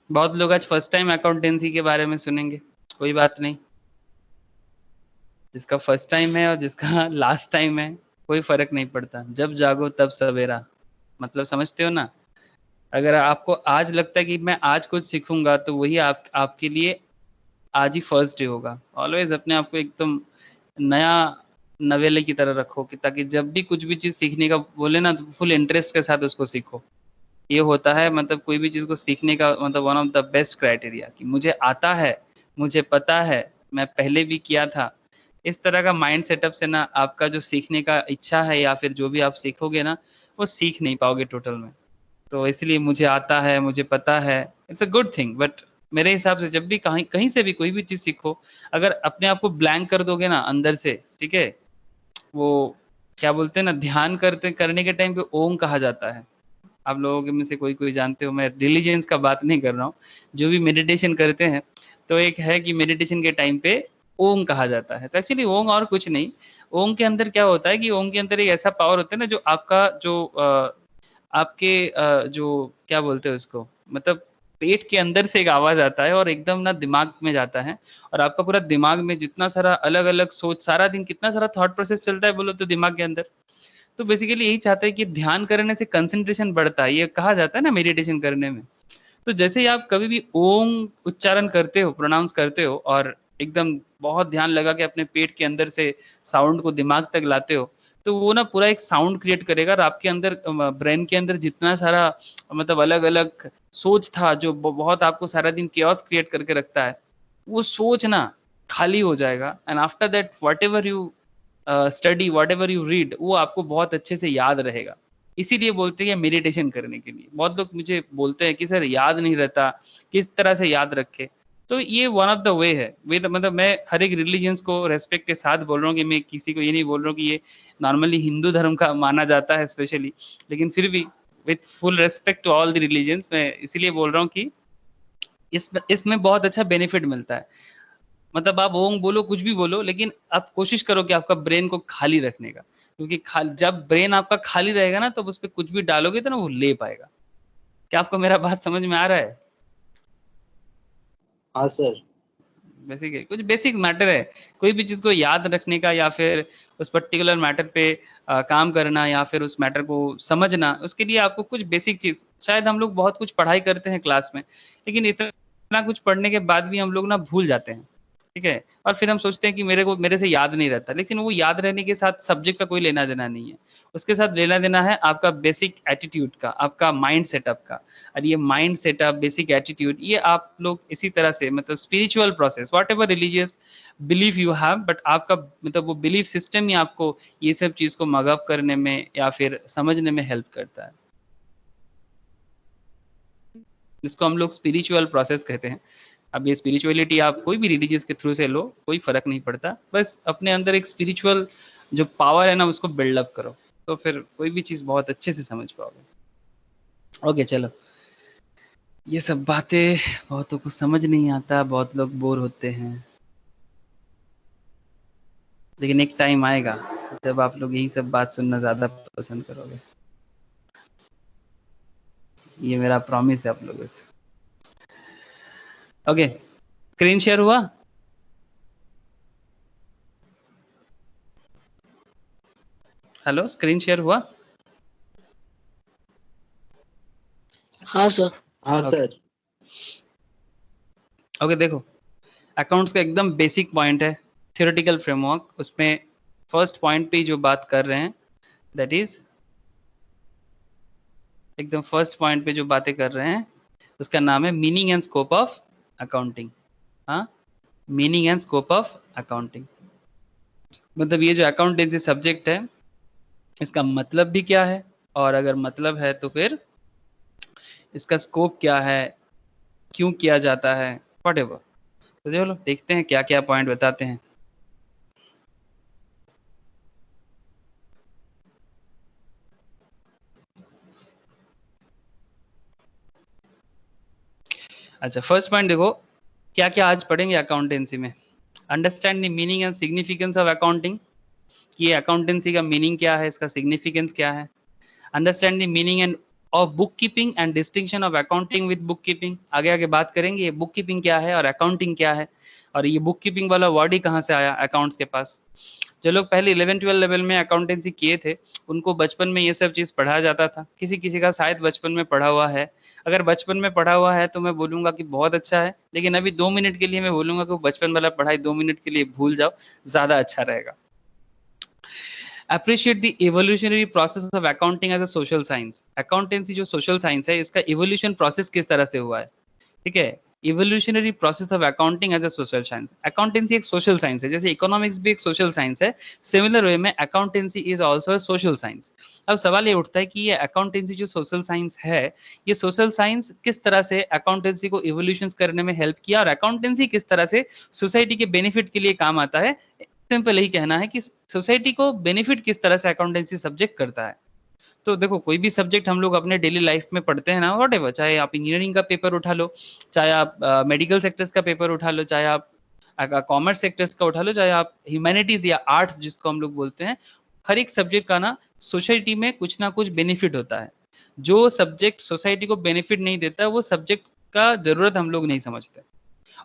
बहुत लोग आज फर्स्ट टाइम अकाउंटेंसी के बारे में सुनेंगे, कोई बात नहीं। जिसका फर्स्ट टाइम है और जिसका लास्ट टाइम है, कोई फर्क नहीं पड़ता। जब जागो तब सवेरा, मतलब समझते हो ना। अगर आपको आज लगता है कि मैं आज कुछ सीखूंगा, तो वही आपके लिए आज ही फर्स्ट डे होगा। ऑलवेज अपने आप को एकदम नया नवेले की तरह रखो, कि ताकि जब भी कुछ भी चीज सीखने का बोले ना, तो फुल इंटरेस्ट के साथ उसको सीखो। ये होता है मतलब कोई भी चीज को सीखने का मतलब one of the best criteria, कि मुझे आता है, मुझे पता है, मैं पहले भी किया था। इस तरह का माइंड सेटअप से ना आपका जो सीखने का इच्छा है या फिर जो भी आप सीखोगे ना, वो सीख नहीं पाओगे टोटल में। तो इसलिए मुझे आता है, मुझे पता है, it's a good thing. But मेरे हिसाब से जब भी कहीं कहीं से भी कोई भी चीज सीखो, अगर अपने आप को ब्लैंक कर दोगे ना अंदर से, ठीक है, वो क्या बोलते हैं ना, ध्यान करते करने के टाइम पे ओम कहा जाता है। आप लोगों के में से कोई कोई जानते हो, मैं रिलीजियंस का बात नहीं कर रहा हूँ, जो भी मेडिटेशन करते हैं, तो एक है कि मेडिटेशन के टाइम पे ओम कहा जाता है। तो एक्चुअली ओम और कुछ नहीं, ओम के अंदर क्या होता है कि ओम के अंदर एक ऐसा पावर होता है ना, जो आपका जो आपके जो क्या बोलते हैं उसको, मतलब पेट के अंदर से एक आवाज आता है और एकदम ना दिमाग में जाता है। और आपका पूरा दिमाग में जितना सारा अलग अलग सोच, सारा दिन कितना सारा थॉट प्रोसेस चलता है बोलो तो दिमाग के अंदर। तो बेसिकली यही चाहता है कि ध्यान करने से कंसंट्रेशन बढ़ता है, ये कहा जाता है ना मेडिटेशन करने में। तो जैसे ही आप कभी भी ओम उच्चारण करते हो, प्रोनाउंस करते हो, और एकदम बहुत ध्यान लगा के अपने पेट के अंदर से साउंड को दिमाग तक लाते हो, तो वो ना पूरा एक साउंड क्रिएट करेगा, और आपके अंदर ब्रेन के अंदर जितना सारा मतलब अलग अलग सोच था, जो बहुत आपको सारा दिन केओस क्रिएट करके रखता है, वो सोच ना खाली हो जाएगा। And after that what ever you study, what ever you read, वो आपको बहुत अच्छे से याद रहेगा। इसीलिए बोलते हैं मेडिटेशन करने के लिए। बहुत लोग मुझे बोलते हैं कि सर याद नहीं रहता, किस तरह से याद रखे। तो ये वन ऑफ द वे है। वे मतलब मैं हर एक रिलीजियंस को रेस्पेक्ट के साथ बोल रहा हूँ, कि मैं किसी को ये नहीं बोल रहा हूँ कि ये नॉर्मली हिंदू धर्म का माना जाता है स्पेशली, लेकिन फिर भी with full respect to all the religions, मैं इसीलिए बोल रहा हूँ कि इसमें बहुत अच्छा बेनिफिट मिलता है। मतलब आप ओम बोलो, कुछ भी बोलो, लेकिन आप कोशिश करो कि आपका ब्रेन को खाली रखने का, क्योंकि जब ब्रेन आपका खाली रहेगा ना, तो उस पर कुछ भी डालोगे तो ना वो ले पाएगा। क्या आपको मेरा बात समझ में आ रहा है? हाँ सर। बेसिक कुछ बेसिक मैटर है। कोई भी चीज को याद रखने का, या फिर उस पर्टिकुलर मैटर पे काम करना, या फिर उस मैटर को समझना, उसके लिए आपको कुछ बेसिक चीज, शायद हम लोग बहुत कुछ पढ़ाई करते हैं क्लास में, लेकिन इतना कुछ पढ़ने के बाद भी हम लोग ना भूल जाते हैं। ठीक है, और फिर हम सोचते हैं कि मेरे से याद नहीं रहता, लेकिन वो याद रहने के साथ सब्जेक्ट का कोई लेना देना नहीं है। उसके साथ लेना देना है आपका बेसिक एटीट्यूड का, आपका माइंड सेटअप का। और ये माइंड सेटअप, बेसिक एटीट्यूड, ये आप लोग इसी तरह से मतलब spiritual process, what ever religious belief you have, but आपका मतलब वो बिलीफ सिस्टम ही आपको ये सब चीज को मगअप करने में या फिर समझने में हेल्प करता है, जिसको हम लोग स्पिरिचुअल प्रोसेस कहते हैं। अब ये स्पिरिचुअलिटी आप कोई भी रिलीजियस के थ्रू से लो, कोई फर्क नहीं पड़ता, बस अपने अंदर एक स्पिरिचुअल जो पावर है ना, उसको बिल्डअप करो, तो फिर कोई भी चीज बहुत अच्छे से समझ पाओगे। ओके चलो, ये सब बातें बहुतों को समझ नहीं आता, बहुत लोग बोर होते हैं, लेकिन एक टाइम आएगा जब आप लोग यही सब बात सुनना ज्यादा पसंद करोगे। ये मेरा प्रॉमिस है आप लोगों से। ओके, स्क्रीन शेयर हुआ? हेलो, स्क्रीन शेयर हुआ? हाँ सर। हाँ ओके सर। ओके, देखो, अकाउंट्स का एकदम बेसिक पॉइंट है, थियोरेटिकल फ्रेमवर्क। उसमें फर्स्ट पॉइंट पे जो बात कर रहे हैं, दैट इज एकदम फर्स्ट पॉइंट पे जो बातें कर रहे हैं, उसका नाम है meaning and scope of accounting. हाँ, meaning and scope of accounting, मतलब ये जो अकाउंटेंसी सब्जेक्ट है, इसका मतलब भी क्या है, और अगर मतलब है तो फिर इसका स्कोप क्या है, क्यों किया जाता है, वट एवर। तो चलो देखते हैं क्या क्या पॉइंट बताते हैं। अच्छा, फर्स्ट पॉइंट देखो, क्या क्या आज पढ़ेंगे अकाउंटेंसी में। Understand the meaning and significance of accounting, कि ये अकाउंटेंसी का मीनिंग क्या है, इसका सिग्निफिकेंस क्या है। Understand the meaning end of book keeping and distinction of accounting with book keeping. आगे आगे बात करेंगे ये बुक कीपिंग क्या है और अकाउंटिंग क्या है, और ये बुक कीपिंग वाला वर्ड ही कहाँ से आया अकाउंट्स के पास। जो लोग पहले 11-12 लेवल में अकाउंटेंसी किए थे उनको बचपन में ये सब चीज़ पढ़ाया जाता था, किसी किसी का शायद बचपन में पढ़ा हुआ है। अगर बचपन में पढ़ा हुआ है तो मैं बोलूँगा कि बहुत अच्छा है, लेकिन अभी 2 मिनट के लिए मैं बोलूँगा कि वो बचपन वाला पढ़ाई 2 मिनट के लिए भूल जाओ, ज़्यादा अच्छा रहेगा। Appreciate the evolutionary process of accounting as a social science. Accountancy जो सोशल साइंस है इसका इवोल्यूशन प्रोसेस किस तरह से हुआ है, ठीक है। Evolutionary process of accounting as a social science. Accountancy एक सोशल साइंस है, जैसे इकोनॉमिक्स भी एक सोशल साइंस है, सिमिलर वे में accountancy is also a social science. अब सवाल ये उठता है कि ये अकाउंटेंसी जो सोशल साइंस है, ये सोशल साइंस किस तरह से अकाउंटेंसी को इवोल्यूशन करने में हेल्प किया, और अकाउंटेंसी किस तरह से सोसाइटी के बेनिफिट के लिए काम आता है। सिंपल यही कहना है कि सोसाइटी को बेनिफिट किस तरह से अकाउंटेंसी सब्जेक्ट करता है। तो देखो कोई भी सब्जेक्ट हम लोग अपने डेली लाइफ में पढ़ते हैं ना, व्हाटएवर, चाहे आप इंजीनियरिंग का पेपर उठा लो, चाहे आप मेडिकल सेक्टर्स का पेपर उठा लो, चाहे आप कॉमर्स सेक्टर्स का उठा लो, चाहे आप ह्यूमैनिटीज या आर्ट्स जिसको हम लोग बोलते हैं, हर एक सब्जेक्ट का ना सोसाइटी में कुछ ना कुछ बेनिफिट होता है। जो सब्जेक्ट सोसाइटी को बेनिफिट नहीं देता वो सब्जेक्ट का जरूरत हम लोग नहीं समझते,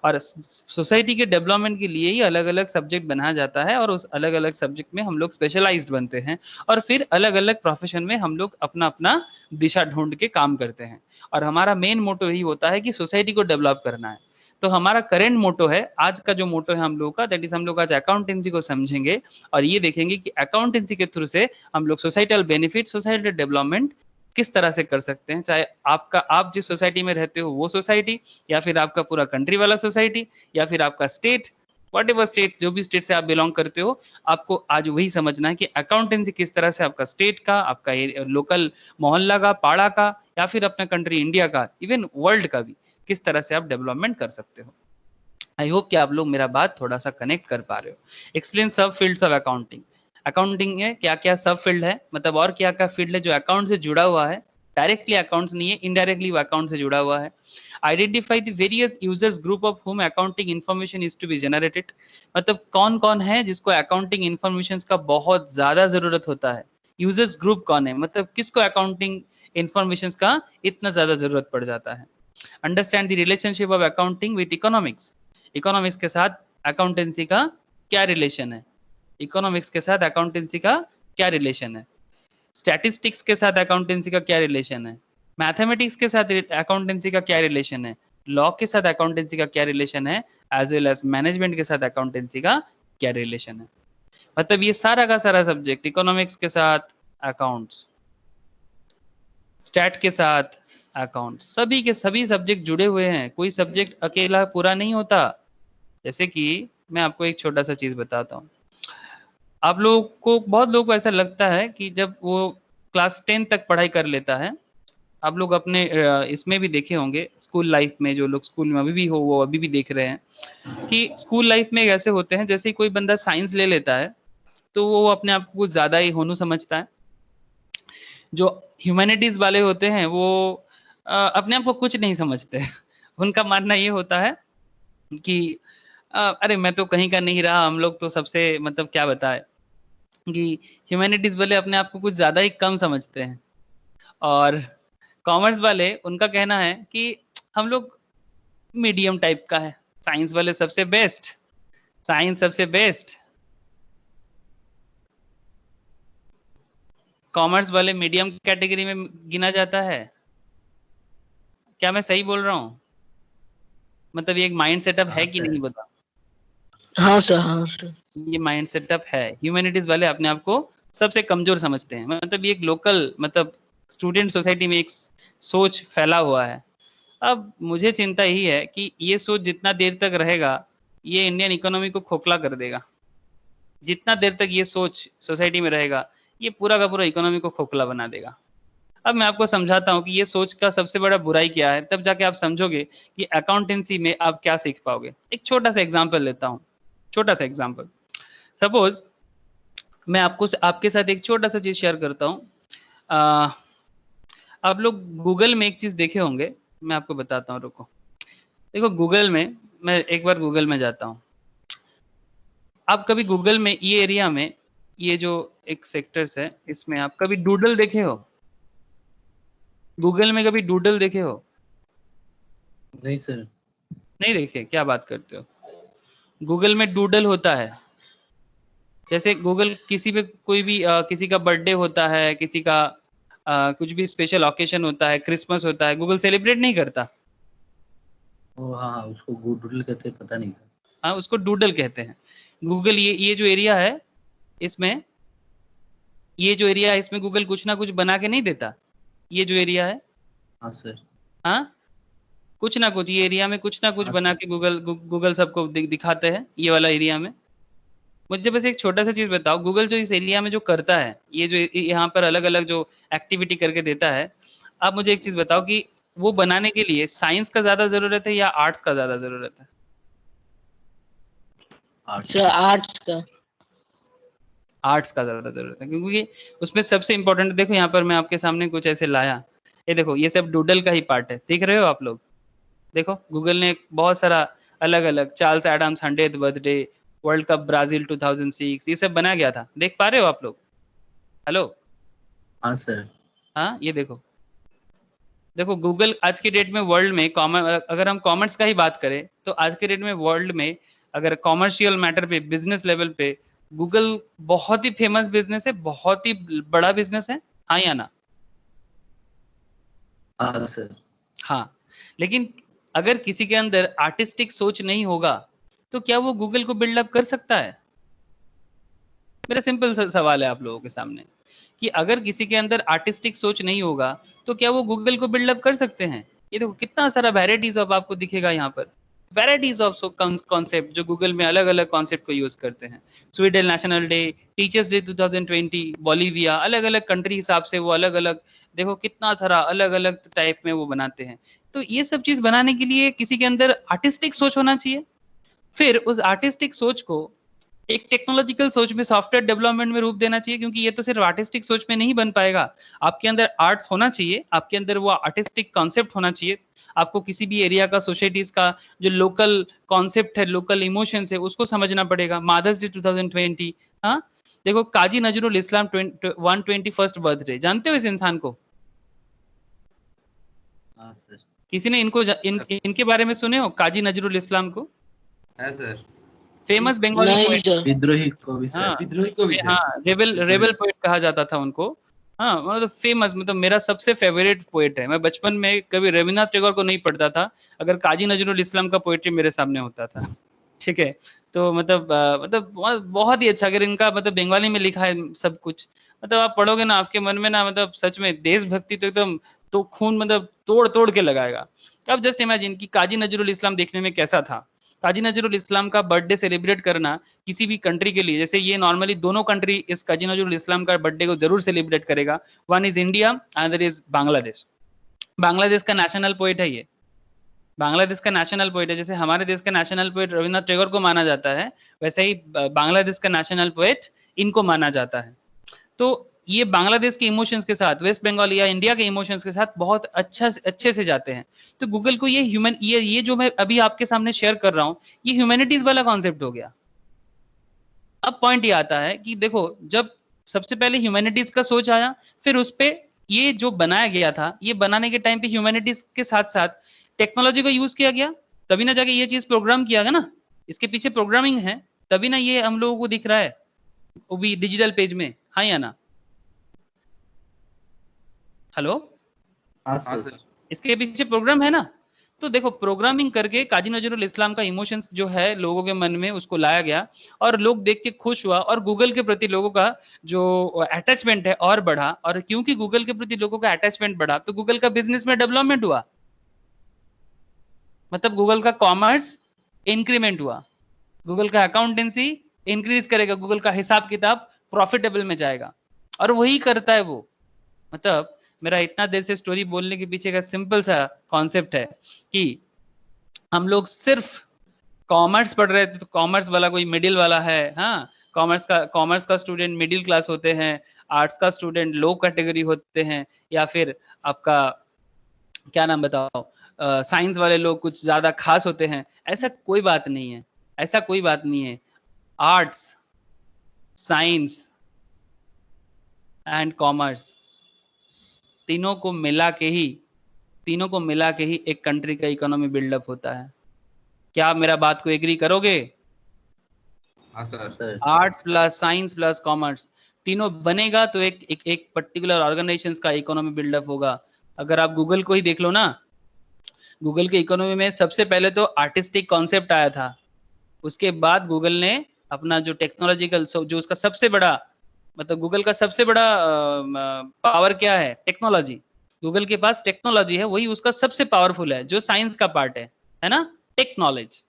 और सोसाइटी के डेवलपमेंट के लिए ही अलग अलग सब्जेक्ट बनाया जाता है, और उस अलग अलग सब्जेक्ट में हम लोग स्पेशलाइज्ड बनते हैं, और फिर अलग अलग प्रोफेशन में हम लोग अपना अपना दिशा ढूंढ के काम करते हैं। और हमारा मेन मोटो यही होता है कि सोसाइटी को डेवलप करना है। तो हमारा करेंट मोटो है, आज का जो मोटो है हम लोग का, दैट इज हम लोग आज अकाउंटेंसी को समझेंगे और ये देखेंगे कि अकाउंटेंसी के थ्रू से हम लोग सोसाइटल बेनिफिट, सोसाइटल डेवलपमेंट किस तरह से कर सकते हैं, चाहे आपका आप जिस सोसाइटी में रहते हो वो सोसाइटी, या फिर आपका पूरा कंट्री वाला सोसाइटी, या फिर आपका स्टेट, वट एवर स्टेट, जो भी स्टेट से आप बिलोंग करते हो, आपको आज वही समझना है कि अकाउंटेंसी किस तरह से आपका स्टेट का, आपका लोकल मोहल्ला का, पाड़ा का, या फिर अपना कंट्री इंडिया का, इवन वर्ल्ड का भी किस तरह से आप डेवलपमेंट कर सकते हो। आई होप कि आप लोग मेरा बात थोड़ा सा कनेक्ट कर पा रहे हो। एक्सप्लेन सब फील्ड्स ऑफ अकाउंटिंग। अकाउंटिंग में क्या क्या सब फील्ड है, मतलब और क्या क्या फील्ड है जो अकाउंट से जुड़ा हुआ है, डायरेक्टली अकाउंट्स नहीं है, इनडायरेक्टली वो अकाउंट से जुड़ा हुआ है। Identify the various users group of whom accounting information is to be generated. मतलब कौन कौन है जिसको अकाउंटिंग इन्फॉर्मेशन का बहुत ज्यादा जरूरत होता है। यूजर्स ग्रुप कौन है, मतलब किसको अकाउंटिंग इन्फॉर्मेशन का इतना ज्यादा जरूरत पड़ जाता है। Understand the relationship of accounting with economics. Economics के साथ अकाउंटेंसी का क्या रिलेशन है, इकोनॉमिक्स के साथ अकाउंटेंसी का क्या रिलेशन है। स्टैटिस्टिक्स के साथ अकाउंटेंसी का क्या रिलेशन है, मैथमेटिक्स के साथ अकाउंटेंसी का क्या रिलेशन है, लॉ के साथ अकाउंटेंसी का क्या रिलेशन है, एज वेल एज मैनेजमेंट के साथ अकाउंटेंसी का क्या रिलेशन है। मतलब ये सारा का सारा सब्जेक्ट इकोनॉमिक्स के साथ अकाउंट्स, स्टैट के साथ अकाउंट, सभी के सभी सब्जेक्ट जुड़े हुए हैं, कोई सब्जेक्ट अकेला पूरा नहीं होता। जैसे कि मैं आपको एक छोटा सा चीज बताता हूँ। आप लोग को, बहुत लोगों को ऐसा लगता है कि जब वो क्लास 10 तक पढ़ाई कर लेता है, आप लोग अपने इसमें भी देखे होंगे स्कूल लाइफ में, जो लोग स्कूल में अभी भी हो वो अभी भी देख रहे हैं कि स्कूल लाइफ में ऐसे होते हैं, जैसे कोई बंदा साइंस ले लेता है तो वो अपने आप को कुछ ज्यादा ही होनू समझता है। जो ह्यूमैनिटीज वाले होते हैं वो अपने आप को कुछ नहीं समझते। उनका मानना ये होता है कि अरे मैं तो कहीं का नहीं रहा, हम लोग तो सबसे मतलब क्या बताए, कि ह्यूमैनिटीज वाले अपने आप को कुछ ज्यादा ही कम समझते हैं। और कॉमर्स वाले, उनका कहना है कि हम लोग मीडियम टाइप का है, साइंस वाले सबसे बेस्ट, साइंस सबसे बेस्ट, कॉमर्स वाले मीडियम कैटेगरी में गिना जाता है। क्या मैं सही बोल रहा हूँ, मतलब ये एक माइंड सेटअप है कि नहीं बता। हाँ सर, हाँ सर। ये माइंड सेटअप है, ह्यूमैनिटीज वाले अपने आप को सबसे कमजोर समझते हैं, मतलब ये एक लोकल, मतलब स्टूडेंट सोसाइटी में एक सोच फैला हुआ है। अब मुझे चिंता यही है कि ये सोच जितना देर तक रहेगा ये इंडियन इकोनॉमी को खोखला कर देगा। जितना देर तक ये सोच सोसाइटी में रहेगा ये पूरा का पूरा इकोनॉमी को खोखला बना देगा। अब मैं आपको समझाता हूँ कि ये सोच का सबसे बड़ा बुराई क्या है, तब जाके आप समझोगे कि अकाउंटेंसी में आप क्या सीख पाओगे। एक छोटा सा एग्जाम्पल लेता हूँ, छोटा सा एग्जाम्पल। सपोज मैं आपको आपके साथ एक छोटा सा चीज शेयर करता हूँ। आप लोग गूगल में एक चीज देखे होंगे, मैं आपको बताता हूँ, रुको। देखो गूगल में, मैं एक बार गूगल में जाता हूँ। आप कभी गूगल में ये एरिया में, ये जो एक सेक्टर्स है इसमें आप कभी डूडल देखे हो, गूगल में कभी डूडल देखे हो? नहीं सर। नहीं देखे, क्या बात करते हो। गूगल में डूडल होता है। जैसे गूगल किसी पे कोई भी किसी का बर्थडे होता है, किसी का कुछ भी स्पेशल ओकेशन होता है, क्रिसमस होता है, गूगल सेलिब्रेट नहीं करता। ओ हाँ, उसको गूगल कहते हैं, पता नहीं था। हाँ, उसको डूडल कहते हैं। गूगल ये जो एरिया है, इसमें ये जो एरिया है इसमें गूगल कुछ ना कुछ बना के नहीं देता। ये जो एरिया है, हाँ सर। हाँ, कुछ ना कुछ ये एरिया में कुछ ना कुछ हाँ बना सर। के गूगल सबको दिखाते हैं, ये वाला एरिया में। मुझे बस एक छोटा सा चीज बताओ, गूगल जो इस एरिया में जो करता है, ये जो यहाँ पर अलग अलग जो एक्टिविटी करके देता है, आप मुझे एक चीज बताओ कि वो बनाने के लिए साइंस का ज्यादा जरूरत है या आर्ट्स का ज्यादा जरूरत है? सर आर्ट्स का। आर्ट्स का ज्यादा जरूरत है, क्योंकि उसमें सबसे इंपॉर्टेंट, देखो यहाँ पर मैं आपके सामने कुछ ऐसे लाया, ये देखो, ये सब डूडल का ही पार्ट है, देख रहे हो आप लोग? देखो गूगल ने बहुत सारा अलग अलग, Charles Adams 100th birthday, world cup Brazil 2006, ये सब बनाया गया था, देख पा रहे हो आप लोग? हेलो? हाँ सर। हाँ, ये देखो, देखो गूगल आज के डेट में वर्ल्ड में अगर हम कॉमर्स का ही बात करें तो आज के डेट में वर्ल्ड में अगर कॉमर्शियल मैटर पे, बिजनेस लेवल पे, गूगल बहुत ही फेमस बिजनेस है, बहुत ही बड़ा बिजनेस है। हाँ या ना? हाँ सर। हाँ, लेकिन अगर किसी के अंदर आर्टिस्टिक सोच नहीं होगा तो क्या वो गूगल को बिल्डअप कर सकता है? मेरा सिंपल सवाल है आप लोगों के सामने कि अगर किसी के अंदर आर्टिस्टिक सोच नहीं होगा तो क्या वो गूगल को बिल्डअप कर सकते हैं? ये देखो कितना सारा वैराइटीज ऑफ आपको दिखेगा यहाँ पर, वैराइटीज ऑफ कॉन्सेप्ट जो गूगल में अलग अलग कॉन्सेप्ट को यूज करते हैं। Sweden national day, teachers day 2020, Bolivia, अलग अलग कंट्री हिसाब से वो अलग अलग, देखो कितना सारा अलग अलग टाइप में वो बनाते हैं। तो ये सब चीज बनाने के लिए किसी के अंदर आर्टिस्टिक सोच होना चाहिए, फिर उस आर्टिस्टिक सोच को एक टेक्नोलॉजिकल सोच में, सॉफ्टवेयर डेवलपमेंट में रूप देना चाहिए, क्योंकि ये तो सिर्फ आर्टिस्टिक सोच में नहीं बन पाएगा। आपके अंदर आर्ट्स होना चाहिए, आपके अंदर वो आर्टिस्टिक कॉन्सेप्ट होना चाहिए। आपको किसी भी एरिया का, सोसाइटीज का जो लोकल कॉन्सेप्ट है, लोकल इमोशंस है, उसको समझना पड़ेगा। मदर्स डे 2020, हाँ, देखो काजी नजरुल इस्लाम 121st बर्थडे, जानते हो इस इंसान को? हाँ सर। किसी ने इनके बारे में सुने हो, काजी नजरुल इस्लाम को? है सर। फेमस बंगाली नहीं पोएट। सर। विद्रोही को भी हाँ, सर। विद्रोही को भी सर। हाँ, रेबल विद्रोही। पोएट कहा जाता था उनको। हाँ, मतलब फेमस, मतलब मेरा सबसे फेवरेट पोएट है। मैं बचपन में कभी रविन्द्रनाथ टैगोर को नहीं पढ़ता था, अगर काजी नजरुल इस्लाम का पोएट्री मेरे सामने होता था। ठीक है, तो मतलब मतलब बहुत ही अच्छा, अगर इनका मतलब बंगाली में लिखा है सब कुछ, मतलब आप पढ़ोगे ना, आपके मन में ना, मतलब सच में देशभक्ति तो एकदम, तो खून मतलब तोड़ तोड़ के लगाएगा। अब जस्ट इमेजिन कि काजी नजरुल इस्लाम देखने में कैसा था। काजी नजरुल इस्लाम का बर्थडे सेलिब्रेट करना किसी भी कंट्री के लिए, जैसे ये नॉर्मली दोनों कंट्री इस काजी नजरुल इस्लाम का बर्थडे को जरूर सेलिब्रेट करेगा। One is India, other is Bangladesh. Bangladesh का नेशनल पोएट है ये, बांग्लादेश का नेशनल पोएट है। जैसे हमारे देश का नेशनल पोएट रविन्द्रनाथ टैगोर को माना जाता है, वैसे ही बांग्लादेश का नेशनल पोएट इनको माना जाता है। तो ये बांग्लादेश के इमोशंस के साथ, वेस्ट बंगाल या इंडिया के इमोशंस के साथ बहुत अच्छे से जाते हैं। तो गूगल को ये ये जो मैं अभी आपके सामने शेयर कर रहा हूँ, ये ह्यूमैनिटीज वाला कॉन्सेप्ट हो गया। अब पॉइंट ये आता है कि देखो, जब सबसे पहले ह्यूमैनिटीज का सोच आया, फिर उस पे ये जो बनाया गया था, ये बनाने के टाइम पे ह्यूमैनिटीज के साथ साथ टेक्नोलॉजी का यूज किया गया, तभी ना जाके ये चीज प्रोग्राम किया गया ना, इसके पीछे प्रोग्रामिंग है, तभी ना ये हम लोगों को दिख रहा है वो भी डिजिटल पेज में। हाँ या ना? हेलो? हाँ हाँ सर। सर। इसके पीछे प्रोग्राम है ना। तो देखो, प्रोग्रामिंग करके काजी नजरुल इस्लाम का इमोशंस जो है लोगों के मन में, उसको लाया गया, और लोग देख के खुश हुआ, और गूगल के प्रति लोगों का जो अटैचमेंट है और बढ़ा, और क्योंकि गूगल के प्रति लोगों का अटैचमेंट बढ़ा तो गूगल का बिजनेस में डेवलपमेंट हुआ, मतलब गूगल का कॉमर्स इंक्रीमेंट हुआ, गूगल का अकाउंटेंसी इंक्रीज करेगा, गूगल का हिसाब किताब प्रॉफिटेबल में जाएगा, और वही करता है वो। मतलब मेरा इतना देर से स्टोरी बोलने के पीछे का सिंपल सा कॉन्सेप्ट है कि हम लोग सिर्फ कॉमर्स पढ़ रहे थे, तो कॉमर्स वाला कोई मिडिल वाला है, हाँ, कॉमर्स का स्टूडेंट मिडिल क्लास होते हैं, आर्ट्स का स्टूडेंट लो कैटेगरी होते हैं, या फिर आपका क्या नाम बताओ, साइंस वाले लोग कुछ ज्यादा खास होते हैं। ऐसा कोई बात नहीं है, ऐसा कोई बात नहीं है। आर्ट्स, साइंस एंड कॉमर्स तीनों को मिला के ही एक कंट्री का इकोनॉमी बिल्डअप होता है। क्या आप मेरा बात को एग्री करोगे? हाँ sir. Sir arts plus science plus commerce तीनों बनेगा तो एक पर्टिकुलर ऑर्गेनाइजेशन का इकोनॉमी बिल्डअप होगा। अगर आप गूगल को ही देख लो ना, गूगल के इकोनॉमी में सबसे पहले तो आर्टिस्टिक कॉन्सेप्ट आया था, उसके बाद गूगल ने अपना जो टेक्नोलॉजिकल, जो उसका सबसे बड़ा, मतलब गूगल का सबसे बड़ा पावर क्या है? टेक्नोलॉजी। गूगल के पास टेक्नोलॉजी है, वही उसका सबसे पावरफुल है, जो साइंस का पार्ट है ना, टेक नॉलेज।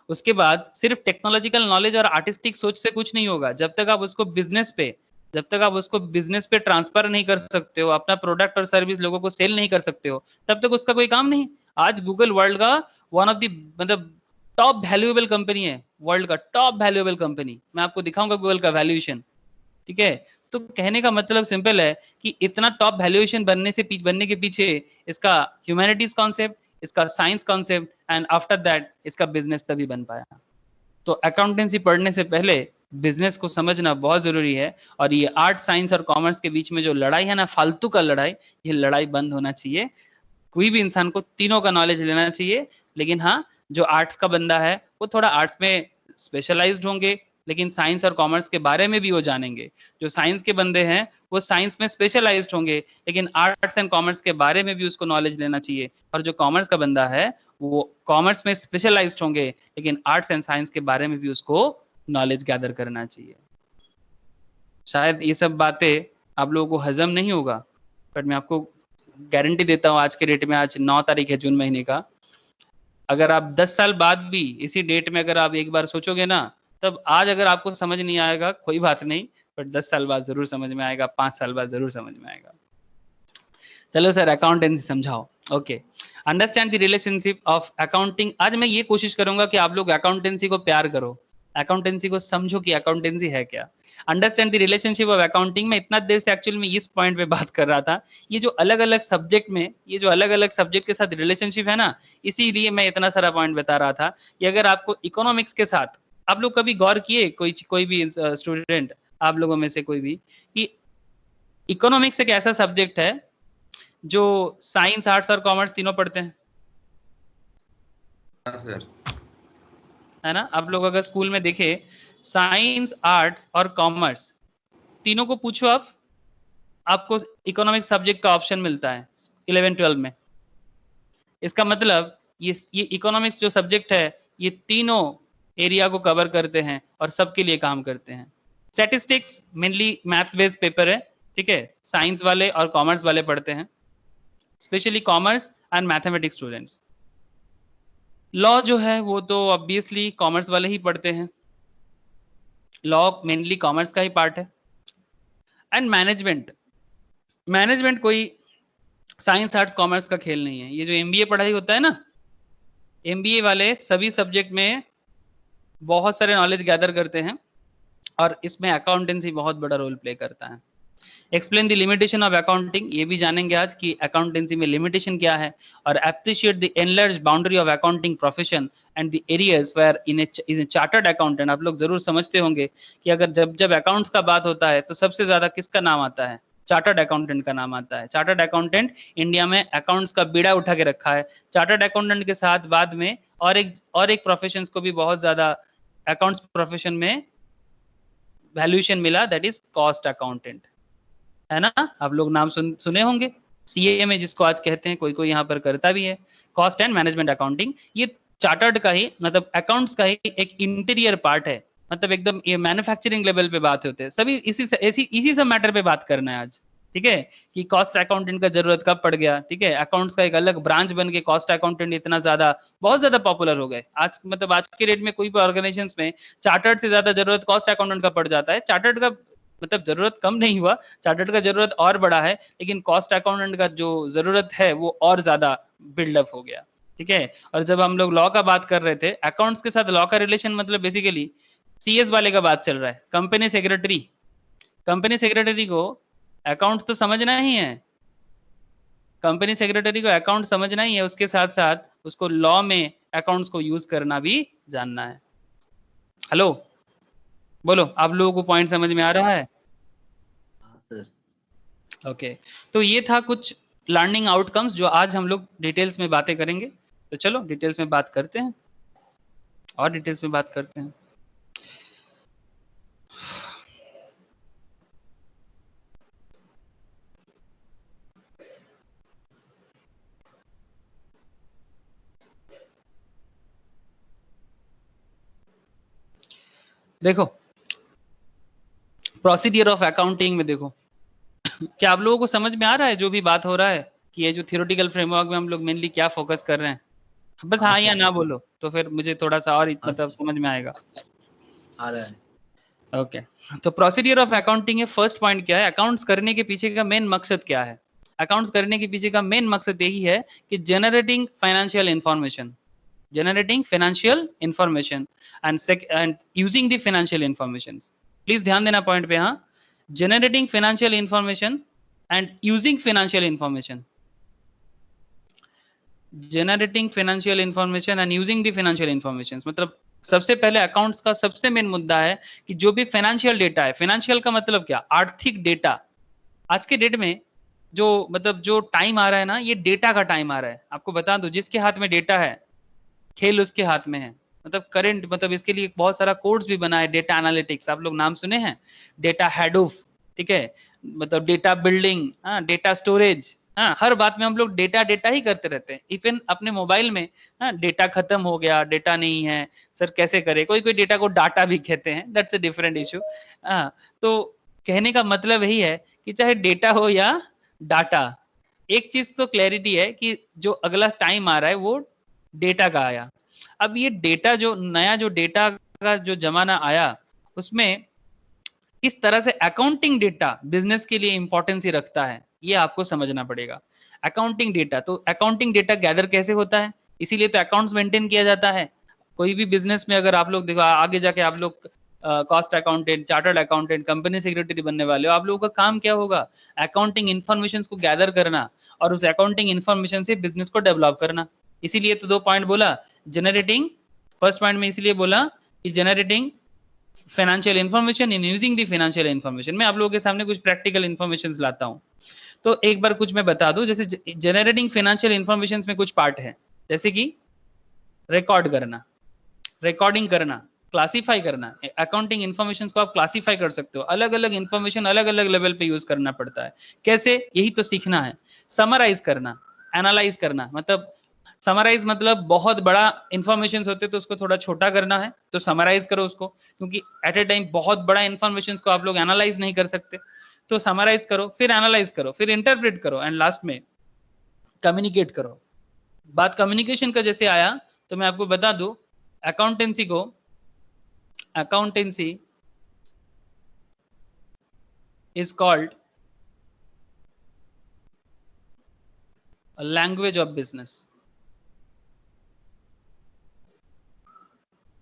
उसके बाद सिर्फ टेक्नोलॉजिकल नॉलेज और आर्टिस्टिक सोच से कुछ नहीं होगा, जब तक आप उसको बिजनेस पे ट्रांसफर नहीं कर सकते हो, अपना प्रोडक्ट और सर्विस लोगों को सेल नहीं कर सकते हो, तब तक उसका कोई काम नहीं। आज गूगल वर्ल्ड का वन ऑफ द मतलब टॉप वैल्यूएबल कंपनी है, वर्ल्ड का टॉप वैल्यूएबल कंपनी। मैं आपको दिखाऊंगा गूगल का वैल्यूएशन, ठीक है। तो कहने का मतलब सिंपल है कि इतना टॉप वैल्यूएशन बनने के पीछे इसका ह्यूमैनिटीज कॉन्सेप्ट, इसका science concept and after that इसका बिजनेस तभी बन पाया। तो अकाउंटेंसी पढ़ने से पहले बिजनेस को समझना बहुत जरूरी है। और ये आर्ट, साइंस और कॉमर्स के बीच में जो लड़ाई है ना, फालतू का लड़ाई, ये लड़ाई बंद होना चाहिए। कोई भी इंसान को तीनों का नॉलेज लेना चाहिए। लेकिन हाँ, जो आर्ट्स का बंदा है वो थोड़ा आर्ट्स में स्पेशलाइज्ड होंगे, लेकिन साइंस और कॉमर्स के बारे में भी वो जानेंगे। जो साइंस के बंदे हैं वो साइंस में स्पेशलाइज्ड होंगे, लेकिन आर्ट्स एंड कॉमर्स के बारे में भी उसको नॉलेज लेना चाहिए। और जो कॉमर्स का बंदा है वो कॉमर्स में स्पेशलाइज्ड होंगे, लेकिन आर्ट्स एंड साइंस के बारे में भी उसको नॉलेज गैदर करना चाहिए। शायद ये सब बातें आप लोगों को हजम नहीं होगा, बट मैं आपको गारंटी देता हूँ, आज के डेट में, आज 9 तारीख है जून महीने का, अगर आप 10 साल बाद भी इसी डेट में अगर आप एक बार सोचोगे ना, तब आज अगर आपको समझ नहीं आएगा कोई बात नहीं, बट 10 साल बाद जरूर समझ में आएगा, 5 साल बाद जरूर समझ में आएगा। चलो सर, अकाउंटेंसी समझाओ। Okay, understand the relationship of accounting. आज मैं ये कोशिश करूंगा कि आप लोग अकाउंटेंसी को प्यार करो, अकाउंटेंसी को समझो कि अकाउंटेंसी है क्या। Understand the relationship of accounting में इतना देर से एक्चुअली में इस पॉइंट पे बात कर रहा था, ये जो अलग अलग सब्जेक्ट में, ये जो अलग अलग सब्जेक्ट के साथ रिलेशनशिप है ना, इसीलिए मैं इतना सारा पॉइंट बता रहा था कि अगर आपको इकोनॉमिक्स के साथ, आप लोग कभी गौर किए, कोई भी स्टूडेंट, आप लोगों में से कोई भी, कि इकोनॉमिक्स एक ऐसा सब्जेक्ट है जो साइंस, आर्ट्स और कॉमर्स तीनों पढ़ते हैं, हाँ सर। है ना। आप लोग अगर स्कूल में देखे, साइंस, आर्ट्स और कॉमर्स तीनों को पूछो आपको इकोनॉमिक्स सब्जेक्ट का ऑप्शन मिलता है 11-12 में। इसका मतलब ये इकोनॉमिक्स जो सब्जेक्ट है, ये तीनों एरिया को कवर करते हैं और सबके लिए काम करते हैं। Statistics mainly math based paper है, ठीक है, साइंस वाले और कॉमर्स वाले पढ़ते हैं, specially commerce and mathematics students. Law जो है वो तो ऑब्वियसली कॉमर्स वाले ही पढ़ते हैं, लॉ मेनली कॉमर्स का ही पार्ट है। एंड मैनेजमेंट कोई साइंस, आर्ट्स, कॉमर्स का खेल नहीं है। ये जो एमबीए पढ़ाई होता है ना, एमबीए वाले सभी सब्जेक्ट में बहुत सारे नॉलेज गैदर करते हैं और इसमें अकाउंटेंसी बहुत बड़ा रोल प्ले करता है। Explain the limitation of accounting, ये भी जानेंगे आज कि अकाउंटेंसी में लिमिटेशन क्या है, और appreciate the enlarge boundary of accounting profession and the areas where in a chartered accountant. आप लोग जरूर समझते होंगे कि अगर जब अकाउंट्स का बात होता है तो सबसे ज्यादा किसका नाम आता है? चार्टर्ड अकाउंटेंट का नाम आता है। चार्टर्ड अकाउंटेंट इंडिया में अकाउंट्स का बीड़ा उठा के रखा है। चार्टर्ड अकाउंटेंट के साथ बाद में और एक प्रोफेशन को भी बहुत ज्यादा अकाउंट्स प्रोफेशन में वैल्यूएशन मिला, दैट इज कॉस्ट अकाउंटेंट, है ना। आप लोग नाम सुने होंगे, सीए में जिसको आज कहते हैं, कोई यहाँ पर करता भी है, कॉस्ट एंड मैनेजमेंट अकाउंटिंग। ये चार्टर्ड का ही, मतलब अकाउंट्स का ही एक इंटीरियर पार्ट है, मतलब एकदम ये मैन्युफैक्चरिंग लेवल पे बात होते हैं सभी। इसी सब मैटर पे बात करना है आज, ठीक है, कि कॉस्ट अकाउंटेंट का जरूरत कब पड़ गया, ठीक है। अकाउंट्स का एक अलग ब्रांच बन के कॉस्ट अकाउंटेंट इतना ज्यादा, बहुत ज्यादा पॉपुलर हो गए आज, मतलब आज के डेट में कोई भी ऑर्गेनाइजेशन में चार्टर्ड से ज्यादा जरूरत कॉस्ट अकाउंटेंट का पड़ जाता है। चार्टर्ड का मतलब जरूरत कम नहीं हुआ, चार्टर्ड का जरूरत और बड़ा है, लेकिन कॉस्ट अकाउंटेंट का जो जरूरत है वो और ज्यादा बिल्डअप हो गया, ठीक है। और जब हम लोग लॉ का बात कर रहे थे, अकाउंट्स के साथ लॉ का रिलेशन मतलब बेसिकली सीएस वाले का बात चल रहा है, कंपनी सेक्रेटरी को अकाउंट्स तो समझना ही है, कंपनी सेक्रेटरी को अकाउंट समझना ही है, उसके साथ साथ उसको लॉ में अकाउंट्स को यूज करना भी जानना है। हेलो, बोलो, आप लोगों को पॉइंट समझ में आ रहा है? हाँ सर। ओके, तो ये था कुछ लर्निंग आउटकम्स, जो आज हम लोग डिटेल्स में बातें करेंगे। तो चलो डिटेल्स में बात करते हैं, और डिटेल्स में बात करते हैं। देखो प्रोसीडियर ऑफ अकाउंटिंग में देखो क्या आप लोगों को समझ में आ रहा है जो भी बात हो रहा है, कि ये जो थियोरेटिकल फ्रेमवर्क में हम लोग मेनली क्या फोकस कर रहे हैं? बस हाँ या ना बोलो तो फिर मुझे थोड़ा सा और मतलब समझ में आएगा। आ रहा है। ओके तो प्रोसीडियर ऑफ अकाउंटिंग है। फर्स्ट पॉइंट क्या है, अकाउंट्स करने के पीछे का मेन मकसद क्या है? अकाउंट्स करने के पीछे का मेन मकसद यही है कि generating financial information, generating financial information and using the financial information. Please ध्यान देना पॉइंट पे, हाँ, generating financial information and using financial information, generating financial information and using the financial information। मतलब सबसे पहले अकाउंट्स का सबसे मेन मुद्दा है कि जो भी फाइनेंशियल डेटा है, फाइनेंशियल का मतलब क्या, आर्थिक डेटा। आज के डेट में जो मतलब जो टाइम आ रहा है ना, ये डेटा का टाइम आ रहा है। आपको बता दो, जिसके हाथ में डेटा है खेल उसके हाथ में है। मतलब करंट, मतलब इसके लिए बहुत सारा कोर्स भी बना है, डेटा एनालिटिक्स, आप लोग नाम सुने हैं, डेटा हैडोफ, ठीक है, मतलब डेटा बिल्डिंग, हाँ, डेटा स्टोरेज, हाँ, हर बात में हम लोग डेटा डेटा ही करते रहते हैं। इवन अपने मोबाइल में, हाँ, डेटा खत्म हो गया, डेटा नहीं है, सर कैसे करे, कोई कोई डेटा को डाटा भी कहते हैं, दैट्स अ डिफरेंट इशू। हाँ, तो कहने का मतलब यही है कि चाहे डेटा हो या डाटा, एक चीज तो क्लैरिटी है कि जो अगला टाइम आ रहा है वो डेटा का आया। अब ये डेटा, जो नया जो डेटा का जो जमाना आया, उसमें किस तरह से अकाउंटिंग डेटा बिजनेस के लिए इंपॉर्टेंस ही रखता है, ये आपको समझना पड़ेगा। अकाउंटिंग डेटा, तो अकाउंटिंग डेटा गैदर कैसे होता है, इसीलिए तो अकाउंट्स मेंटेन किया जाता है। कोई भी बिजनेस में अगर आप लोग देखो, आगे जाके आप लोग cost accountant, chartered accountant, company secretary बनने वाले हो, आप लोगों का काम क्या होगा, अकाउंटिंग इन्फॉर्मेशन को गैदर करना और उस अकाउंटिंग इन्फॉर्मेशन से बिजनेस को डेवलप करना। इसीलिए तो 2 पॉइंट बोला, जनरेटिंग, फर्स्ट पॉइंट में इसलिए बोला कि generating financial information in using the financial information. मैं आप लोगों के सामने कुछ प्रैक्टिकल इन्फॉर्मेशन लाता हूं, तो एक बार कुछ मैं बता दूं। जैसे जनरेटिंग फाइनेंशियल इन्फॉर्मेशन में कुछ पार्ट है, जैसे कि रिकॉर्ड करना, रिकॉर्डिंग करना, क्लासिफाई करना। अकाउंटिंग इन्फॉर्मेशन को आप क्लासिफाई कर सकते हो, अलग अलग इन्फॉर्मेशन अलग अलग लेवल पे यूज करना पड़ता है। कैसे, यही तो सीखना है। समराइज करना, एनालाइज करना, मतलब समराइज मतलब बहुत बड़ा इंफॉर्मेशन होते तो उसको थोड़ा छोटा करना है, तो समराइज करो उसको, क्योंकि एट ए टाइम बहुत बड़ा इंफॉर्मेशन को आप लोग एनालाइज नहीं कर सकते। तो समराइज करो, फिर एनालाइज करो, फिर इंटरप्रेट करो, एंड लास्ट में कम्युनिकेट करो। बात कम्युनिकेशन का जैसे आया, तो मैं आपको बता दूं, अकाउंटेंसी को, accountancy is called language of business,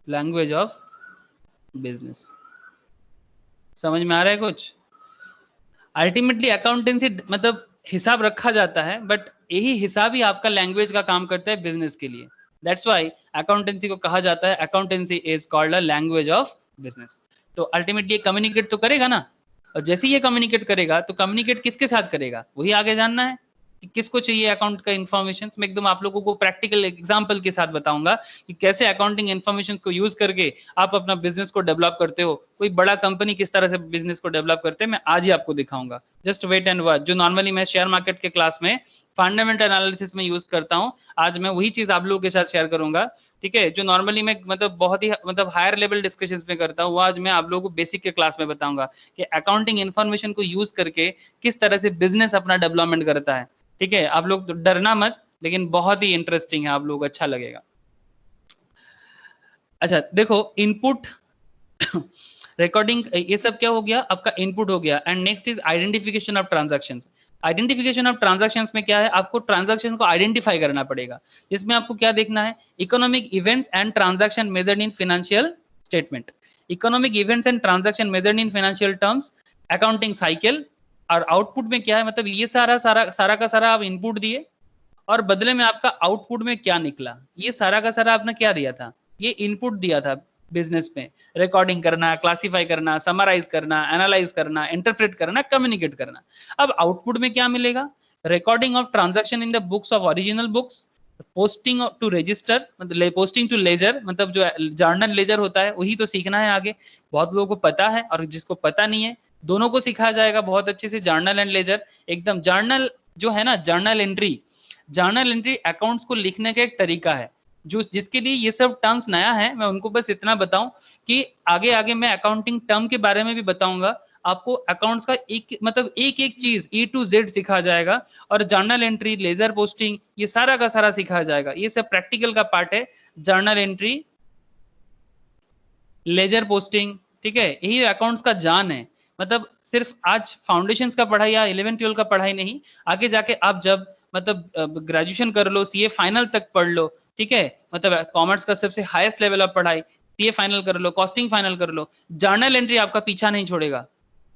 language of business. समझ में आ रहा है कुछ? अल्टीमेटली अकाउंटेंसी मतलब हिसाब रखा जाता है, बट यही हिसाब ही आपका लैंग्वेज का काम करता है बिजनेस के लिए। दैट्स व्हाई अकाउंटेंसी को कहा जाता है, accountancy is called a language of business. तो अल्टीमेटली ये कम्युनिकेट तो करेगा ना, और जैसे ये कम्युनिकेट करेगा तो कम्युनिकेट किसके साथ करेगा, वही आगे जानना है कि किसको चाहिए अकाउंट का इन्फॉर्मेशन। मैं एकदम आप लोगों को प्रैक्टिकल एग्जांपल के साथ बताऊंगा कि कैसे अकाउंटिंग इन्फॉर्मेशन को यूज करके आप अपना बिजनेस को डेवलप करते हो। कोई बड़ा कंपनी किस तरह से बिजनेस को डेवलप करते हैं, मैं आज ही आपको दिखाऊंगा। Just wait and watch. जो नॉर्मली मैं शेयर मार्केट के क्लास में फंडामेंटल एनालिसिस में यूज करता हूँ, आज मैं वही चीज आप लोगों के साथ शेयर करूंगा, ठीक है। जो नॉर्मली मैं मतलब बहुत ही मतलब हायर लेवल डिस्कशंस में करता हूँ, वो आज मैं आप लोगों को बेसिक के क्लास में बताऊंगा कि अकाउंटिंग इन्फॉर्मेशन को यूज करके किस तरह से बिजनेस अपना डेवलपमेंट करता है, ठीक है। आप लोग तो डरना मत, लेकिन बहुत ही इंटरेस्टिंग है, आप लोग अच्छा लगेगा। अच्छा देखो, इनपुट रिकॉर्डिंग, ये सब क्या हो गया, आपका इनपुट हो गया। And next is identification of transactions. Identification of transactions में क्या है, आपको ट्रांजैक्शन को आइडेंटिफाई करना पड़ेगा। जिसमें आपको क्या देखना है, economic events and transaction measured in financial statement, economic events and transaction measured in financial terms, accounting cycle. और आउटपुट में क्या है, मतलब ये सारा का सारा आप इनपुट दिए और बदले में आपका आउटपुट में क्या निकला, ये सारा का सारा आपने क्या दिया था, ये इनपुट दिया था बिजनेस में। रिकॉर्डिंग करना, क्लासिफाई करना, समराइज करना, एनालाइज करना, इंटरप्रेट करना, कम्युनिकेट करना। अब आउटपुट में क्या मिलेगा, recording of transaction in the books of original books, posting to register मतलब पोस्टिंग टू लेजर, मतलब जो जर्नल लेजर होता है वही तो सीखना है आगे। बहुत लोगों को पता है और जिसको पता नहीं है, दोनों को सिखाया जाएगा बहुत अच्छे से, जर्नल एंड लेजर एकदम। जर्नल जो है ना, जर्नल एंट्री अकाउंट्स को लिखने का एक तरीका है, जो जिसके लिए ये सब टर्म्स नया है। मैं उनको बस इतना बताऊं कि आगे आगे मैं अकाउंटिंग टर्म के बारे में भी बताऊंगा आपको। अकाउंट्स का एक मतलब एक एक चीज E to Z सिखा जाएगा, और जर्नल एंट्री, लेजर पोस्टिंग, ये सारा का सारा सिखाया जाएगा। ये सब प्रैक्टिकल का पार्ट है, जर्नल एंट्री, लेजर पोस्टिंग, ठीक है। यही अकाउंट्स का जान है। मतलब सिर्फ आज फाउंडेशंस का पढ़ाई या 11-12 का पढ़ाई नहीं, आगे जाके आप जब मतलब ग्रेजुएशन कर लो, सीए फाइनल तक पढ़ लो, ठीक है, मतलब कॉमर्स का सबसे हाईएस्ट लेवल ऑफ पढ़ाई, सीए फाइनल कर लो, कॉस्टिंग फाइनल कर लो, जर्नल एंट्री आपका पीछा नहीं छोड़ेगा,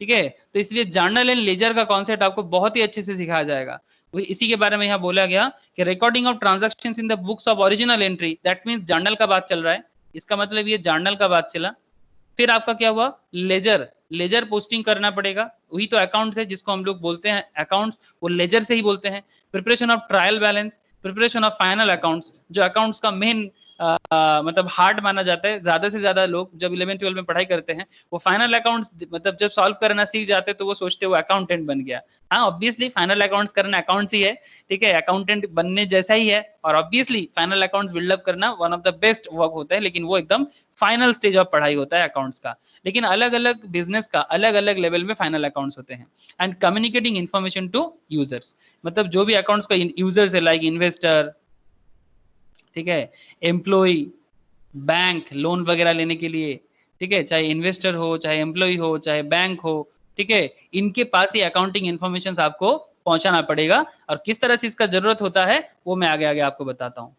ठीक है। तो इसलिए जर्नल एंड लेजर का कॉन्सेप्ट आपको बहुत ही अच्छे से सिखाया जाएगा। इसी के बारे में यहाँ बोला गया कि recording of transactions in the books of original entry, that means journal का बात चल रहा है, इसका मतलब ये जर्नल का बात चला। फिर आपका क्या हुआ, लेजर पोस्टिंग करना पड़ेगा, वही तो अकाउंट्स है जिसको हम लोग बोलते हैं अकाउंट्स, वो लेजर से ही बोलते हैं। Preparation of trial balance, preparation of final accounts, जो अकाउंट्स का मेन मतलब हार्ड माना जाता है। ज्यादा से ज्यादा लोग जब 11-12 में पढ़ाई करते हैं, वो फाइनल अकाउंट्स मतलब जब सॉल्व करना सीख जाते हैं तो वो सोचते हैं वो अकाउंटेंट बन गया। हाँ, ऑब्वियसली फाइनल अकाउंट्स करना अकाउंट्स ही है, ठीक है, अकाउंटेंट बनने जैसा ही है। और ऑब्वियसली फाइनल अकाउंट्स बिल्डअप करना one of the best work होता है, लेकिन वो एकदम फाइनल स्टेज ऑफ पढ़ाई होता है अकाउंट्स का। लेकिन अलग अलग बिजनेस का अलग अलग लेवल में फाइनल अकाउंट्स होते हैं। And communicating information to users, मतलब जो भी अकाउंट्स का यूजर्स है, लाइक इन्वेस्टर, ठीक है, एम्प्लॉय, बैंक लोन वगैरह लेने के लिए, ठीक है, चाहे इन्वेस्टर हो, चाहे एम्प्लॉय हो, चाहे बैंक हो, ठीक है, इनके पास ही अकाउंटिंग इन्फॉर्मेशन आपको पहुंचाना पड़ेगा। और किस तरह से इसका जरूरत होता है वो मैं आगे आगे आपको बताता हूँ।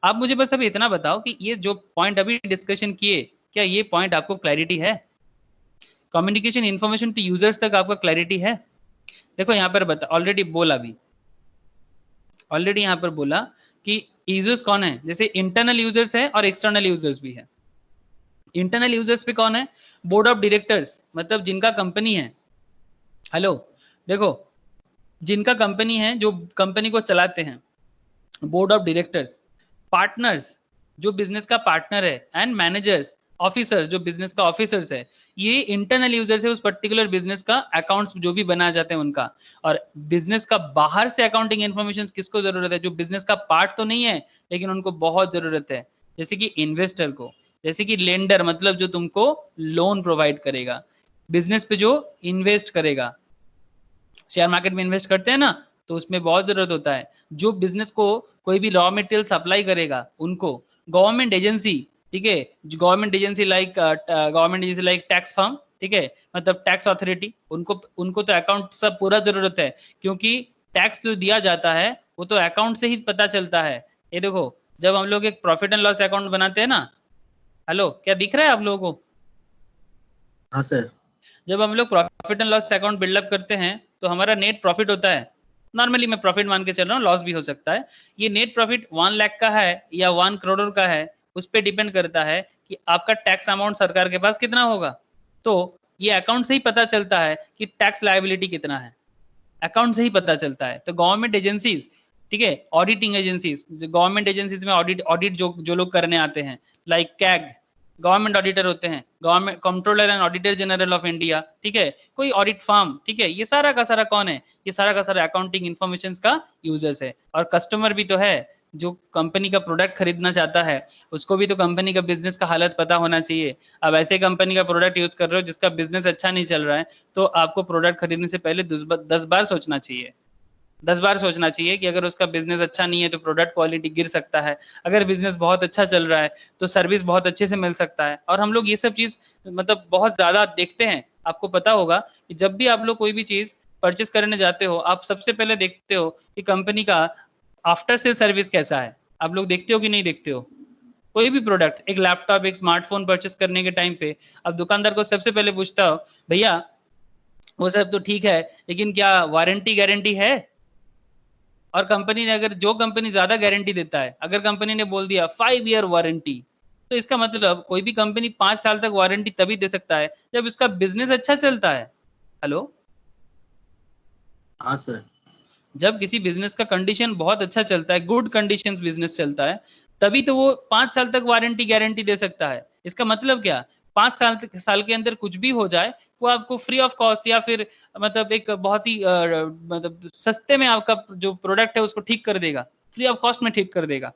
आप मुझे बस अभी इतना बताओ कि ये जो पॉइंट अभी डिस्कशन किए, क्या ये पॉइंट आपको क्लैरिटी है? कम्युनिकेशन इन्फॉर्मेशन टू यूजर्स तक आपका क्लैरिटी है? देखो यहाँ पर बता, ऑलरेडी यहाँ पर बोला कि यूजर्स कौन है, जैसे इंटरनल यूजर्स है और एक्सटर्नल यूजर्स भी है। इंटरनल यूजर्स पे कौन है, बोर्ड ऑफ डायरेक्टर्स, मतलब जिनका कंपनी है, हेलो देखो, जिनका कंपनी है, जो कंपनी को चलाते हैं, बोर्ड ऑफ डायरेक्टर्स, पार्टनर्स जो बिजनेस का पार्टनर है, एंड मैनेजर्स, ऑफिसर्स जो बिजनेस का ऑफिसर्स है, ये इंटरनल यूजर्स है उस पर्टिकुलर बिजनेस का, अकाउंट्स जो भी बनाए जाते हैं उनका। और बिजनेस का बाहर से अकाउंटिंग इन्फॉर्मेशन किसको जरूरत है, जो बिजनेस का पार्ट तो नहीं है लेकिन उनको बहुत जरूरत है, जैसे कि इन्वेस्टर को, जैसे कि लेंडर मतलब जो तुमको लोन प्रोवाइड करेगा, बिजनेस पे जो इन्वेस्ट करेगा, शेयर मार्केट में इन्वेस्ट करते हैं ना, तो उसमें बहुत जरूरत होता है। जो बिजनेस को कोई भी रॉ मटेरियल सप्लाई करेगा उनको, गवर्नमेंट एजेंसी, ठीक है, government agency like tax firm, ठीक है, मतलब टैक्स अथॉरिटी, उनको तो अकाउंट सब पूरा जरूरत है, क्योंकि टैक्स जो दिया जाता है वो तो अकाउंट से ही पता चलता है। ये देखो, जब हम लोग एक प्रॉफिट एंड लॉस अकाउंट बनाते हैं ना, हेलो क्या दिख रहा है आप लोगों को? हाँ सर। जब हम लोग profit and loss account build up करते हैं तो हमारा नेट प्रॉफिट होता है, नॉर्मली मैं प्रॉफिट मान के चल रहा हूँ, लॉस भी हो सकता है। ये नेट प्रॉफिट 1 लाख का है या 1 करोड़ का है, उस पर डिपेंड करता है कि आपका टैक्स अमाउंट सरकार के पास कितना होगा। तो ये अकाउंट से ही पता चलता है कि टैक्स लायबिलिटी कितना है, अकाउंट से ही पता चलता है। तो गवर्नमेंट एजेंसीज, ठीक है, ऑडिटिंग एजेंसीज, गवर्नमेंट एजेंसीज में ऑडिट जो लोग करने आते हैं, लाइक कैग, गवर्नमेंट ऑडिटर होते हैं, government controller and auditor general of India, ठीक है, कोई ऑडिट फर्म, ठीक है, ये सारा का सारा कौन है, ये सारा का सारा अकाउंटिंग इन्फॉर्मेशन का यूजर्स है। और कस्टमर भी तो है, जो कंपनी का प्रोडक्ट खरीदना चाहता है उसको भी तो कंपनी का बिजनेस का हालत पता होना चाहिए। अब ऐसे कंपनी का प्रोडक्ट यूज कर रहे हो जिसका बिजनेस अच्छा नहीं चल रहा है, तो आपको प्रोडक्ट खरीदने से पहले 10 बार सोचना चाहिए, 10 बार सोचना चाहिए कि अगर उसका बिजनेस अच्छा नहीं है तो प्रोडक्ट क्वालिटी गिर सकता है, अगर बिजनेस बहुत अच्छा चल रहा है तो सर्विस बहुत अच्छे से मिल सकता है। और हम लोग ये सब चीज मतलब बहुत ज्यादा देखते हैं। आपको पता होगा कि जब भी आप लोग कोई भी चीज परचेस करने जाते हो, आप सबसे पहले देखते हो कि कंपनी का आफ्टर सेल सर्विस कैसा है। आप लोग देखते हो कि नहीं देखते हो? कोई भी प्रोडक्ट, एक लैपटॉप, एक स्मार्टफोन परचेस करने के टाइम पे अब दुकानदार को सबसे पहले पूछता हो, भैया वो सब तो ठीक है लेकिन क्या वारंटी गारंटी है? और कंपनी ने, अगर जो कंपनी ज्यादा गारंटी देता है, अगर कंपनी ने बोल दिया 5 ईयर वारंटी, तो इसका मतलब कोई भी कंपनी 5 साल तक वारंटी तभी दे सकता है जब उसका बिजनेस अच्छा चलता है। हेलो, हाँ सर। जब किसी बिजनेस का कंडीशन बहुत अच्छा चलता है, गुड कंडीशंस बिजनेस चलता है, तभी तो वो 5 साल तक वारंटी गारंटी दे सकता है। इसका मतलब क्या, 5 साल के अंदर कुछ भी हो जाए, वो आपको फ्री ऑफ कॉस्ट या फिर मतलब एक बहुत ही मतलब सस्ते में आपका जो प्रोडक्ट है उसको ठीक कर देगा, फ्री ऑफ कॉस्ट में ठीक कर देगा।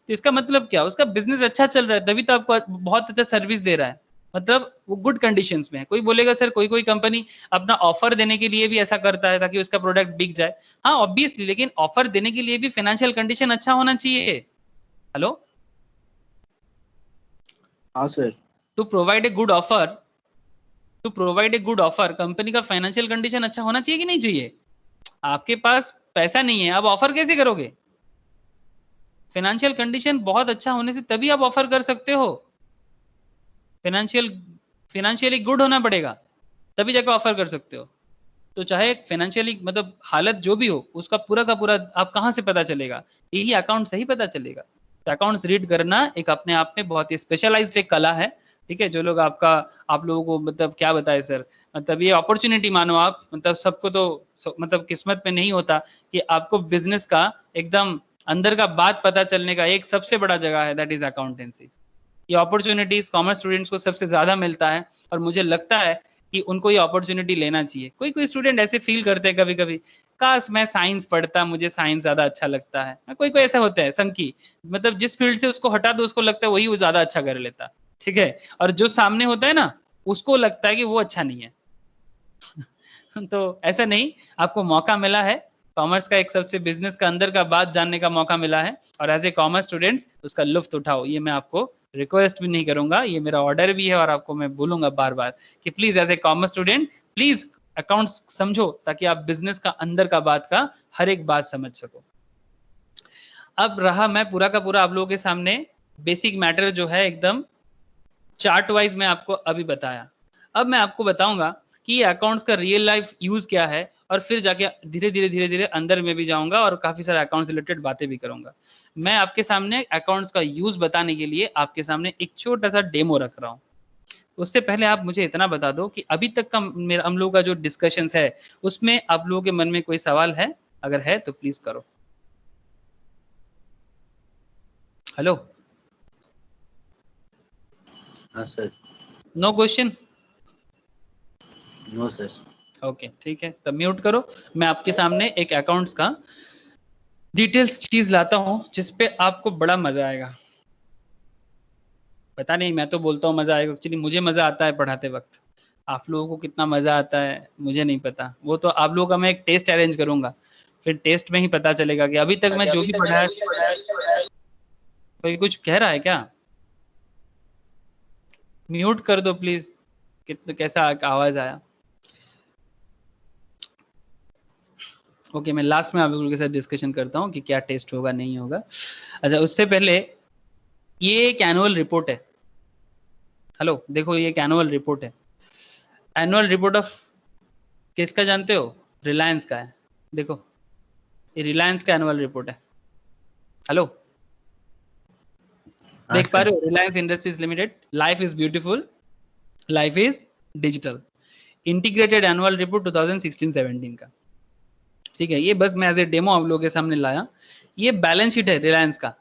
तो इसका मतलब क्या, उसका बिजनेस अच्छा चल रहा है तभी तो आपको बहुत अच्छा सर्विस दे रहा है, मतलब वो गुड कंडीशंस में है। कोई बोलेगा सर कोई कोई कंपनी अपना ऑफर देने के लिए भी ऐसा करता है ताकि उसका प्रोडक्ट बिक जाए। हाँ ऑब्वियसली, लेकिन ऑफर देने के लिए भी फाइनेंशियल कंडीशन अच्छा होना चाहिए। हेलो, हाँ sir. To provide a good offer, to provide a good offer company का फाइनेंशियल कंडीशन अच्छा होना चाहिए कि नहीं चाहिए? आपके पास पैसा नहीं है, आप ऑफर कैसे करोगे? फाइनेंशियल कंडीशन बहुत अच्छा होने से तभी आप ऑफर कर सकते हो। फाइनेंशियली गुड होना पड़ेगा, तभी जाकर ऑफर कर सकते हो। तो चाहे फाइनेंशियली मतलब हालत जो भी हो, उसका पूरा का पूरा आप कहाँ से पता चलेगा? यही अकाउंट से ही पता चलेगा। तो अकाउंट्स रीड करना एक अपने आप में बहुत ही स्पेशलाइज्ड एक कला है। ठीक है, जो लोग आप लोगों को मतलब क्या बताए सर, मतलब ये अपॉर्चुनिटी मानो आप, मतलब सबको तो मतलब किस्मत में नहीं होता कि आपको बिजनेस का एकदम अंदर का बात पता चलने का एक सबसे बड़ा जगह है, दैट इज अकाउंटेंसी। ये अपॉर्चुनिटीज कॉमर्स स्टूडेंट्स को सबसे ज्यादा मिलता है, और मुझे लगता है कि उनको ये अपॉर्चुनिटी लेना चाहिए। कोई कोई स्टूडेंट ऐसे फील करते हैं कभी कभी, काश मैं साइंस पढ़ता, मुझे साइंस ज्यादा अच्छा लगता है। कोई कोई ऐसा होता है संकी, मतलब जिस फील्ड से उसको हटा दो उसको लगता है वही वो ज्यादा अच्छा कर लेता। ठीक है, और जो सामने होता है ना उसको लगता है कि वो अच्छा नहीं है। तो ऐसा नहीं, आपको मौका मिला है, कॉमर्स का एक सबसे बिजनेस का अंदर का बात जानने का मौका मिला है, और एज ए कॉमर्स स्टूडेंट्स उसका लुफ्त उठाओ। ये मैं आपको रिक्वेस्ट भी नहीं करूंगा, ये मेरा ऑर्डर भी है, और आपको मैं बोलूंगा बार बार कि please as a commerce student please accounts समझो, ताकि आप बिजनेस का अंदर का बात का हर एक बात समझ सको। अब रहा मैं पूरा का पूरा आप लोगों के सामने बेसिक मैटर जो है एकदम चार्ट वाइज मैं आपको अभी बताया। अब मैं आपको बताऊंगा कि ये अकाउंट्स का रियल लाइफ यूज क्या है, और फिर जाके धीरे धीरे अंदर में भी जाऊंगा और काफी सारे अकाउंट्स रिलेटेड बातें भी करूंगा। मैं आपके सामने अकाउंट्स का यूज बताने के लिए आपके सामने एक छोटा सा डेमो रख रहा हूँ। उससे पहले आप मुझे इतना बता दो कि अभी तक का मेरा हम लोगों का जो डिस्कशन है उसमें आप लोगों के मन में कोई सवाल है? अगर है तो प्लीज करो। हेलो, हाँ sir. No question? No sir. Okay ठीक है, तब म्यूट करो। मैं आपके सामने एक अकाउंट्स का डिटेल्स चीज लाता हूं जिसपे आपको बड़ा मजा आएगा। पता नहीं, मैं तो बोलता हूँ मजा आएगा, एक्चुअली मुझे मजा आता है पढ़ाते वक्त। आप लोगों को कितना मजा आता है मुझे नहीं पता, वो तो आप लोगों का मैं एक टेस्ट अरेंज करूंगा, फिर टेस्ट में ही पता चलेगा कि अभी तक मैं जो भी पढ़ाया। कोई कुछ कह रहा है क्या? म्यूट कर दो प्लीज। कितना कैसा आवाज आया? ओके, मैं लास्ट में आप लोगों के साथ डिस्कशन करता हूँ कि क्या टेस्ट होगा नहीं होगा। अच्छा, उससे पहले ये एक एनुअल रिपोर्ट है। हेलो देखो, ये एक एनुअल रिपोर्ट है। एनुअल रिपोर्ट ऑफ किसका जानते हो? रिलायंस का है। देखो, ये रिलायंस का एनुअल रिपोर्ट है। हेलो, हाँ देख पा सर। रहे हो? Reliance industries limited, life is beautiful, life is digital, integrated annual report 2016-17 का। ठीक है, ये बस मैं एज ए डेमो आप लोगों के सामने लाया। ये बैलेंस शीट है रिलायंस का।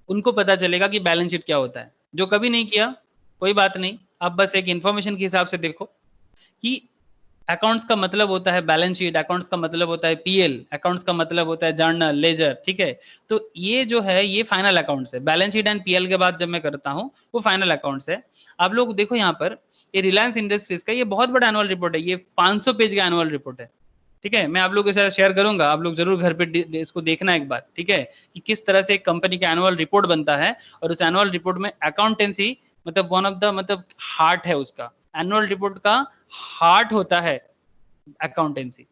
उनको पता चलेगा कि बैलेंस शीट क्या होता है। जो कभी नहीं किया कोई बात नहीं, आप बस एक इंफॉर्मेशन के हिसाब से देखो कि अकाउंट्स का मतलब होता है बैलेंस शीट, अकाउंट्स का मतलब होता है पीएल, अकाउंट्स का मतलब होता है जर्नल लेजर। ठीक है, तो ये जो है ये फाइनल अकाउंट्स है। बैलेंस शीट एंड पीएल के बाद जब मैं करता हूँ वो फाइनल अकाउंट्स है। आप लोग देखो यहाँ पर, ये रिलायंस इंडस्ट्रीज का ये बहुत बड़ा एनुअल रिपोर्ट है, ये 500 पेज का एनुअल रिपोर्ट है। ठीक है, मैं आप लोगों के साथ शेयर करूंगा, आप लोग जरूर घर पे इसको देखना एक बार। ठीक है, कि किस तरह से एक कंपनी का एनुअल रिपोर्ट बनता है, और उस एनुअल रिपोर्ट में अकाउंटेंसी मतलब वन ऑफ द मतलब हार्ट है उसका। एनुअल रिपोर्ट का हार्ट होता है अकाउंटेंसी।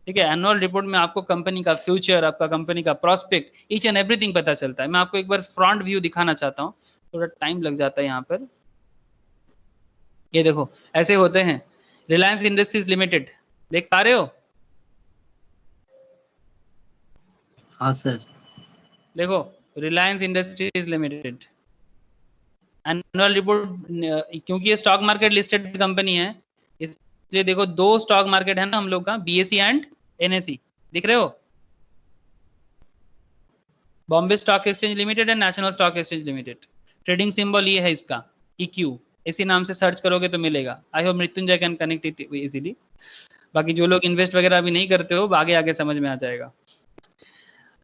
ठीक है, एनुअल रिपोर्ट में आपको कंपनी का फ्यूचर, आपका कंपनी का प्रोस्पेक्ट, ईच एंड एवरीथिंग पता चलता है। मैं आपको एक बार फ्रंट व्यू दिखाना चाहता हूँ, थोड़ा टाइम लग जाता है यहाँ पर। ये देखो, ऐसे होते हैं रिलायंस इंडस्ट्रीज लिमिटेड, देख पा रहे हो? हाँ सर। देखो, Reliance industries limited, annual report क्योंकि ये स्टॉक मार्केट लिस्टेड कंपनी है, इसलिए देखो 2 स्टॉक मार्केट है ना हम लोग का, बीएसई एंड एनएसई, दिख रहे हो, Bombay stock exchange limited and national stock exchange limited. Trading symbol ये है इसका EQ, इसी नाम से सर्च करोगे तो मिलेगा। I hope Mrityunjay can connect it easily. बाकी जो लोग इन्वेस्ट वगैरह अभी नहीं करते हो, आगे आगे समझ में आ जाएगा।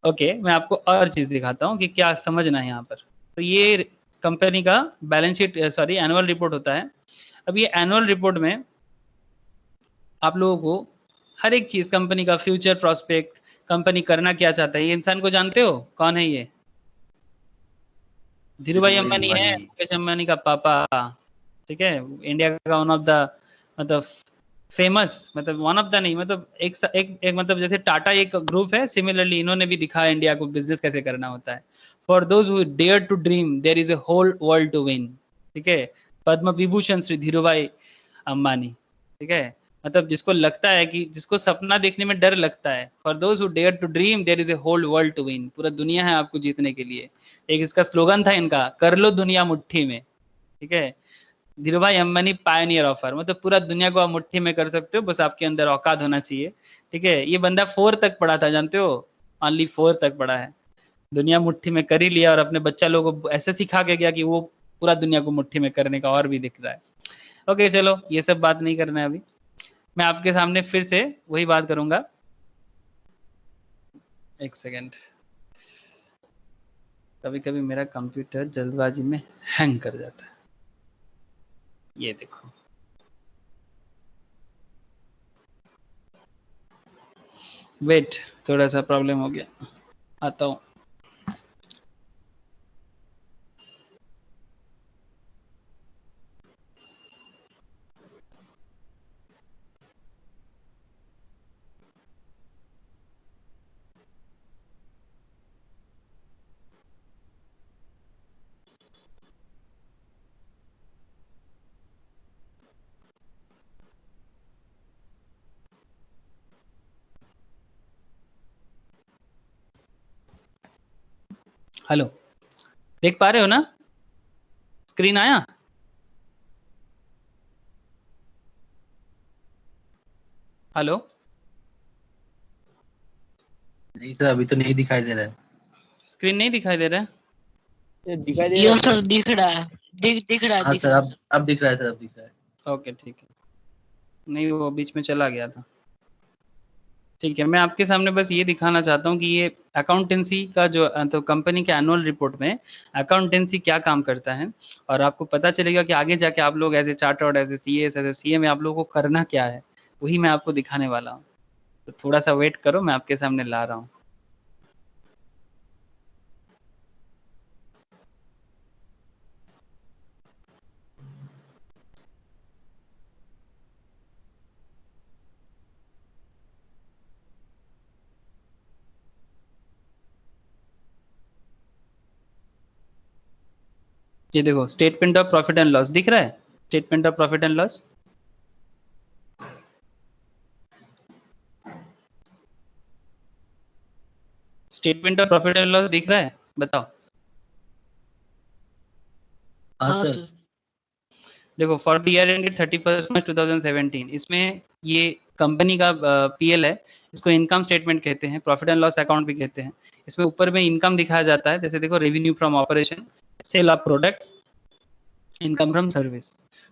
ओके, मैं आपको और चीज दिखाता हूँ कि क्या समझना है यहाँ पर। तो ये कंपनी का balance sheet, sorry annual report होता है। अब ये एनुअल रिपोर्ट में आप लोगों को हर एक चीज, कंपनी का फ्यूचर प्रोस्पेक्ट, कंपनी करना क्या चाहता है, ये इंसान को जानते हो कौन है ये? धीरूभाई अंबानी है, मुकेश अंबानी का पापा, ठीक है, इंडिया का वन ऑफ द मतलब फेमस, मतलब वन ऑफ द नहीं, मतलब एक मतलब जैसे टाटा एक ग्रुप है, सिमिलरली इन्होंने भी दिखाया इंडिया को बिजनेस कैसे करना होता है। For those who dare to dream there is a whole world to win, ठीक है, पद्म विभूषण श्री धीरूभाई अंबानी, ठीक है, मतलब जिसको लगता है कि जिसको सपना देखने में डर लगता है, for those who dare to dream there is a whole world to win, पूरा दुनिया है आपको जीतने के लिए। एक इसका स्लोगन था इनका, कर लो दुनिया मुट्ठी में, ठीक है, धीरूभाई अंबानी पायनियर ऑफर, मतलब पूरा दुनिया को आप मुट्ठी में कर सकते हो, बस आपके अंदर औकात होना चाहिए, ठीक है। ये बंदा 4 तक पढ़ा था, जानते हो, ओनली 4 तक पढ़ा है, दुनिया मुट्ठी में कर ही लिया, और अपने बच्चा लोगों को ऐसे सिखा के गया कि वो पूरा दुनिया को मुट्ठी में करने का और भी दिख रहा है। ओके चलो, ये सब बात नहीं करना है अभी, मैं आपके सामने फिर से वही बात करूंगा। एक सेकेंड, कभी कभी मेरा कंप्यूटर जल्दबाजी में हैंग कर जाता है, ये देखो, वेट, थोड़ा सा प्रॉब्लम हो गया, आता हूँ। हेलो, देख पा रहे हो ना, स्क्रीन आया? हेलो, नहीं सर, अभी तो नहीं दिखाई दे रहा है। स्क्रीन नहीं दिखाई दे रहा है? दिखाई दे रहा है सर, दिख रहा है, दिख रहा है। हाँ सर, अब दिख रहा है सर, अब दिख रहा है। ओके ठीक है, नहीं वो बीच में चला गया था। ठीक है, मैं आपके सामने बस ये दिखाना चाहता हूँ कि ये अकाउंटेंसी का जो, तो कंपनी के एनुअल रिपोर्ट में अकाउंटेंसी क्या काम करता है, और आपको पता चलेगा कि आगे जाके आप लोग as a chartered, as a CA, as a CA में आप लोगों को करना क्या है, वही मैं आपको दिखाने वाला हूँ। तो थोड़ा सा वेट करो, मैं आपके सामने ला रहा हूँ। ये देखो, statement of profit and loss दिख रहा है, statement of profit and loss, statement of profit and loss दिख रहा है, बताओ। हाँ सर, देखो, फॉर द ईयर एंडेड 31 मार्च 2017, इसमें ये कंपनी का PL है, इसको इनकम स्टेटमेंट कहते हैं, प्रॉफिट एंड लॉस अकाउंट भी कहते हैं। इसमें ऊपर में इनकम दिखाया जाता है, जैसे देखो, revenue from operation, sale of products, income from service.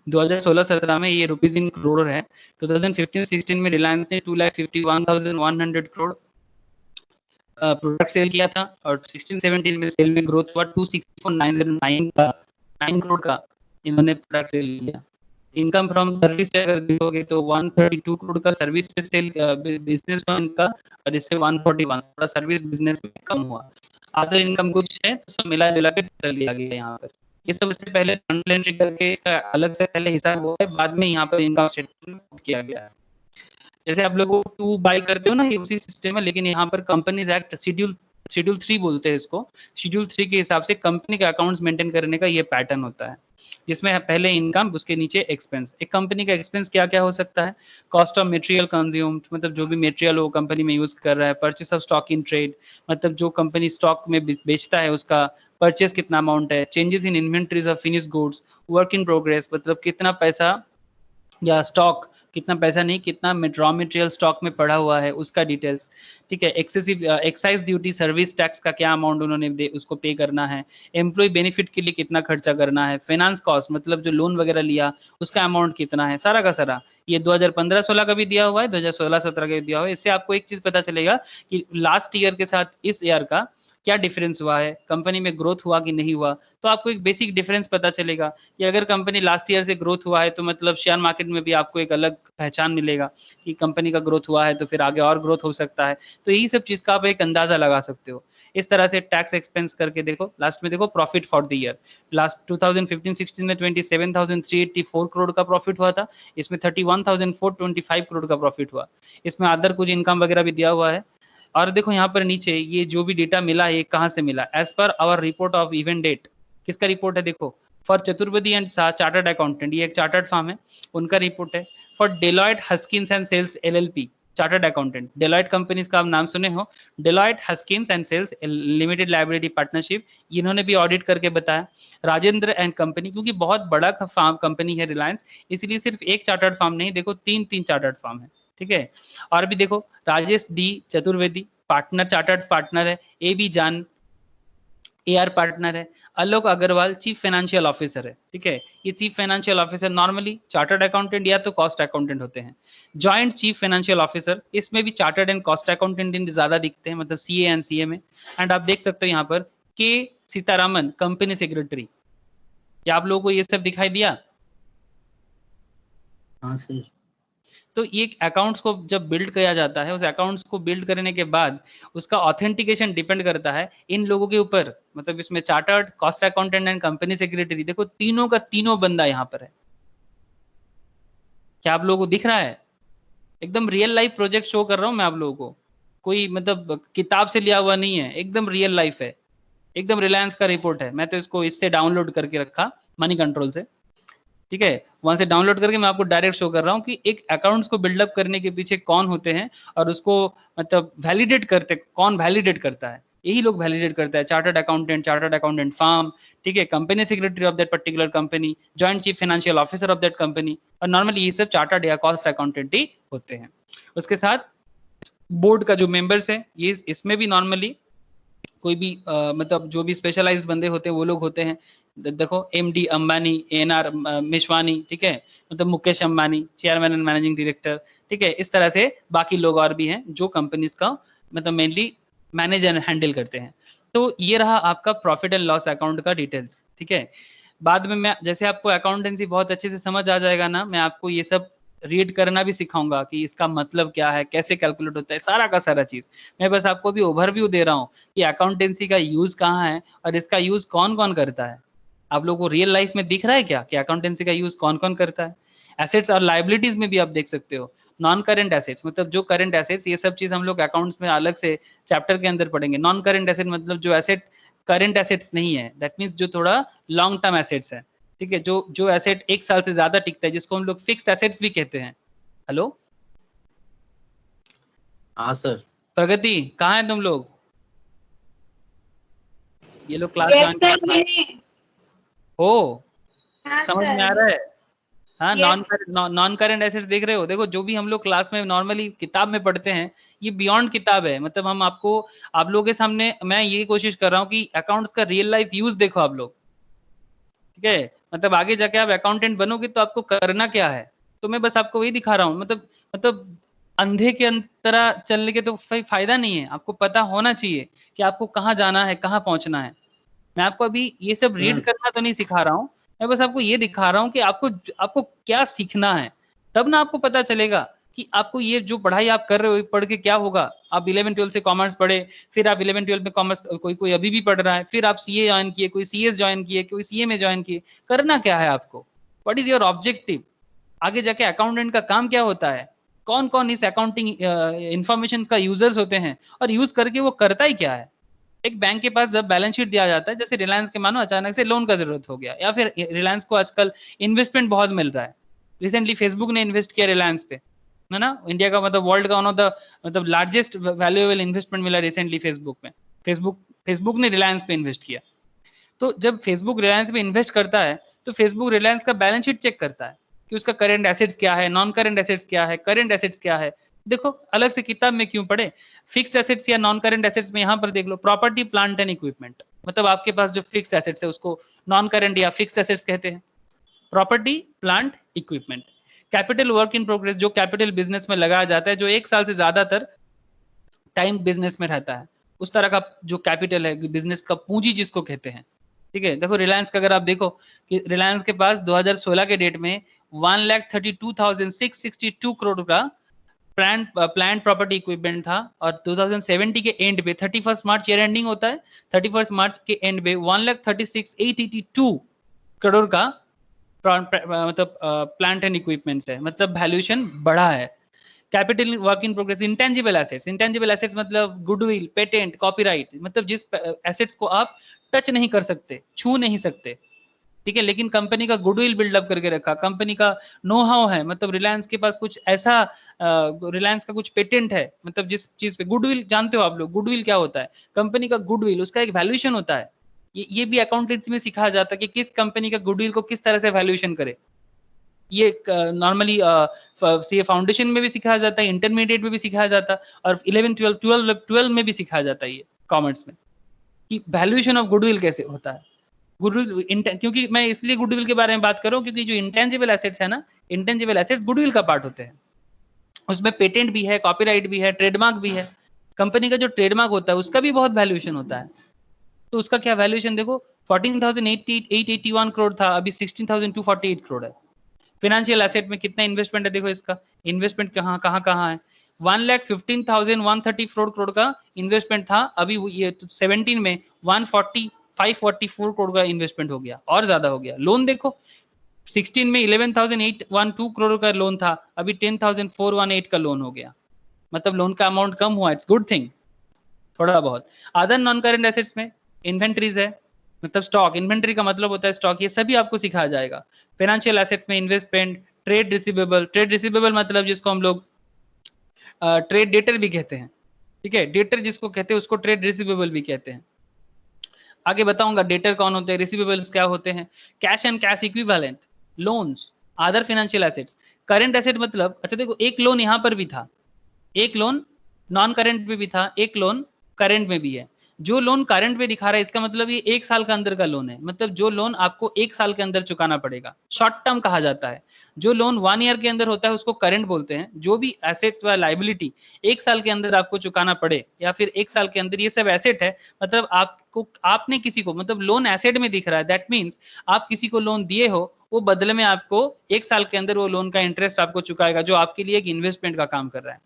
2016-17 में ये रुपीज इन करोड़ है। 2015-16 में रिलायंस ने 2,51,100 करोड़ प्रोडक्ट सेल किया था, और 16-17 में सेल में ग्रोथ हुआ 264,909 का 9 करोड़ का इन्होंने प्रोडक्ट सेल किया। इनकम फ्रॉम सर्विस से अगर देखोगे तो 132 करोड़ का सर्विस से सेल बिजनेस हुआ इनका, और इससे 141 थोड़ा सर्विस बिजनेस में कम हुआ। अदर इनकम कुछ है तो सब मिला जुला के टोटल लिया गया यहाँ पर। ये सब इससे पहले जर्नल एंट्री करके इसका अलग से पहले हिसाब हुआ है, बाद में यहाँ पर इनकम स्टेटमेंट किया गया है। जैसे आप लोगों को 2 बाय करते हो ना, ये उसी सिस्टम है, लेकिन यहाँ पर कंपनीज एक्ट शेड्यूल 3 बोलते हैं इसको, शेड्यूल 3 के हिसाब से कंपनी के अकाउंट्स मेंटेन करने का ये पैटर्न होता है। जिसमें पहले इनकम, उसके नीचे एक्सपेंस। एक कंपनी का एक्सपेंस क्या क्या हो सकता है? कॉस्ट ऑफ मटेरियल कंज्यूम्ड, मतलब जो भी मटेरियल वो कंपनी में यूज कर रहा है। Purchase of stock in trade, मतलब जो कंपनी स्टॉक में बेचता है उसका परचेस कितना अमाउंट है। Changes in inventories of finish goods, work in progress, मतलब कितना पैसा या स्टॉक, कितना पैसा नहीं, कितना रॉ मटेरियल स्टॉक में पड़ा हुआ है उसका डिटेल्स। ठीक है, excessive excise duty, service tax का क्या अमाउंट उन्होंने उसको पे करना है। एम्प्लॉय बेनिफिट के लिए कितना खर्चा करना है। फाइनेंस कॉस्ट, मतलब जो लोन वगैरह लिया उसका अमाउंट कितना है, सारा का सारा। ये 2015-16 का भी दिया हुआ है, 2016-17 का भी दिया हुआ है। इससे आपको एक चीज पता चलेगा कि लास्ट ईयर के साथ इस ईयर का क्या डिफरेंस हुआ है, कंपनी में ग्रोथ हुआ कि नहीं हुआ। तो आपको एक बेसिक डिफरेंस पता चलेगा कि अगर कंपनी लास्ट ईयर से ग्रोथ हुआ है तो मतलब शेयर मार्केट में भी आपको एक अलग पहचान मिलेगा कि कंपनी का ग्रोथ हुआ है, तो फिर आगे और ग्रोथ हो सकता है। तो यही सब चीज का आप एक अंदाजा लगा सकते हो। इस तरह से टैक्स एक्सपेंस करके देखो, लास्ट में देखो profit for the year. Last 2015-16 में 27,384 करोड़ का प्रॉफिट हुआ था, इसमें 31,425 करोड़ का प्रॉफिट हुआ। इसमें अदर कुछ इनकम वगैरह भी दिया हुआ है। और देखो यहाँ पर नीचे ये जो भी डेटा मिला है, कहाँ से मिला? As per our report of even date. किसका रिपोर्ट है? देखो, for Chaturvedi and chartered accountant, ये एक चार्टर्ड फर्म है, उनका रिपोर्ट है। For Deloitte Haskins and Sells LLP, chartered accountant, Deloitte companies का आप नाम सुने हो, Deloitte Haskins and Sells limited liability partnership, इन्होंने भी ऑडिट करके बताया। राजेंद्र एंड कंपनी, क्योंकि बहुत बड़ा फार्म कंपनी है रिलायंस, इसलिए सिर्फ एक चार्टर्ड फर्म नहीं, देखो तीन तीन चार्टर्ड फर्म है। ठीक है, और भी देखो, Rajesh D Chaturvedi partner, chartered partner है। ए बी जान एआर पार्टनर है। आलोक अग्रवाल चीफ फाइनेंशियल ऑफिसर है। ठीक है, ये chief financial officer normally chartered accountant या तो कॉस्ट अकाउंटेंट होते हैं। जॉइंट चीफ फाइनेंशियल ऑफिसर, इसमें भी चार्टर्ड एंड कॉस्ट अकाउंटेंट ज्यादा दिखते हैं, मतलब सीए एंड सीए में। एंड आप देख सकते हो यहाँ पर के सीतारामन कंपनी सेक्रेटरी। क्या आप लोगों को ये सब दिखाई दिया? हाँ सर। तो ये अकाउंट्स को जब बिल्ड किया जाता है, उस अकाउंट्स को बिल्ड करने के बाद उसका ऑथेंटिकेशन डिपेंड करता है इन लोगों के ऊपर, मतलब इसमें chartered, cost accountant and company secretary, देखो तीनों का तीनों बंदा यहाँ पर है। क्या आप लोगों को दिख रहा है? एकदम रियल लाइफ प्रोजेक्ट शो कर रहा हूँ मैं आप लोगों को, कोई मतलब किताब से लिया हुआ नहीं है, एकदम रियल लाइफ है, एकदम रिलायंस का रिपोर्ट है। मैं तो इसको इससे डाउनलोड करके रखा, मनी कंट्रोल से। ठीक है, वहां से डाउनलोड करके मैं आपको डायरेक्ट शो कर रहा हूँ कि एक अकाउंट्स को बिल्डअप करने के पीछे कौन होते हैं और उसको मतलब वैलिडेट करते, कौन वैलिडेट करता है? यही लोग वैलिडेट करता है, चार्टर्ड अकाउंटेंट फार्म। ठीक है, company secretary of that particular company, joint chief financial officer of that company, और नॉर्मली ये सब चार्टर्ड या कॉस्ट अकाउंटेंट ही होते हैं। उसके साथ बोर्ड का जो मेंबर्स है, ये इसमें भी नॉर्मली कोई भी मतलब जो भी स्पेशलाइज्ड बंदे होते हैं वो लोग होते हैं। देखो, एमडी अंबानी, एएनआर मिशवानी, ठीक है, मतलब Mukesh Ambani chairman and managing director. ठीक है, इस तरह से बाकी लोग और भी हैं जो कंपनीज का मतलब मेनली मैनेज एंड हैंडल करते हैं। तो ये रहा आपका प्रॉफिट एंड लॉस अकाउंट का डिटेल्स। ठीक है, बाद में मैं जैसे आपको अकाउंटेंसी बहुत अच्छे से समझ आ जाएगा ना, मैं आपको ये सब रीड करना भी सिखाऊंगा कि इसका मतलब क्या है, कैसे कैलकुलेट होता है, सारा का सारा चीज। मैं बस आपको भी ओवरव्यू दे रहा हूँ कि अकाउंटेंसी का यूज कहाँ है और इसका यूज कौन कौन करता है। आप लोगों को रियल लाइफ में दिख रहा है क्या कि अकाउंटेंसी का यूज कौन कौन करता है? एसेट्स और लाइबिलिटीज में भी आप देख सकते हो। नॉन करेंट एसेट्स, मतलब जो करंट एसेट्स, ये सब चीज हम लोग अकाउंट्स में अलग से चैप्टर के अंदर पढ़ेंगे। नॉन करेंट एसेट मतलब जो एसेट करंट एसेट्स नहीं है, दैट मीन्स जो थोड़ा लॉन्ग टर्म एसेट्स है। ठीक है, जो एसेट एक साल से ज्यादा टिकता है, जिसको हम लोग फिक्स्ड एसेट्स भी कहते हैं। हेलो हाँ सर। प्रगति, कहाँ है तुम लोग? ये लोग क्लास ज्वाइन हो? समझ में आ रहा है? हाँ, नॉन करंट एसेट्स देख रहे हो? देखो, जो भी हम लोग क्लास में नॉर्मली किताब में पढ़ते हैं, ये बियॉन्ड किताब है। मतलब हम आपको, आप लोगों के सामने मैं ये कोशिश कर रहा हूँ कि अकाउंट्स का रियल लाइफ यूज देखो आप लोग। ठीक है, मतलब आगे जाके आप अकाउंटेंट बनोगे तो आपको करना क्या है, तो मैं बस आपको वही दिखा रहा हूँ। मतलब अंधे के तरह चलने के तो फायदा नहीं है, आपको पता होना चाहिए कि आपको कहाँ जाना है, कहाँ पहुंचना है। मैं आपको अभी ये सब रीड करना तो नहीं सिखा रहा हूँ, मैं बस आपको ये दिखा रहा हूँ कि आपको क्या सीखना है। तब ना आपको पता चलेगा कि आपको ये जो पढ़ाई आप कर रहे हो पढ़ के क्या होगा। आप 11-12 से कॉमर्स पढ़े, फिर आप 11-12 में कॉमर्स, कोई अभी भी पढ़ रहा है, फिर आप सीए ज्वाइन किए, कोई सीएस ज्वाइन किए, कोई सीए में ज्वाइन किए। करना क्या है आपको? What is your objective? आगे जाके अकाउंटेंट का काम क्या होता है? कौन कौन इस अकाउंटिंग इंफॉर्मेशन का यूजर्स होते हैं और यूज करके वो करता ही क्या है? एक बैंक के पास जब बैलेंस शीट दिया जाता है, जैसे रिलायंस के मानो अचानक से लोन का जरूरत हो गया, या फिर रिलायंस को आजकल इन्वेस्टमेंट बहुत मिल रहा है, रिसेंटली फेसबुक ने इन्वेस्ट किया रिलायंस पे, है ना, इंडिया का मतलब वर्ल्ड का वन ऑफ द मतलब लार्जेस्ट वैल्यूएबल इन्वेस्टमेंट मिला रिसेंटली फेसबुक में, फेसबुक ने रिलायंस पे इन्वेस्ट किया। तो जब फेसबुक रिलायंस में इन्वेस्ट करता है तो फेसबुक रिलायंस का बैलेंस शीट चेक करता है कि उसका करंट एसेट्स क्या है, नॉन करंट एसेट्स क्या है, करंट एसेट्स क्या है। देखो अलग से किताब में क्यों पढ़े, फिक्स्ड एसेट्स या नॉन करंट एसेट्स में यहाँ पर देख लो, प्रॉपर्टी प्लांट एंड इक्विपमेंट, मतलब आपके पास जो फिक्स्ड एसेट्स है उसको नॉन करंट या फिक्स्ड एसेट्स कहते हैं, property plant equipment. Capital work in progress, जो कैपिटल बिजनेस में लगाया जाता है, जो 1 साल से ज्यादातर टाइम बिजनेस में रहता है, उस तरह का जो कैपिटल है, बिजनेस का पूंजी जिसको कहते हैं। ठीक है, देखो रिलायंस का अगर आप देखो कि रिलायंस के पास 2016 के डेट में 1,32,662 करोड़ का प्लांट प्रॉपर्टी इक्विपमेंट था, और 2070 के एंड पे 31 मार्च ईयर एंडिंग होता है, 31 मार्च के एंड पे 1,36,882 करोड़ का मतलब प्लांट एंड इक्विपमेंट्स है, मतलब वैल्यूएशन बढ़ा है। Capital work in progress, intangible assets मतलब गुडविल, पेटेंट, कॉपीराइट, मतलब जिस एसेट्स को आप टच नहीं कर सकते, छू नहीं सकते, ठीक है, लेकिन कंपनी का गुडविल बिल्डअप करके रखा, कंपनी का नो हाउ है, मतलब रिलायंस के पास कुछ ऐसा रिलायंस का कुछ पेटेंट है, मतलब जिस चीज पे गुडविल, जानते हो आप लोग गुडविल क्या होता है, कंपनी का गुडविल, उसका एक वैल्यूएशन होता है। ये भी अकाउंटेंसी में सिखाया जाता है कि किस कंपनी का गुडविल को किस तरह से वैल्यूएशन करे। ये नॉर्मली सीए फाउंडेशन में भी सिखाया जाता है, इंटरमीडिएट में भी सिखाया जाता है, और 11 12 में भी सिखाया जाता है ये कॉमर्स में, कि वैल्यूएशन ऑफ गुडविल कैसे होता है। गुडविल, क्योंकि मैं इसलिए गुडविल के बारे में बात कर रहा हूँ क्योंकि जो इंटेंजिबल एसेट्स है ना, इंटेंजिबल एसेट्स गुडविल का पार्ट होते हैं, उसमें पेटेंट भी है, कॉपीराइट भी है, ट्रेडमार्क भी है। कंपनी का जो ट्रेडमार्क होता है उसका भी बहुत वैल्यूएशन होता है, तो उसका क्या वैल्यूएशन देखो, 14,881 करोड़ था, अभी 16,248 करोड़ है। फाइनेंशियल एसेट में कितना इन्वेस्टमेंट है देखो, इसका इन्वेस्टमेंट कहाँ कहाँ कहाँ है, 1,15,134 करोड़ का इन्वेस्टमेंट था, अभी ये 17 में 544 करोड़ का इन्वेस्टमेंट हो गया, और ज्यादा हो गया। लोन देखो 16 में 11,812 करोड़ का लोन था, अभी 10,418 का लोन हो गया, मतलब लोन का अमाउंट कम हुआ, इट्स गुड थिंग थोड़ा बहुत। अदर नॉन करंट एसेट्स में इन्वेंट्रीज है, मतलब स्टॉक, इन्वेंट्री का मतलब होता है स्टॉक, ये सभी आपको सिखाया जाएगा। फाइनेंशियल एसेट्स में इन्वेस्टमेंट, ट्रेड रिसीवेबल मतलब जिसको हम लोग ट्रेड डेटर भी कहते हैं, ठीक है, डेटर जिसको कहते हैं उसको ट्रेड रिसीवेबल भी कहते हैं। आगे बताऊंगा डेटर कौन होते हैं, रिसीवेबल्स क्या होते हैं, cash and cash equivalent, loans, other financial assets. Current asset मतलब, अच्छा देखो एक लोन यहाँ पर भी था, एक लोन नॉन करंट में भी था, एक लोन करंट में भी है। जो लोन करंट में दिखा रहा है इसका मतलब ये 1 साल का अंदर का लोन है, मतलब जो लोन आपको 1 साल के अंदर चुकाना पड़ेगा, शॉर्ट टर्म कहा जाता है। जो लोन 1 ईयर के अंदर होता है उसको करंट बोलते हैं। जो भी एसेट्स व लाइबिलिटी 1 साल के अंदर आपको चुकाना पड़े, या फिर 1 साल के अंदर, ये सब एसेट है, मतलब आपको, आपने किसी को, मतलब लोन एसेट में दिख रहा है, दैट मीन्स आप किसी को लोन दिए हो, वो बदले में आपको 1 साल के अंदर वो लोन का इंटरेस्ट आपको चुकाएगा, जो आपके लिए एक इन्वेस्टमेंट का काम कर रहा है।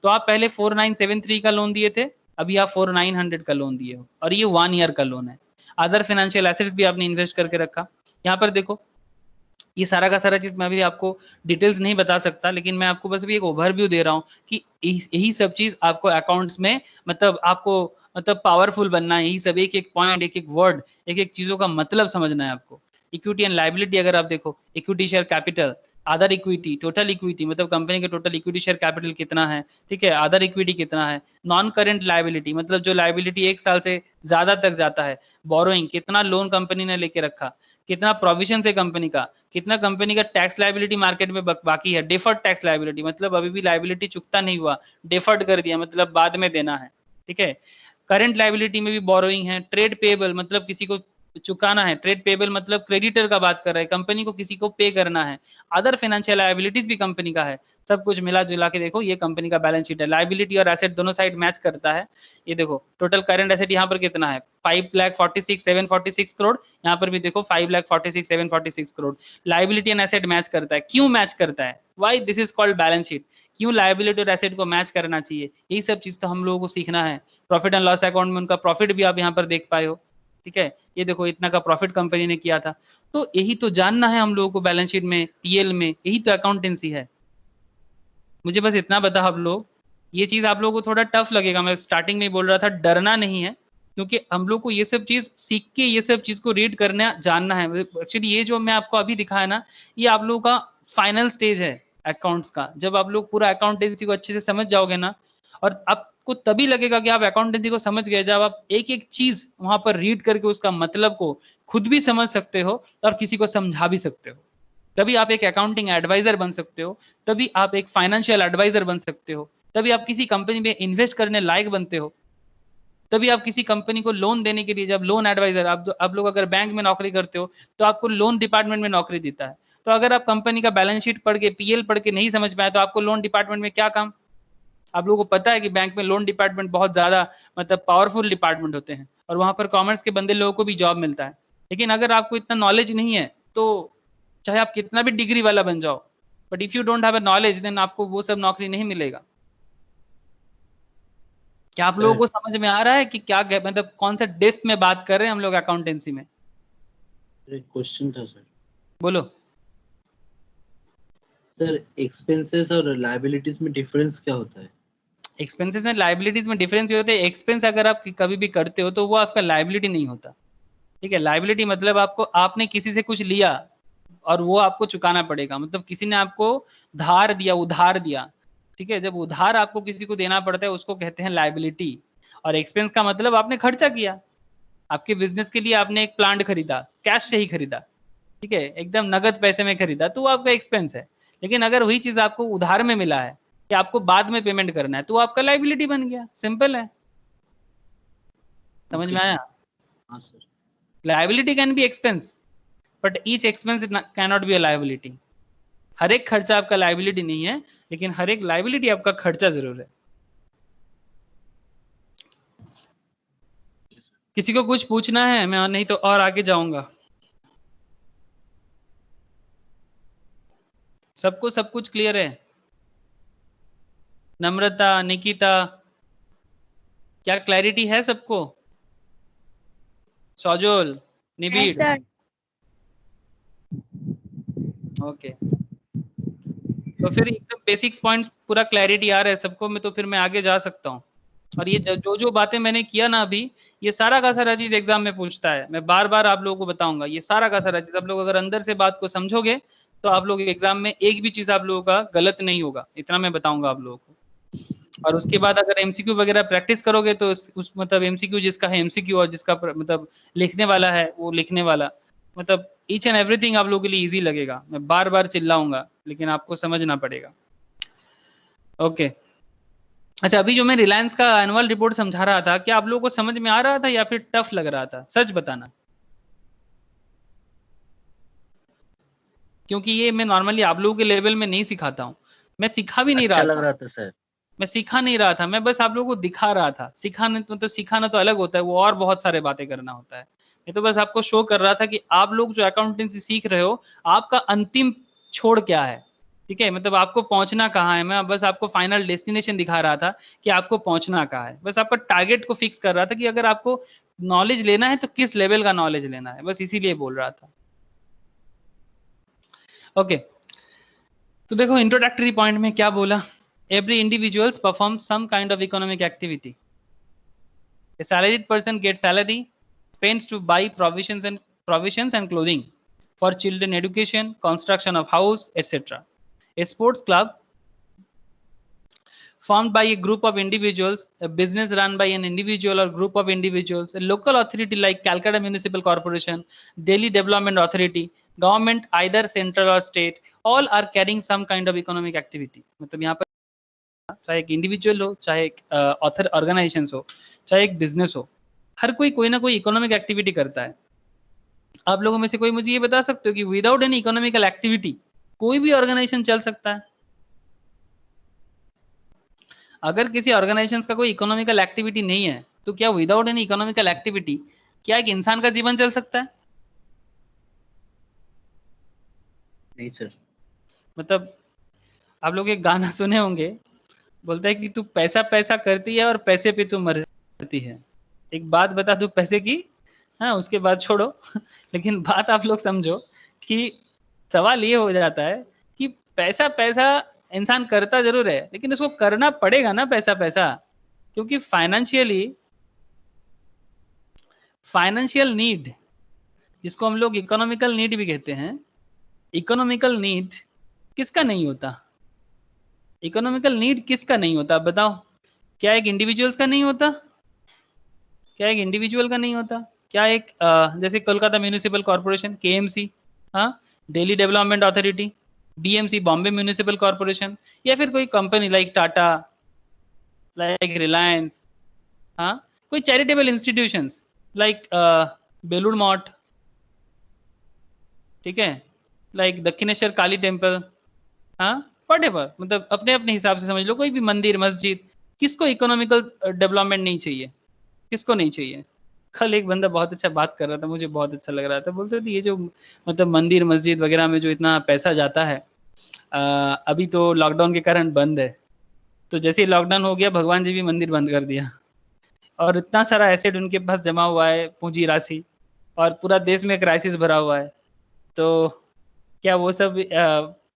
तो आप पहले 4973 का लोन दिए थे, अभी आप 4900 का लोन दिए हो, और ये 1 ईयर का लोन है। अदर फाइनेंशियल एसेट्स भी आपने इन्वेस्ट करके रखा। यहाँ पर देखो ये सारा का सारा चीज मैं भी आपको डिटेल्स नहीं बता सकता, लेकिन मैं आपको बस भी एक ओवरव्यू दे रहा हूँ कि यही सब चीज आपको अकाउंट्स में, मतलब आपको, मतलब पावरफुल बनना है, यही सब एक एक पॉइंट, एक एक वर्ड, एक एक चीजों का मतलब समझना है आपको। इक्विटी एंड लाइबिलिटी अगर आप देखो, equity share capital, other equity, total equity मतलब कंपनी के टोटल इक्विटी शेयर कैपिटल कितना है, ठीक है, अदर इक्विटी कितना है, नॉन करंट लाइबिलिटी मतलब जो लाइबिलिटी 1 साल से ज्यादा तक जाता है, बोरोइंग कितना लोन कंपनी ने लेके रखा, कितना प्रोविजन है कंपनी का, कितना कंपनी का टैक्स लाइबिलिटी मार्केट में बाकी है, डिफर्ड टैक्स लाइबिलिटी मतलब अभी भी लाइबिलिटी चुकता नहीं हुआ, डिफर्ड कर दिया मतलब बाद में देना है, ठीक है। करंट लाइबिलिटी में भी बोरोइंग है, ट्रेड पेएबल मतलब किसी को चुकाना है, ट्रेड पेबल मतलब क्रेडिटर का बात कर रहा है, कंपनी को किसी को पे करना है। अदर फाइनेंशियल लायबिलिटीज भी कंपनी का है, सब कुछ मिला जुला के देखो ये कंपनी का बैलेंस शीट है। लायबिलिटी और एसेट दोनों साइड मैच करता है। ये देखो टोटल करंट एसेट यहाँ पर कितना है 5,46,746 करोड़, यहाँ पर भी देखो 5,46,746 crore. Liability and asset match करता है, क्यों मैच करता है, why this is called balance sheet, क्यों लायबिलिटी और एसेट को मैच करना चाहिए, यही सब चीज तो हम लोगों को सीखना है। प्रॉफिट एंड लॉस अकाउंट में उनका प्रॉफिट भी आप यहाँ पर देख पाए हो, ठीक है, ये देखो इतना का प्रॉफिट कंपनी ने किया था। तो यही तो जानना है हम लोगों को बैलेंस शीट में, पीएल में, यही तो अकाउंटेंसी है। मुझे बस इतना बता आप लोग, ये चीज आप लोगों को थोड़ा टफ लगेगा, मैं स्टार्टिंग में ही बोल रहा था डरना नहीं है, क्योंकि हम लोग को ये सब चीज सीख के ये सब चीज को रीड करना जानना है। एक्चुअली ये जो मैं आपको अभी दिखाया ना, ये आप लोगों का फाइनल स्टेज है अकाउंट्स का। जब आप लोग पूरा अकाउंटेंसी को अच्छे से समझ जाओगे ना, और आपको तभी लगेगा कि आप अकाउंटेंसी को समझ गए जब आप एक एक चीज वहां पर रीड करके उसका मतलब को खुद भी समझ सकते हो और किसी को समझा भी सकते हो। तभी आप एक अकाउंटिंग एडवाइजर बन सकते हो, तभी आप एक फाइनेंशियल एडवाइजर बन सकते हो, तभी आप किसी कंपनी में इन्वेस्ट करने लायक बनते हो, तभी आप किसी कंपनी को लोन देने के लिए, जब लोन एडवाइजर आप लोग अगर बैंक में नौकरी करते हो तो आपको लोन डिपार्टमेंट में नौकरी देता है। तो अगर आप कंपनी का बैलेंस शीट पढ़ के, पीएल पढ़ के नहीं समझ पाए तो आपको लोन डिपार्टमेंट में क्या काम। आप लोगों को पता है कि बैंक में लोन डिपार्टमेंट बहुत ज्यादा मतलब पावरफुल डिपार्टमेंट होते हैं, और वहां पर कॉमर्स के बंदे लोगों को भी जॉब मिलता है। लेकिन अगर आपको इतना नॉलेज नहीं है तो चाहे आप कितना भी डिग्री वाला बन जाओ, but if you don't have a knowledge then आपको वो सब नौकरी नहीं मिलेगा। क्या आप लोगों को समझ में आ रहा है कि क्या मतलब कौन सा डेप्थ में बात कर रहे हैं हम लोग अकाउंटेंसी में? एक क्वेश्चन था सर। बोलो सर, एक्सपेंसेस और लायबिलिटीज में डिफरेंस क्या होता है? एक्सपेंसेस एंड लाइबिलिटीज में डिफरेंस ये होता है, एक्सपेंस अगर आप कभी भी करते हो तो वो आपका लाइबिलिटी नहीं होता। ठीक है, लाइबिलिटी मतलब आपको, आपने किसी से कुछ लिया और वो आपको चुकाना पड़ेगा। मतलब किसी ने आपको धार दिया, उधार दिया, ठीक है, जब उधार आपको किसी को देना पड़ता है उसको कहते हैं लाइबिलिटी। और एक्सपेंस का मतलब आपने खर्चा किया, आपके बिजनेस के लिए आपने एक प्लांट खरीदा, कैश से ही खरीदा, ठीक है, एकदम नगद पैसे में खरीदा, तो वो आपका एक्सपेंस है। लेकिन अगर वही चीज आपको उधार में मिला है कि आपको बाद में पेमेंट करना है तो वो आपका लाइबिलिटी बन गया। सिंपल है, समझ में आया? हाँ sir. Liability can be expense but each expense can not be a liability. हर एक खर्चा आपका लाइबिलिटी नहीं है, लेकिन हर एक लाइबिलिटी आपका खर्चा जरूर है। किसी को कुछ पूछना है? मैं नहीं तो और आगे जाऊंगा। सबको सब कुछ क्लियर है? नम्रता, निकिता, क्या क्लैरिटी है सबको? सौजोल, निबीड, ओके। तो फिर एकदम बेसिक्स पॉइंट्स पूरा क्लैरिटी आ रहा है सबको में, तो फिर मैं आगे जा सकता हूँ। और ये जो जो बातें मैंने किया ना अभी, ये सारा का सारा चीज एग्जाम में पूछता है। मैं बार बार आप लोगों को बताऊंगा, ये सारा का सारा चीज आप लोग अगर अंदर से बात को समझोगे तो आप लोग एग्जाम में एक भी चीज आप लोगों का गलत नहीं होगा, इतना मैं बताऊंगा आप लोगों को। और उसके बाद अगर एमसीक्यू वगैरह प्रैक्टिस करोगे तो उस मतलब एमसीक्यू जिसका है एमसीक्यू, और जिसका मतलब लिखने वाला है वो लिखने वाला, मतलब ईच एंड एवरीथिंग आप लोगों के लिए इजी लगेगा। मैं बार बार चिल्लाऊंगा लेकिन आपको समझना पड़ेगा। ओके, अच्छा, अभी जो मैं रिलायंस का एनुअल रिपोर्ट समझा रहा था, क्या आप लोगों को समझ में आ रहा था या फिर टफ लग रहा था? सच बताना, क्योंकि ये मैं नॉर्मली आप लोगों के लेवल में नहीं सिखाता हूँ, मैं सिखा भी नहीं अच्छा रहा लग था। रहा था सर। मैं सिखा नहीं रहा था, मैं बस आप लोगों को दिखा रहा था। सिखाना तो सिखाना तो अलग होता है, वो और बहुत सारे बातें करना होता है। मैं तो बस आपको शो कर रहा था कि आप लोग जो अकाउंटेंसी सीख रहे हो, आपका अंतिम छोड़ क्या है। ठीक है, मतलब आपको पहुंचना कहाँ है। मैं बस आपको फाइनल डेस्टिनेशन दिखा रहा था कि आपको पहुंचना कहाँ है। बस आपका टारगेट को फिक्स कर रहा था कि अगर आपको नॉलेज लेना है तो किस लेवल का नॉलेज लेना है, बस इसीलिए बोल रहा था। ओके, तो देखो इंट्रोडक्टरी पॉइंट में क्या बोला। Every individuals perform some kind of economic activity. A salaried person gets salary, spends to buy provisions and clothing for children education, construction of house, etc. A sports club formed by a group of individuals, a business run by an individual or group of individuals, a local authority like Calcutta Municipal Corporation, Delhi Development Authority, government either central or state, all are carrying some kind of economic activity. मतलब यहाँ पर चाहे एक individual हो, चाहे एक author organisation हो, चाहे एक बिजनेस हो, हर कोई ना कोई इकोनॉमिक एक्टिविटी करता है। आप लोगों में से कोई मुझे ये बता सकते हो कि विदाउट एनी इकोनॉमिकल एक्टिविटी कोई भी ऑर्गेनाइजेशन चल सकता है? अगर किसी ऑर्गेनाइजेशन का कोई इकोनॉमिकल एक्टिविटी नहीं है तो क्या विदाउट एनी इकोनॉमिकल एक्टिविटी क्या एक इंसान का जीवन चल सकता है? नहीं सर। मतलब आप लोग एक गाना सुने होंगे, बोलता है कि तू पैसा पैसा करती है और पैसे पे तू मरती है। एक बात बता दूं पैसे की, हाँ उसके बाद छोड़ो लेकिन बात आप लोग समझो कि सवाल ये हो जाता है कि पैसा पैसा इंसान करता जरूर है, लेकिन उसको करना पड़ेगा ना पैसा पैसा, क्योंकि फाइनेंशियली फाइनेंशियल नीड, जिसको हम लोग इकोनॉमिकल नीड भी कहते हैं, इकोनॉमिकल नीड किसका नहीं होता? इकोनॉमिकल नीड किसका नहीं होता? बताओ, क्या एक इंडिविजुअल्स का नहीं होता? क्या एक इंडिविजुअल का नहीं होता? क्या एक जैसे कोलकाता म्यूनिसिपल कॉर्पोरेशन, केएमसी, हाँ, Delhi development authority, BMC, Bombay municipal corporation, या फिर कोई company like Tata, like Reliance, हाँ, कोई charitable institutions like Belur Math, ठीक है, लाइक दक्षिणेश्वर काली टेम्पल, हाँ, व्हाटएवर, मतलब अपने अपने हिसाब से समझ लो, कोई भी मंदिर मस्जिद, किसको इकोनॉमिकल डेवलपमेंट नहीं चाहिए? किसको नहीं चाहिए? कल एक बंदा बहुत अच्छा बात कर रहा था, मुझे बहुत अच्छा लग रहा था, बोलते थे ये जो मतलब मंदिर मस्जिद वगैरह में जो इतना पैसा जाता है, अभी तो लॉकडाउन के कारण बंद है, तो जैसे ही लॉकडाउन हो गया भगवान जी भी मंदिर बंद कर दिया, और इतना सारा एसेट उनके पास जमा हुआ है, पूंजी राशि, और पूरा देश में क्राइसिस भरा हुआ है, तो क्या वो सब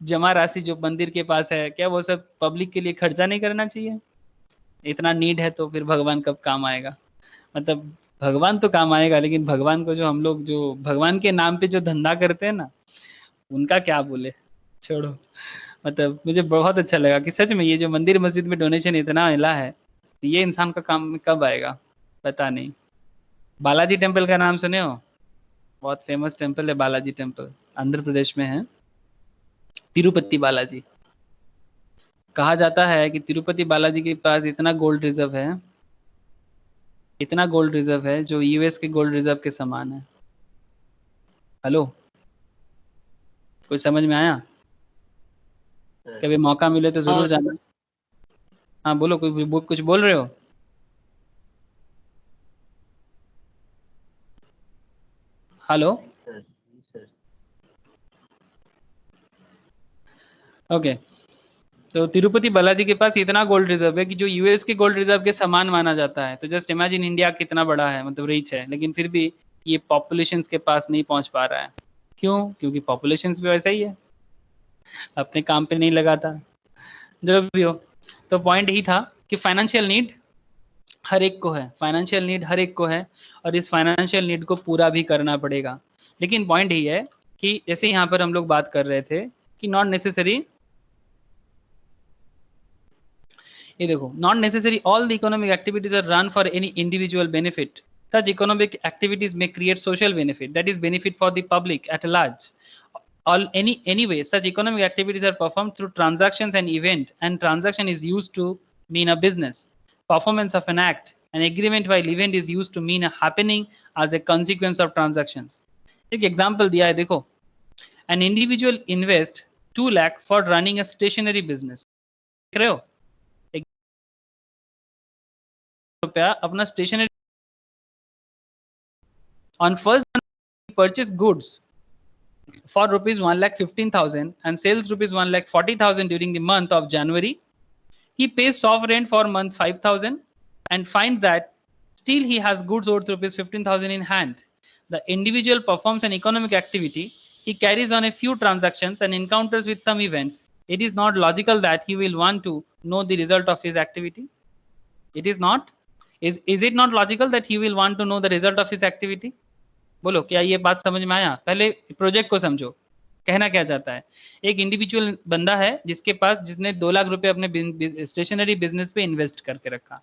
जमा राशि जो मंदिर के पास है, क्या वो सब पब्लिक के लिए खर्चा नहीं करना चाहिए? इतना नीड है तो फिर भगवान कब काम आएगा? मतलब भगवान तो काम आएगा, लेकिन भगवान को जो हम लोग जो भगवान के नाम पे जो धंधा करते हैं ना, उनका क्या बोले, छोड़ो। मतलब मुझे बहुत अच्छा लगा कि सच में ये जो मंदिर मस्जिद में डोनेशन इतना मिला है, तो ये इंसान का काम कब आएगा पता नहीं। बालाजी टेम्पल का नाम सुने हो? बहुत फेमस टेम्पल है बालाजी टेम्पल, आंध्र प्रदेश में है, तिरुपति बालाजी। कहा जाता है कि तिरुपति बालाजी के पास इतना गोल्ड रिजर्व है, इतना गोल्ड रिजर्व है जो यूएस के गोल्ड रिजर्व के समान है। हेलो, कोई समझ में आया? कभी मौका मिले तो जरूर जाना। हाँ बोलो, कोई कुछ बोल रहे हो? Hello, okay. तो तिरुपति बालाजी के पास इतना गोल्ड रिजर्व है कि जो यूएस के गोल्ड रिजर्व के समान माना जाता है। तो जस्ट इमेजिन इंडिया कितना बड़ा है, मतलब रिच है, लेकिन फिर भी ये पॉपुलेशन के पास नहीं पहुंच पा रहा है। क्यों? क्योंकि पॉपुलेशन भी वैसा ही है, अपने काम पे नहीं लगाता। जो भी हो, तो पॉइंट ही था कि फाइनेंशियल नीड हर एक को है, फाइनेंशियल नीड हर एक को है, और इस फाइनेंशियल नीड को पूरा भी करना पड़ेगा। लेकिन पॉइंट ही है कि जैसे यहाँ पर हम लोग बात कर रहे थे कि नॉट नेसेसरी, ये देखो, not necessary all the economic activities are run for any individual benefit. Such economic activities may create social benefit, that is benefit for the public at large. Anyway, such economic activities are performed through transactions and event, and transaction is used to mean a business. Performance of an act, an agreement, while event is used to mean a happening as a consequence of transactions. एक example दिया है, देखो, an individual invest 2 lakh for running a stationery business. देख रहे हो, रुपया अपना stationery, on first he purchased goods for rupees 1,15,000 and sells rupees 1,40,000 during the month of January. He pays soft rent for month 5,000 and finds that still he has goods worth rupees 15,000 in hand. The individual performs an economic activity. He carries on a few transactions and encounters with some events. It is not logical that he will want to know the result of his activity. It is not. Is it not logical that he will want to know the result of his activity? बोलो, क्या ये बात समझ में आया? पहले project को समझो, कहना क्या चाहता है। एक इंडिविजुअल बंदा है जिसने 2 लाख रुपए अपने स्टेशनरी बिजनेस पे इन्वेस्ट करके रखा।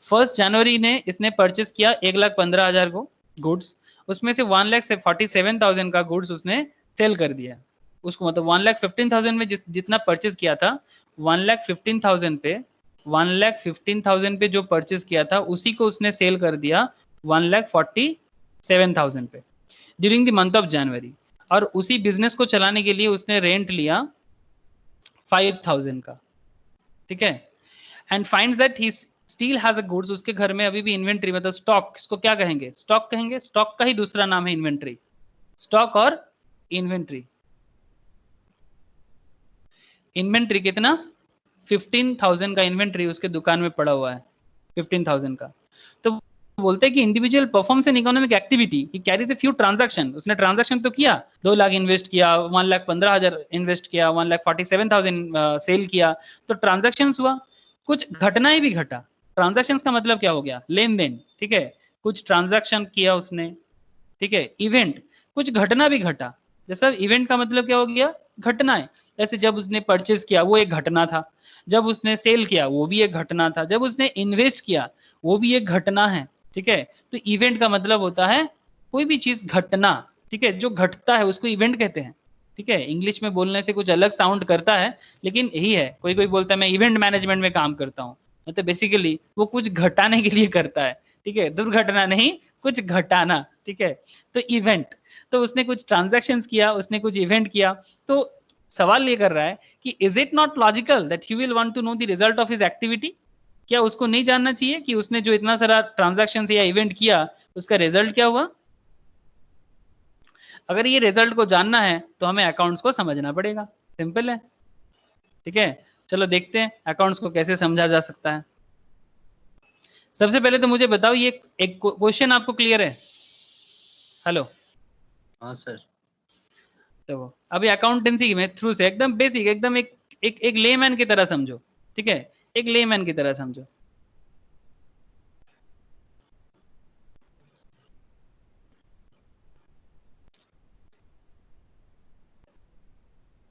1 जनवरी ने इसने परचेस किया 1,15,000 को गुड्स, उसमें से 1,47,000 का गुड्स उसने सेल कर दिया उसको, मतलब 1,15,000 में जितना परचेस किया था, 1,15,000 पे जो परचेस किया था उसी को उसने सेल कर दिया 1,47,000 पे during the month of January. और उसी बिजनेस को चलाने के लिए उसने रेंट लिया 5,000 का, ठीक है। And finds that he still has a goods, उसके घर में अभी भी इन्वेंट्री, मतलब स्टॉक, इसको क्या कहेंगे? स्टॉक कहेंगे। स्टॉक का ही दूसरा नाम है इन्वेंट्री, स्टॉक और इन्वेंट्री। इन्वेंट्री कितना? 15,000 का इन्वेंट्री उसके दुकान में पड़ा हुआ है, 15,000 का। तो बोलते हैं कि individual performs an economic activity, he carries a few transaction. उसने ट्रांजैक्शन तो किया, 2 लाख इन्वेस्ट किया, 1,15,000 इन्वेस्ट किया, 1,47,000 सेल किया, तो ट्रांजैक्शंस हुआ, कुछ घटना ही भी घटा। ट्रांजैक्शंस का मतलब क्या हो गया? लेन देन, ठीक है। कुछ ट्रांजैक्शन किया उसने, ठीक है। इवेंट, कुछ घटना भी घटा। जैसा इवेंट का मतलब क्या हो गया, घटना है। जैसे जब उसने परचेज किया वो एक घटना था, जब उसने सेल किया वो भी एक घटना था, जब उसने इन्वेस्ट किया वो भी एक घटना है, ठीक है। तो इवेंट का मतलब होता है कोई भी चीज घटना, ठीक है, जो घटता है उसको इवेंट कहते हैं, ठीक है। इंग्लिश में बोलने से कुछ अलग साउंड करता है, लेकिन यही है। कोई कोई बोलता है मैं इवेंट मैनेजमेंट में काम करता हूँ, मतलब बेसिकली वो कुछ घटाने के लिए करता है, ठीक है, दुर्घटना नहीं, कुछ घटाना, ठीक है। तो इवेंट, तो उसने कुछ ट्रांजैक्शंस किया, उसने कुछ इवेंट किया। तो सवाल ये कर रहा है कि is it not logical that he will want to know the result of his activity. क्या उसको नहीं जानना चाहिए कि उसने जो इतना सारा ट्रांजैक्शन या इवेंट किया उसका रिजल्ट क्या हुआ। अगर ये रिजल्ट को जानना है तो हमें अकाउंट्स को समझना पड़ेगा, सिंपल है, ठीक है। चलो देखते हैं अकाउंट्स को कैसे समझा जा सकता है। सबसे पहले तो मुझे बताओ, ये एक क्वेश्चन आपको क्लियर है? हेलो, हाँ सर। देखो अभी अकाउंटेंसी में थ्रू से एकदम बेसिक, एकदम एक लेमैन की तरह समझो, ठीक है, एक लेमैन की तरह समझो।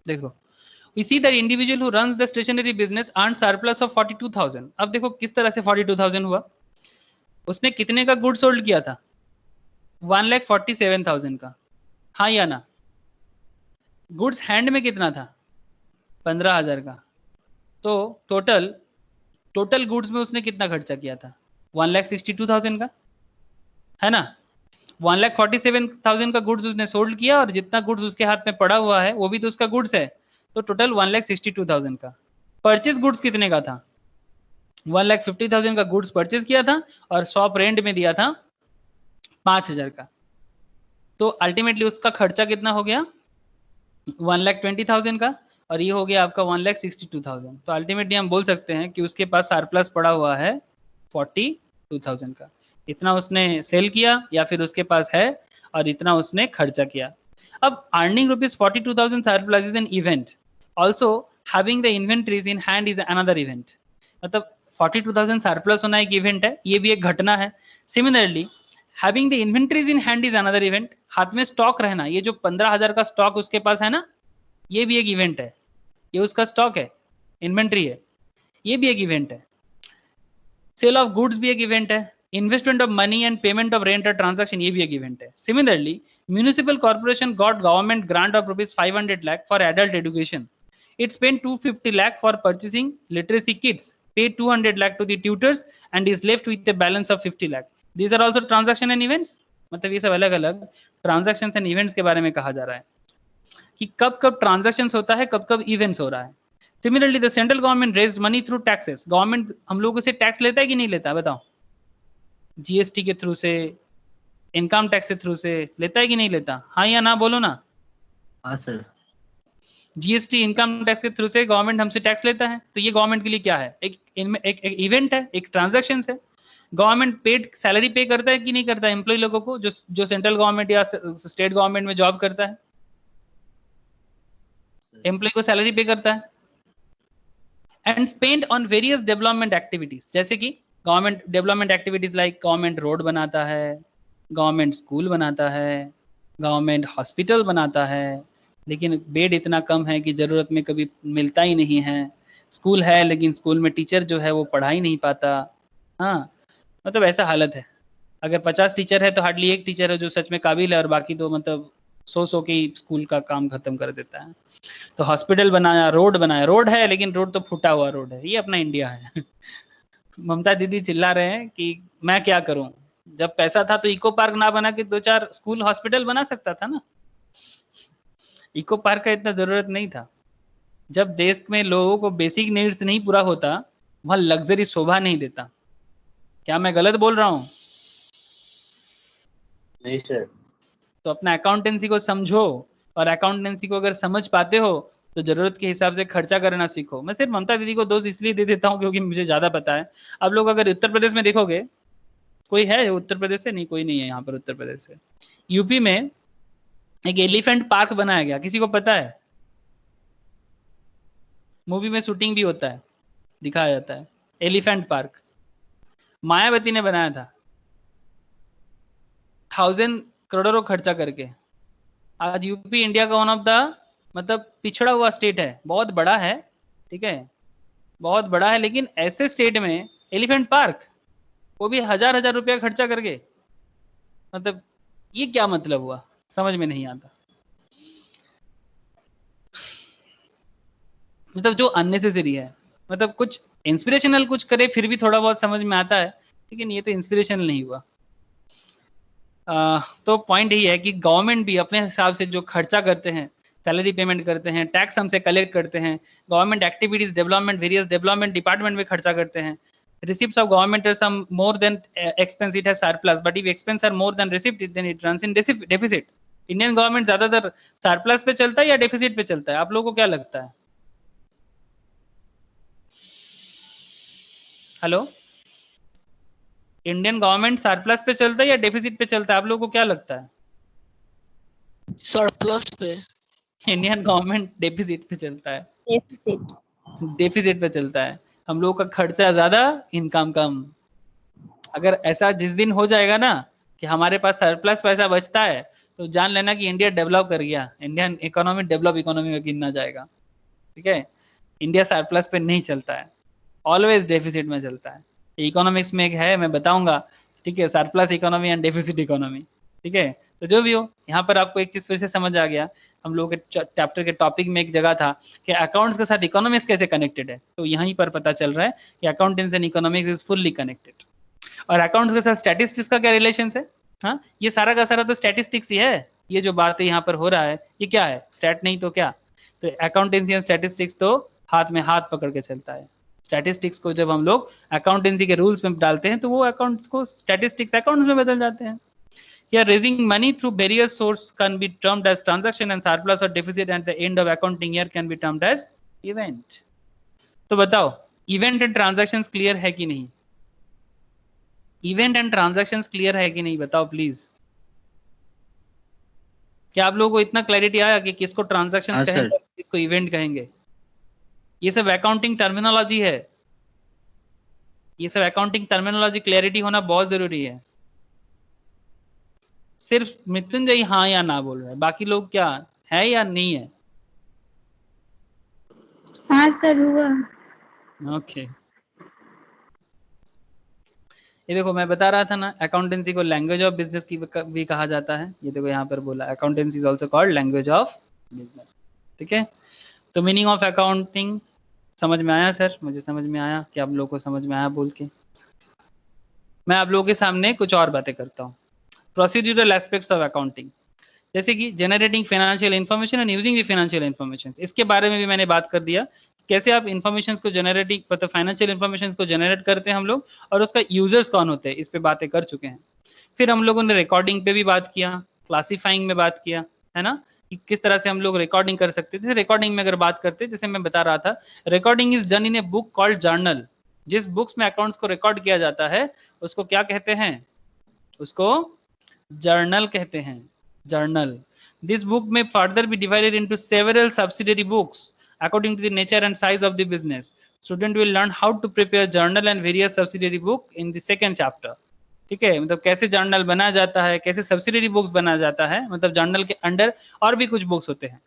देखो, we see that individual who runs the stationery business earned surplus of 42,000। अब देखो किस तरह से 42,000 हुआ। उसने कितने का गुड सोल्ड किया था, 1,47,000 का, हाँ या ना। गुड्स हैंड में कितना था, 15,000 का। तो टोटल टोटल गुड्स में उसने कितना खर्चा किया था, 1,62,000 का, है ना। 1,47,000 का गुड्स उसने सोल्ड किया, और जितना गुड्स उसके हाथ में पड़ा हुआ है वो भी तो उसका गुड्स है, तो टोटल 1,62,000 का। परचेज गुड्स कितने का था, 1,50,000 का गुड्स परचेज किया था, और शॉप रेंट में दिया था 5,000 का। तो अल्टीमेटली उसका खर्चा कितना हो गया, 1,20,000 का, और ये हो गया आपका 1,62,000। तो अल्टीमेटली हम बोल सकते हैं कि उसके पास सरप्लस पड़ा हुआ है 42,000 का। इतना उसने सेल किया या फिर उसके पास है, और इतना उसने खर्चा किया। अब earning rupees 42,000 surplus is an event, also having the inventories in hand is another event. मतलब 42,000 सरप्लस होना एक इवेंट है, ये भी एक घटना है। Similarly having the inventories in hand is another event. हाथ में स्टॉक रहना, ये जो 15,000 का स्टॉक उसके पास है ना, ये भी एक इवेंट है। ये उसका स्टॉक है, इन्वेंट्री है, ये भी एक इवेंट है। सेल ऑफ गुड्स भी एक इवेंट है। Investment of money and payment of rent और ट्रांजैक्शन, ये भी एक इवेंट है। Similarly municipal corporation got government grant of rupees 500 lakh for adult education. It spent 250 lakh for purchasing literacy kits, paid 200 lakh to the tutors, and is left with a balance of 50 lakh. These are also transaction and events। मतलब ये सब अलग अलग transactions and events के बारे में कहा जा रहा है कि कब कब ट्रांजैक्शंस होता है, कब कब इवेंट्स हो रहा है। Similarly the central government raised money through taxes. Government हम लोगों से टैक्स लेता है कि नहीं लेता, बताओ। जीएसटी के थ्रू से, इनकम टैक्स के थ्रू से लेता है कि नहीं लेता, हाँ या ना बोलो ना। हाँ सर। जीएसटी इनकम टैक्स के थ्रू से गवर्नमेंट हमसे टैक्स लेता है। तो ये गवर्नमेंट के लिए क्या है, एक इनमें एक इवेंट है, एक ट्रांजैक्शन है। गवर्नमेंट पेड सैलरी पे करता है कि नहीं करता है एम्प्लॉय लोगों को, जो सेंट्रल गवर्नमेंट या स्टेट गवर्नमेंट में जॉब करता है, एम्प्लॉय को सैलरी पे करता है। And spend on various development activities, जैसे कि government development activities like government road बनाता है, गवर्नमेंट स्कूल बनाता है, गवर्नमेंट हॉस्पिटल बनाता है, लेकिन बेड इतना कम है कि ज़रूरत में कभी मिलता ही नहीं है। स्कूल है लेकिन स्कूल में टीचर जो है वो पढ़ा ही नहीं पाता। हाँ, मतलब ऐसा हालत है। अगर 50 टीचर है तो हार्डली एक टीचर है जो सच में काबिल है, और बाकी तो मतलब 100 के ही स्कूल का काम खत्म कर देता है। तो हॉस्पिटल बनाया, रोड बनाया, रोड है लेकिन रोड तो फूटा हुआ रोड है। ये अपना इंडिया है। ममता दीदी चिल्ला रहे हैं कि मैं क्या करूं, जब पैसा था तो इको पार्क ना बना के 2-4 स्कूल हॉस्पिटल बना सकता था ना। इको पार्क का इतना जरूरत नहीं था। जब देश में लोगों को बेसिक नीड्स नहीं पूरा होता, वहां लग्जरी शोभा नहीं देता। क्या मैं गलत बोल रहा हूँ? नहीं सर। तो अपना अकाउंटेंसी को समझो, और अकाउंटेंसी को अगर समझ पाते हो तो जरूरत के हिसाब से खर्चा करना सीखो। मैं सिर्फ ममता दीदी को दोष इसलिए दे देता हूँ क्योंकि मुझे ज्यादा पता है। अब लोग अगर उत्तर प्रदेश में देखोगे, कोई है उत्तर प्रदेश से? नहीं, कोई नहीं है यहाँ पर उत्तर प्रदेश से। यूपी में एक एलिफेंट पार्क बनाया गया, किसी को पता है? मूवी में शूटिंग भी होता है, दिखाया जाता है। एलिफेंट पार्क मायावती ने बनाया था। 1000 करोड़ों खर्चा करके। आज यूपी इंडिया का वन ऑफ द मतलब पिछड़ा हुआ स्टेट है, बहुत बड़ा है, ठीक है, बहुत बड़ा है, लेकिन ऐसे स्टेट में एलिफेंट पार्क, वो भी हजार हजार रुपया खर्चा करके, मतलब ये क्या मतलब हुआ, समझ में नहीं आता। मतलब जो अननेसेसरी है, मतलब कुछ इंस्पिरेशनल कुछ करे फिर भी थोड़ा बहुत समझ में आता है, लेकिन ये तो इंस्पिरेशनल नहीं हुआ। तो पॉइंट यही है कि गवर्नमेंट भी अपने हिसाब से जो खर्चा करते हैं, सैलरी पेमेंट करते हैं, टैक्स हमसे कलेक्ट करते हैं, government activities development various development department में खर्चा करते हैं। Receipts of government are some more than expense, it has surplus, but if expense are more than receipt then it runs in deficit. Indian government ज्यादातर surplus पे चलता है या deficit पे चलता है, आप लोगों को क्या लगता है? हेलो, इंडियन गवर्नमेंट सरप्लस पे चलता है या डेफिसिट पे चलता है, आप लोगों को क्या लगता है? सरप्लस पे। इंडियन गवर्नमेंट डेफिसिट पे चलता है, डेफिसिट। डेफिसिट पे चलता है। हम लोग का खर्चा ज्यादा, इनकम कम। अगर ऐसा जिस दिन हो जाएगा ना कि हमारे पास सरप्लस पैसा बचता है, तो जान लेना कि इंडिया डेवलप कर गया, इंडियन इकोनॉमी डेवलप इकोनॉमी में गिनना जाएगा, ठीक है। इंडिया सरप्लस पे नहीं चलता है, ऑलवेज डेफिसिट में चलता है। इकोनॉमिक्स में एक है, मैं बताऊंगा, ठीक है, surplus economy and deficit economy, ठीक है। तो जो भी हो, यहाँ पर आपको एक चीज फिर से समझ आ गया, हम लोगों के चैप्टर के टॉपिक में एक जगह था कि अकाउंट्स के साथ इकोनॉमिक्स कैसे कनेक्टेड है, तो यहीं पर पता चल रहा है कि accountancy and economics is fully connected. और अकाउंट्स के साथ स्टैटिस्टिक्स का क्या रिलेशन है? हाँ, ये सारा का सारा तो स्टैटिस्टिक्स ही है। ये जो बात यहाँ पर हो रहा है, ये क्या है? स्टैट नहीं तो क्या? तो अकाउंटेंसी एंड स्टैटिस्टिक्स तो हाथ में हाथ पकड़ के चलता है। स्टैटिस्टिक्स को जब हम लोग अकाउंटेंसी के रूल्स में डालते हैं, तो वो अकाउंट्स को स्टैटिस्टिक्स अकाउंट्स में बदल जाते हैं। Here, raising money through various sources can be termed as transaction, and surplus or deficit at the end of accounting year can be termed as event. तो बताओ, इवेंट एंड ट्रांजैक्शंस क्लियर है कि नहीं? Event and transactions clear है कि नहीं, बताओ please. क्या आप लोगों को इतना क्लैरिटी आया कि किसको ट्रांजैक्शंस हाँ कहेंगे सर। और किसको इवेंट कहेंगे? ये सब अकाउंटिंग टर्मिनोलॉजी है, ये सब अकाउंटिंग टर्मिनोलॉजी क्लैरिटी होना बहुत जरूरी है। सिर्फ मृत्युंजय हाँ या ना बोल रहे हैं, बाकी लोग क्या है या नहीं है? हाँ सर, हुआ। ओके ये देखो, मैं बता रहा था ना, अकाउंटेंसी को लैंग्वेज ऑफ बिजनेस की भी कहा जाता है। ये देखो यहाँ पर बोला, accountancy is also called language of business, ठीक है। तो मीनिंग ऑफ अकाउंटिंग समझ में आया सर? मुझे समझ में आया, कि आप लोगों को समझ में आया बोल के मैं आप लोगों के सामने कुछ और बातें करता हूँ। प्रोसीड्यूरल एस्पेक्ट्स ऑफ अकाउंटिंग, जैसे कि generating financial information and using the financial information, इसके बारे में भी मैंने बात कर दिया, कैसे आप इन्फॉर्मेशन को जनरेटिंग, मतलब फाइनेंशियल इन्फॉर्मेशन को जनरेट करते हैं हम लोग, और उसका यूजर्स कौन होते हैं, इस पे बातें कर चुके हैं। फिर हम लोगों ने रिकॉर्डिंग पे भी बात किया, क्लासीफाइंग में बात किया, है ना, कि किस तरह से हम लोग रिकॉर्डिंग कर सकते हैं। जैसे रिकॉर्डिंग में अगर बात करते हैं, जैसे मैं बता रहा था, recording is done in a book called journal. जिस बुक्स में अकाउंट्स को रिकॉर्ड किया जाता है, उसको क्या कहते हैं? उसको जर्नल कहते हैं, journal. This book may further be divided into several subsidiary books according to the nature and size of the business. Student will learn how to prepare journal and various subsidiary book in the second chapter. ठीक है, मतलब कैसे journal बनाया जाता है, कैसे subsidiary books बनाया जाता है, मतलब जर्नल के अंडर और भी कुछ बुक्स होते हैं।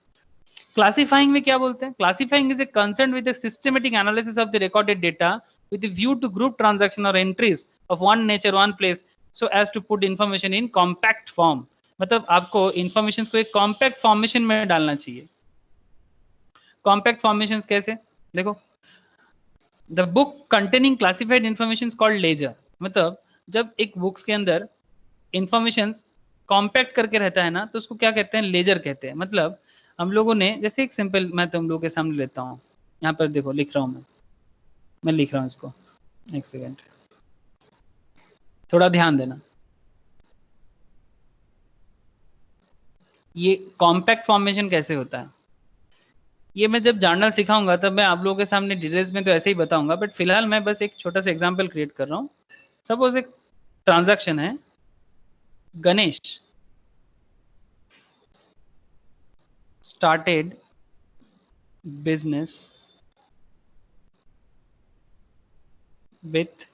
क्लासिफाइंग में क्या बोलते हैं? Classifying is a concern with the systematic analysis of the recorded data with a view to group transaction or entries of one nature one place so as to put information in compact form. मतलब आपको information को एक compact formation में डालना चाहिए। Compact formation कैसे? देखो, the book containing classified information called laser. मतलब जब एक बुक्स के अंदर इंफॉर्मेशन कॉम्पैक्ट करके रहता है ना, तो उसको क्या कहते हैं? लेजर कहते हैं। मतलब हम लोगों ने, जैसे एक सिंपल मैं तुम लोगों के सामने लेता हूँ, यहाँ पर देखो लिख रहा हूँ, मैं लिख रहा हूँ इसको, एक सेकेंड, थोड़ा ध्यान देना। ये कॉम्पैक्ट फॉर्मेशन कैसे होता है, ये मैं जब जर्नल सिखाऊंगा तब मैं आप लोगों के सामने डिटेल्स में तो ऐसे ही बताऊंगा, बट फिलहाल मैं बस एक छोटा सा एग्जांपल क्रिएट कर रहा हूँ। सपोज एक ट्रांजैक्शन है, Ganesh started business with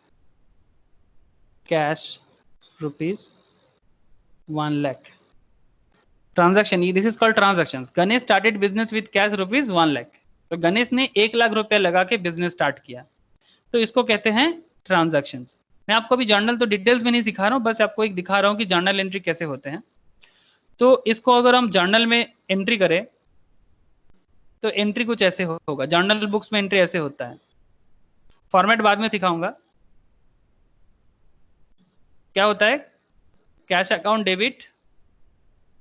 cash rupees 1 lakh transaction, this is called transactions. Ganesh started business with cash rupees 1 lakh. तो गणेश ने 1 लाख रुपया लगा के बिजनेस स्टार्ट किया, तो इसको कहते हैं ट्रांजैक्शंस। मैं आपको अभी जर्नल तो डिटेल्स में नहीं सिखा रहा हूँ, बस आपको एक दिखा रहा हूँ कि जर्नल एंट्री कैसे होते हैं। तो इसको अगर हम जर्नल में एंट्री करें तो एंट्री कुछ ऐसे होगा, जर्नल बुक्स में एंट्री ऐसे होता है। फॉर्मेट बाद में सिखाऊंगा। क्या होता है? कैश अकाउंट डेबिट,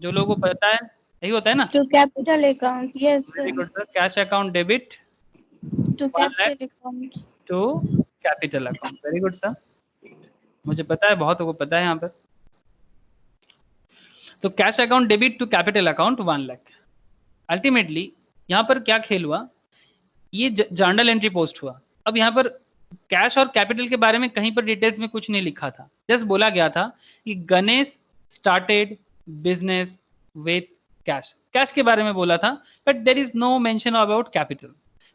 जो लोगों को पता है यही होता है ना। To capital account, yes very sir. Good sir. Cash account debit to capital account. To capital account, very good sir. मुझे पता है, बहुतों को पता है यहाँ पर। तो cash account debit to capital account 1 lakh. Ultimately यहाँ पर क्या खेल हुआ, ये जर्नल एंट्री पोस्ट हुआ। अब यहाँ पर कैश और कैपिटल के बारे में कहीं पर डिटेल्स में कुछ नहीं लिखा था, जस्ट बोला गया था कि Ganesh started business with cash. Cash के बारे में बोला था, but there is no mention about capital.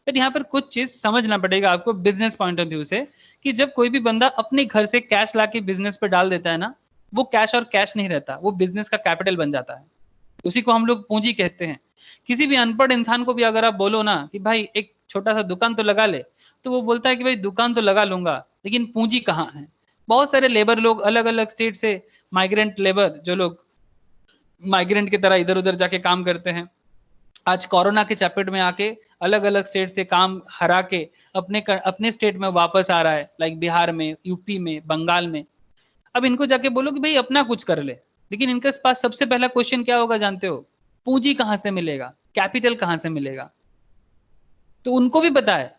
बट यहाँ पर कुछ चीज समझना पड़ेगा आपको बिजनेस पॉइंट ऑफ व्यू से, कि जब कोई भी बंदा अपने घर से कैश ला के बिजनेस पे डाल देता है ना, वो कैश और कैश नहीं रहता, वो बिजनेस का कैपिटल बन जाता है। उसी को हम लोग पूंजी कहते हैं। किसी भी अनपढ़ इंसान को भी अगर आप बोलो ना कि भाई एक छोटा सा दुकान तो लगा ले, तो वो बोलता है कि भाई दुकान तो लगा लूंगा, लेकिन पूंजी कहाँ है। बहुत सारे लेबर लोग अलग अलग स्टेट से, माइग्रेंट लेबर, जो लोग माइग्रेंट की तरह इधर उधर जाके काम करते हैं, आज कोरोना के चपेट में आके अलग अलग स्टेट से काम हरा के अपने स्टेट में वापस आ रहा है, लाइक बिहार में, यूपी में, बंगाल में। अब इनको जाके बोलो कि भाई अपना कुछ कर ले, लेकिन इनके पास सबसे पहला क्वेश्चन क्या होगा जानते हो? पूंजी कहां से मिलेगा, कैपिटल कहां से मिलेगा। तो उनको भी पता है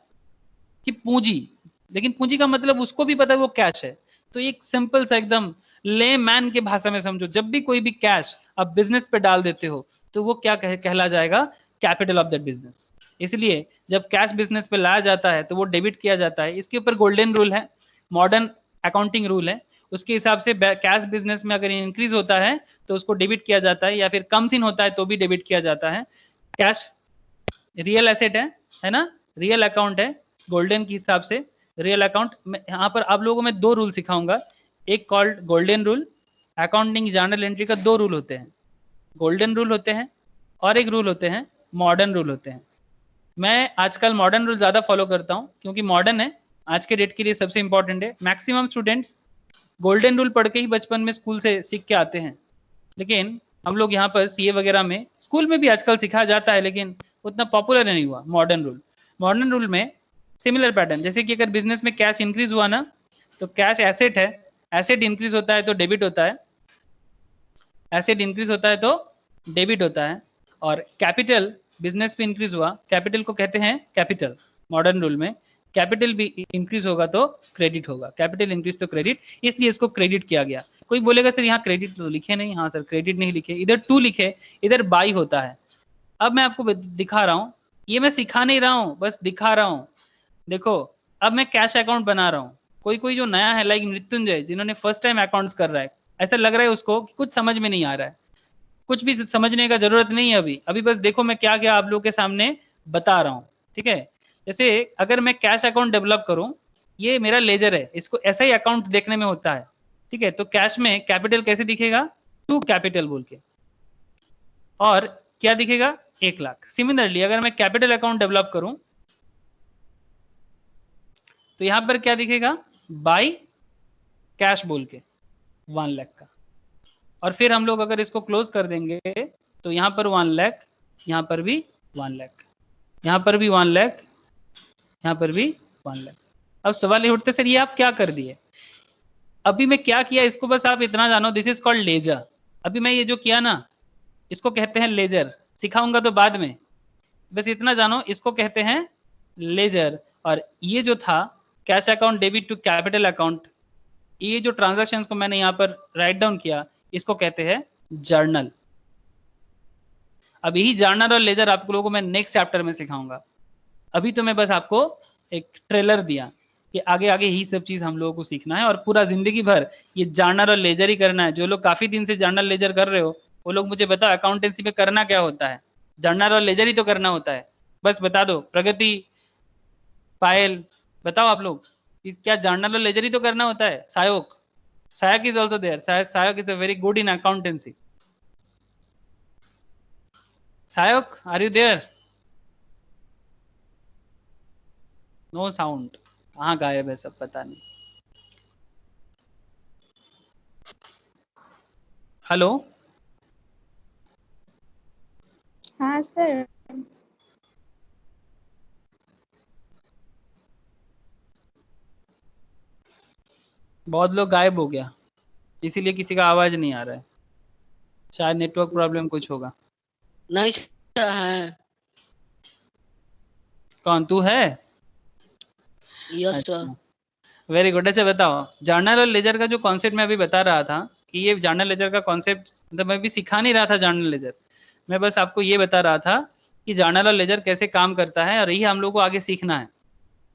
कि पूंजी, लेकिन पूंजी का मतलब उसको भी पता है वो कैश है। तो एक सिंपल सा एकदम ले मैन के भाषा में समझो, जब भी कोई भी कैश आप बिजनेस पे डाल देते हो तो वो क्या कहला जाएगा? Capital of that business. इसलिए जब कैश बिजनेस पे लाया जाता है तो वो डेबिट किया जाता है। इसके ऊपर गोल्डन रूल है, मॉडर्न अकाउंटिंग रूल है, उसके हिसाब से कैश बिजनेस में अगर इंक्रीज होता है तो उसको डेबिट किया जाता है, या फिर कम सीन होता है तो भी डेबिट किया जाता है। कैश रियल एसेट है ना, रियल अकाउंट है गोल्डन के हिसाब से, रियल अकाउंट। यहाँ पर आप लोगों में 2 रूल सिखाऊंगा, एक called golden rule. Accounting journal entry का 2 रूल होते हैं, गोल्डन रूल होते हैं और एक रूल होते हैं मॉडर्न रूल होते हैं। मैं आजकल मॉडर्न रूल ज्यादा फॉलो करता हूँ क्योंकि मॉडर्न है, आज के डेट के लिए सबसे इंपॉर्टेंट है। मैक्सिमम स्टूडेंट्स गोल्डन रूल पढ़ के ही बचपन में स्कूल से सीख के आते हैं, लेकिन हम लोग यहाँ पर सीए वगैरह में, स्कूल में भी आजकल सिखाया जाता है लेकिन उतना पॉपुलर नहीं हुआ मॉडर्न रूल। मॉडर्न रूल में सिमिलर पैटर्न, जैसे कि अगर बिजनेस में कैश इंक्रीज हुआ ना, तो कैश एसेट है, एसेट इंक्रीज होता है तो डेबिट होता है, एसेट इंक्रीज होता है तो डेबिट होता है। और कैपिटल बिजनेस पे इंक्रीज हुआ, कैपिटल को कहते हैं कैपिटल। मॉडर्न रूल में कैपिटल भी इंक्रीज होगा तो क्रेडिट होगा, कैपिटल इंक्रीज तो क्रेडिट, इसलिए इसको क्रेडिट किया गया। कोई बोलेगा सर यहाँ क्रेडिट तो लिखे नहीं, हाँ सर क्रेडिट नहीं लिखे, इधर टू लिखे, इधर बाई होता है। अब मैं आपको दिखा रहा हूँ, ये मैं सिखा नहीं रहा हूँ, बस दिखा रहा हूँ। देखो अब मैं कैश अकाउंट बना रहा हूँ, कोई जो नया है लाइक मृत्युंजय, जिन्होंने फर्स्ट टाइम अकाउंट्स कर रहा है, ऐसा लग रहा है उसको कि कुछ समझ में नहीं आ रहा है। कुछ भी समझने का जरूरत नहीं है अभी बस देखो मैं क्या क्या आप लोगों के सामने बता रहा हूँ, ठीक है। जैसे अगर मैं कैश अकाउंट डेवलप करूँ, ये मेरा लेजर है, इसको ऐसा ही अकाउंट देखने में होता है, ठीक है। तो कैश में कैपिटल कैसे दिखेगा? टू कैपिटल बोल के, और क्या दिखेगा? 1 लाख। सिमिलरली अगर मैं कैपिटल अकाउंट डेवलप करूं तो यहां पर क्या दिखेगा? बाई कैश बोल के 1 लाख का। और फिर हम लोग अगर इसको क्लोज कर देंगे तो यहां पर 1 लाख, यहां पर भी 1 लाख, यहां पर भी 1 लाख, यहां पर भी 1 लाख। अब सवाल ये उठते सर ये आप क्या कर दिए? अभी मैं क्या किया इसको बस आप इतना जानो, दिस इज कॉल्ड लेजर। अभी मैं ये जो किया ना, इसको कहते हैं लेजर, सिखाऊंगा तो बाद में, बस इतना जानो इसको कहते हैं लेजर। और ये जो था cash account debit to capital account, ये जो ट्रांजैक्शंस को मैंने यहाँ पर राइट डाउन किया, इसको कहते हैं जर्नल। अब यही जर्नल और लेजर आप लोगों को मैं नेक्स्ट चैप्टर में सिखाऊंगा। अभी तो मैं बस आपको एक ट्रेलर दिया कि आगे आगे यही सब चीज हम लोगों को सीखना है और पूरा जिंदगी भर ये जर्नल और लेजर ही करना है। जो लोग काफी दिन से जर्नल लेजर कर रहे हो वो लोग मुझे बताओ अकाउंटेंसी में करना क्या होता है? जर्नल और लेजर ही तो करना होता है। बस बता दो, प्रगति, पायल, बताओ आप लोग कि क्या जर्नल और लेजर ही तो करना होता है? सायोग, Sayak is also there. Sayak is a very good in accountancy. Sayak, are you there? No sound. कहाँ गायब है सब पता नहीं. हेलो. हाँ सर. बहुत लोग गायब हो गया, इसीलिए किसी का आवाज नहीं आ रहा है. शायद नेटवर्क प्रॉब्लम कुछ होगा. नहीं है। कौन तू है? Yes sir. Very good. अच्छा बताओ, जर्नल और लेजर का जो कॉन्सेप्ट मैं अभी बता रहा था कि ये जर्नल लेजर का कॉन्सेप्ट, मतलब मैं भी सिखा नहीं रहा था जर्नल लेजर, मैं बस आपको ये बता रहा था कि जर्नल और लेजर कैसे काम करता है और यही हम लोग को आगे सीखना है.